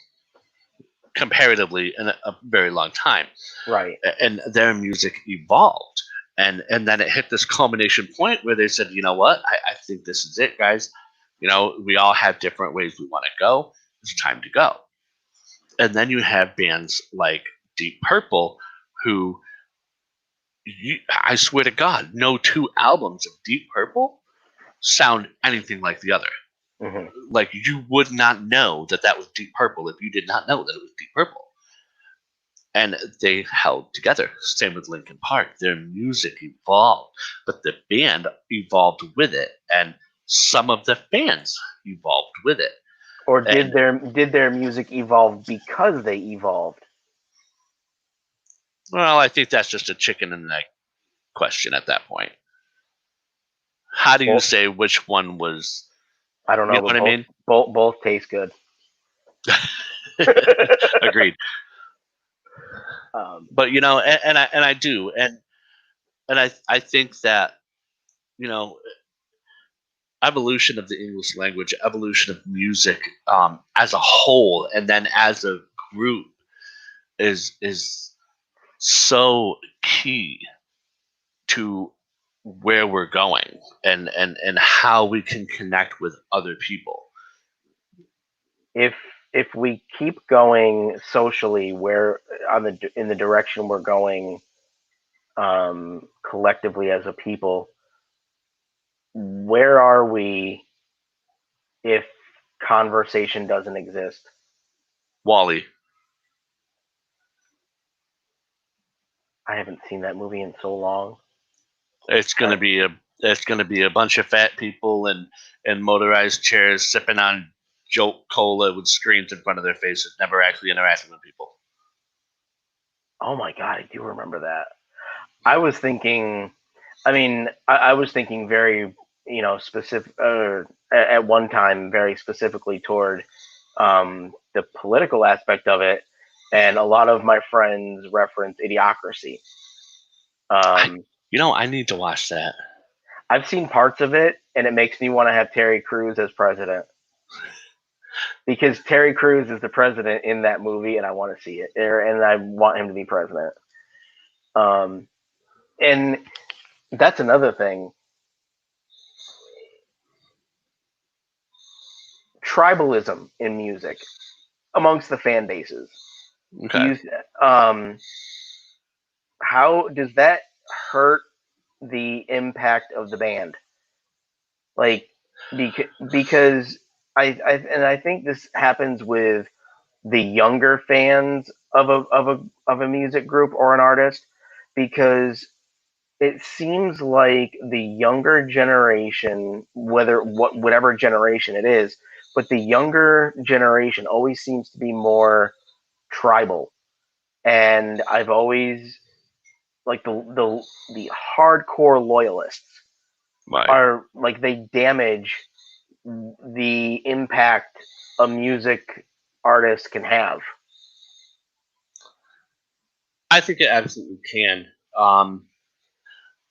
comparatively, in a very long time. Right. And their music evolved. And then it hit this culmination point where they said, you know what, I think this is it, guys. We all have different ways we want to go. It's time to go. And then you have bands like Deep Purple, who I swear to God, no two albums of Deep Purple sound anything like the other. Mm-hmm. Like, you would not know that that was Deep Purple if you did not know that it was Deep Purple. And they held together. Same with Linkin Park. Their music evolved, but the band evolved with it, and some of the fans evolved with it. Or did And their music evolve because they evolved? well, I think that's just a chicken and egg question at that point. How do you Both. say which one was? I don't You know, know but what I both mean? both both taste good. Agreed. But and I do, and I think that you know evolution of the English language, evolution of music as a whole, and then as a group is so key to where we're going and how we can connect with other people. If we keep going socially, where in the direction we're going, collectively as a people, where are we if conversation doesn't exist? Wally. I haven't seen that movie in so long. It's gonna be a bunch of fat people and motorized chairs sipping on joke cola with screens in front of their faces, never actually interacting with people. Oh my god, I do remember that. I was thinking, I was thinking very, specific, at one time, very specifically toward the political aspect of it, and a lot of my friends reference Idiocracy. I need to watch that. I've seen parts of it, and it makes me want to have Terry Crews as president. Because Terry Crews is the president in that movie, and I want to see it, and I want him to be president. And that's another thing. Tribalism in music amongst the fan bases. Okay. How does that hurt the impact of the band? Like, because I think this happens with the younger fans of a music group or an artist, because it seems like the younger generation, whatever generation it is, but the younger generation always seems to be more tribal. And I've always like the hardcore loyalists Right. are like, they damage the impact a music artist can have. I think it absolutely can.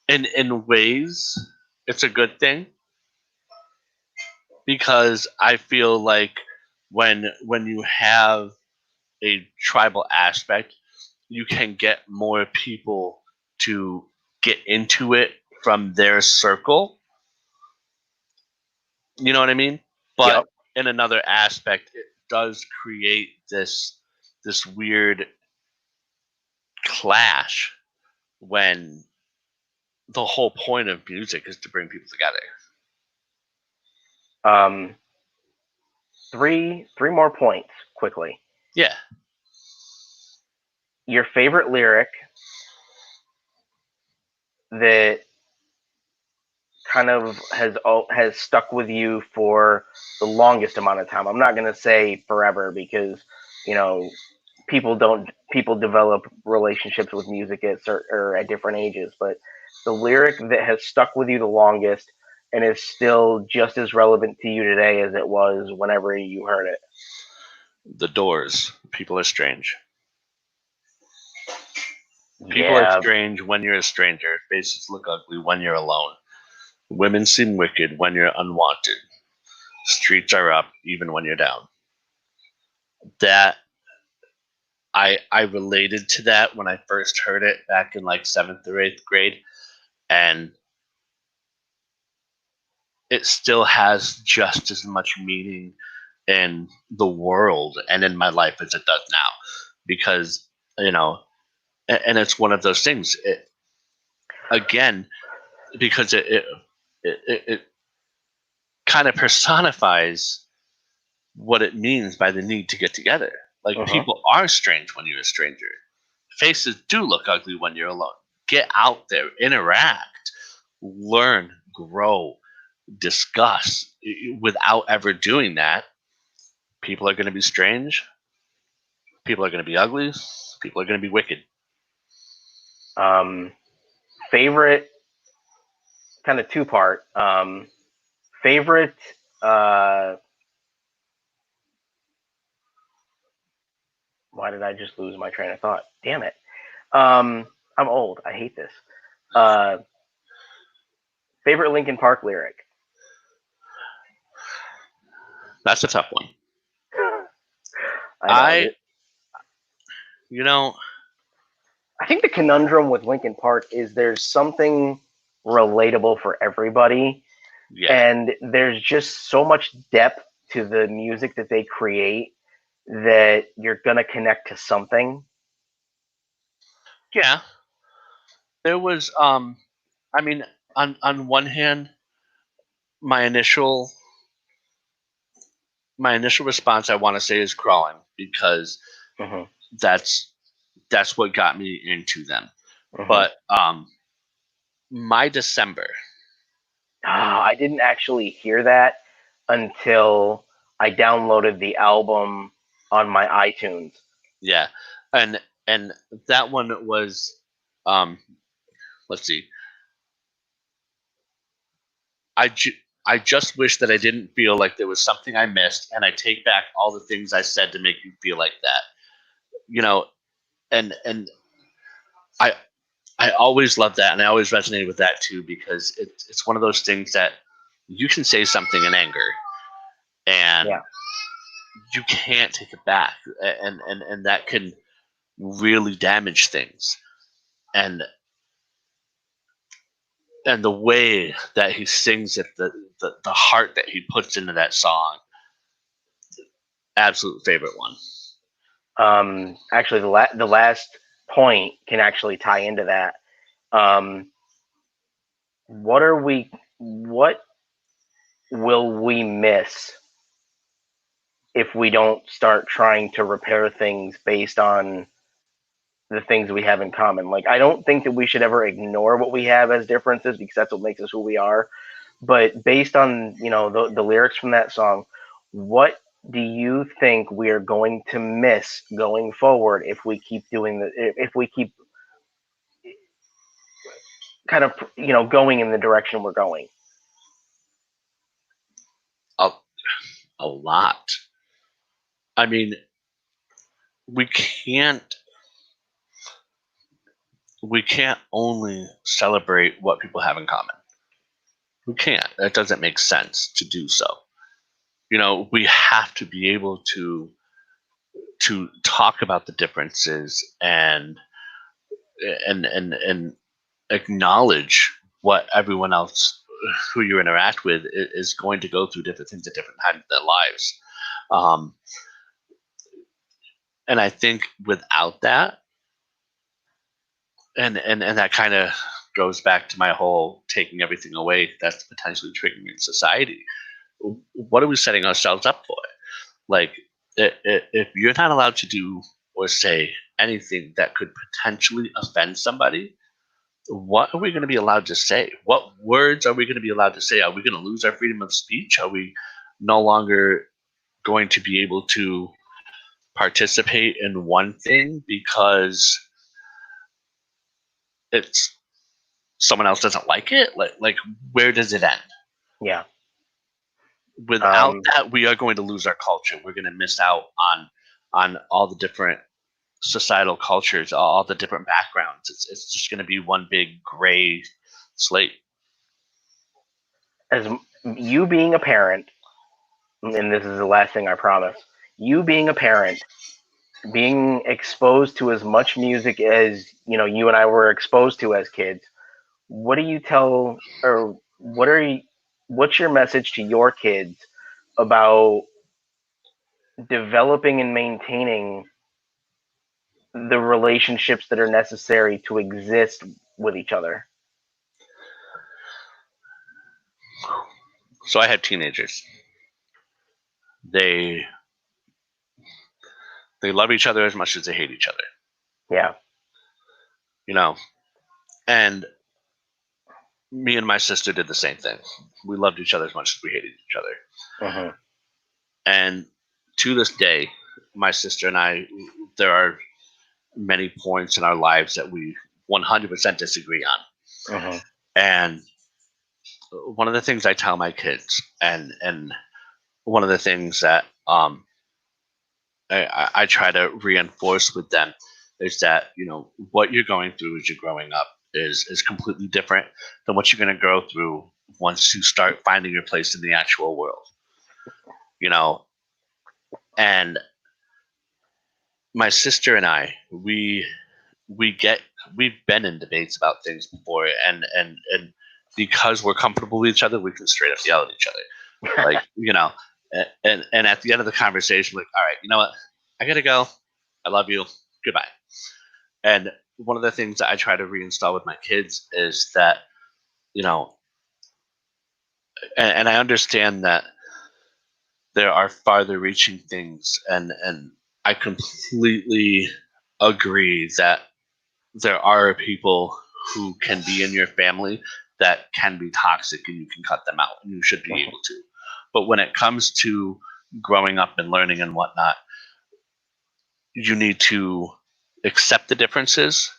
In ways, it's a good thing because I feel like when you have a tribal aspect, you can get more people to get into it from their circle. You know what I mean? But Yep. in another aspect, it does create this weird clash when the whole point of music is to bring people together. Three more points quickly. Yeah. Your favorite lyric that kind of has stuck with you for the longest amount of time. I'm not going to say forever, because people develop relationships with music at or at different ages, but the lyric that has stuck with you the longest and is still just as relevant to you today as it was whenever you heard it. The Doors. People are strange. People are Yeah. strange when you're a stranger. Faces look ugly when you're alone. Women seem wicked when you're unwanted. Streets are up even when you're down. That I related to that when I first heard it back in like 7th or 8th grade, and it still has just as much meaning in the world and in my life as it does now, because and it's one of those things. Again, because it kind of personifies what it means by the need to get together. Like, people are strange when you're a stranger. Faces do look ugly when you're alone. Get out there, interact, learn, grow, discuss. Without ever doing that, people are going to be strange. People are going to be ugly. People are going to be wicked. Favorite, kind of two-part. Favorite Why did I just lose my train of thought? Damn it. I'm old. I hate this. Favorite Linkin Park lyric? That's a tough one. I know. You know, I think the conundrum with Linkin Park is there's something relatable for everybody, yeah, and there's just so much depth to the music that they create that you're gonna connect to something. yeah. There was, I mean, on one hand, my initial response I want to say is crawling because Hmm. that's what got me into them. Hmm. But my December, I didn't actually hear that until I downloaded the album on my iTunes. yeah, and that one was, um, let's see, I I just wish that I didn't feel like there was something I missed, and I take back all the things I said to make you feel like that. You know, and I I always love that, and I always resonated with that too because it's one of those things that you can say something in anger, and Yeah. you can't take it back, and that can really damage things. And the way that he sings it, the heart that he puts into that song, absolute favorite one. Actually, the last point can actually tie into that. Um, what will we miss if we don't start trying to repair things based on the things we have in common? Like, I don't think that we should ever ignore what we have as differences because that's what makes us who we are. But based on, the lyrics from that song, what do you think we are going to miss going forward if we keep doing if we keep kind of, going in the direction we're going? A, a lot. I mean, we can't only celebrate what people have in common. We can't. That doesn't make sense to do so. We have to be able to talk about the differences and acknowledge what everyone else who you interact with is going to go through different things at different times of their lives. Um, and I think without that, and that kind of goes back to my whole taking everything away that's potentially triggering in society. What are we setting ourselves up for? Like, if you're not allowed to do or say anything that could potentially offend somebody, what are we going to be allowed to say? What words are we going to be allowed to say? Are we going to lose our freedom of speech? Are we no longer going to be able to participate in one thing because it's someone else doesn't like it? Like where does it end? Yeah. Without that, we are going to lose our culture. We're going to miss out on all the different societal cultures, all the different backgrounds. It's just going to be one big gray slate. As you being a parent, and this is the last thing I promise, you being a parent, being exposed to as much music as, you and I were exposed to as kids, what do you tell, or what's your message to your kids about developing and maintaining the relationships that are necessary to exist with each other? So I have teenagers. They love each other as much as they hate each other. Yeah. And me and my sister did the same thing. We loved each other as much as we hated each other. Mm-hmm. And to this day, my sister and I, there are many points in our lives that we 100% disagree on. Mm-hmm. And one of the things I tell my kids, and one of the things that I try to reinforce with them is that, what you're going through as you're growing up is completely different than what you're going to go through once you start finding your place in the actual world. And my sister and I, we've been in debates about things before, and because we're comfortable with each other, we can straight up yell at each other, like and at the end of the conversation, like, all right, you know what, I gotta go, I love you, goodbye. And one of the things that I try to reinstall with my kids is that, and I understand that there are farther reaching things, and I completely agree that there are people who can be in your family that can be toxic, and you can cut them out, and you should be able to. But when it comes to growing up and learning and whatnot, you need to accept the differences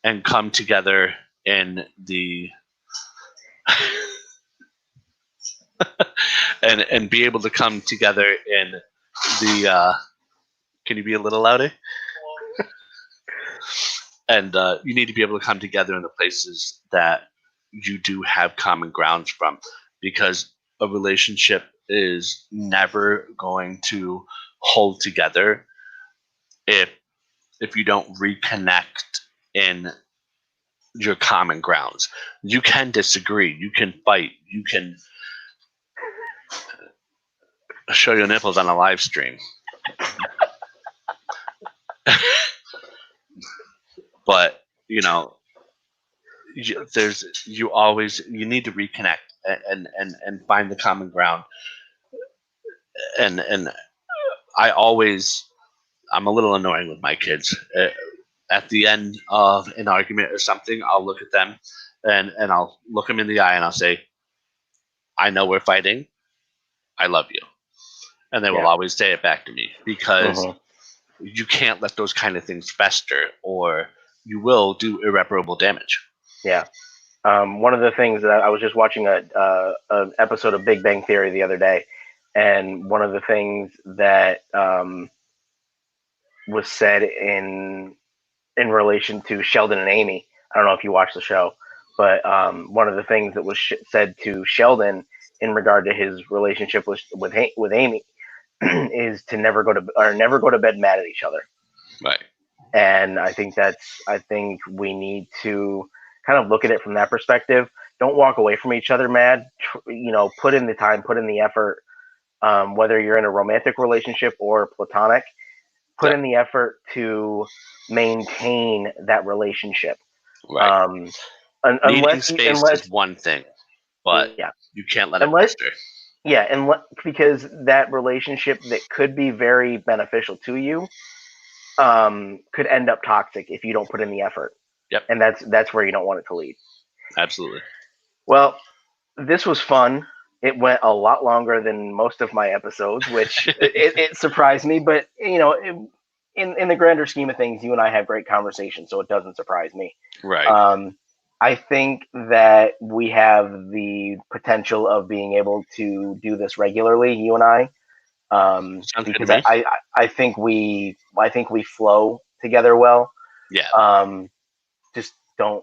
and come together in the and be able to come together in the can you be a little louder? And you need to be able to come together in the places that you do have common grounds from, because a relationship is never going to hold together if you don't reconnect in your common grounds. You can disagree, you can fight, you can show your nipples on a live stream. But you need to reconnect and find the common ground. And I'm a little annoying with my kids. At the end of an argument or something, I'll look at them and I'll look them in the eye and I'll say, I know we're fighting, I love you. And they will always say it back to me, because you can't let those kind of things fester, or you will do irreparable damage. Yeah. One of the things that I was just watching an episode of Big Bang Theory the other day, and one of the things that was said in relation to Sheldon and Amy. I don't know if you watched the show, but one of the things that was said to Sheldon in regard to his relationship with Amy is to never go to bed mad at each other. Right. And I think we need to kind of look at it from that perspective. Don't walk away from each other mad. Put in the time, put in the effort. Whether you're in a romantic relationship or platonic, put in the effort to maintain that relationship. Right. Needing space is one thing, but you can't let it fester. Yeah, because that relationship that could be very beneficial to you could end up toxic if you don't put in the effort. Yep. And that's where you don't want it to lead. Absolutely. Well, this was fun. It went a lot longer than most of my episodes, which it surprised me. But in the grander scheme of things, you and I have great conversations, so it doesn't surprise me. Right. I think that we have the potential of being able to do this regularly, you and I, because I think we flow together well. Yeah. Just don't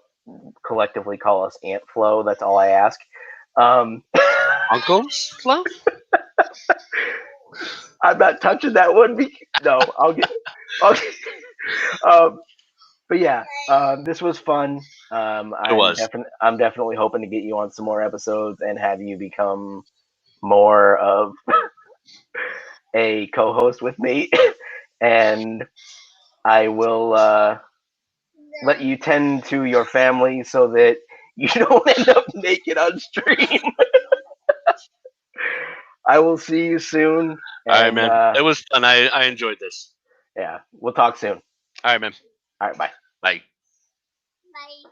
collectively call us Aunt Flo. That's all I ask. Uncle's Flo? I'm not touching that one. No, I'll get. But yeah, this was fun. I'm definitely hoping to get you on some more episodes and have you become more of a co-host with me, and I will let you tend to your family so that you don't end up naked on stream. I will see you soon. All right, man. It was fun. I enjoyed this. Yeah, we'll talk soon. All right, man. All right, bye. Bye. Bye.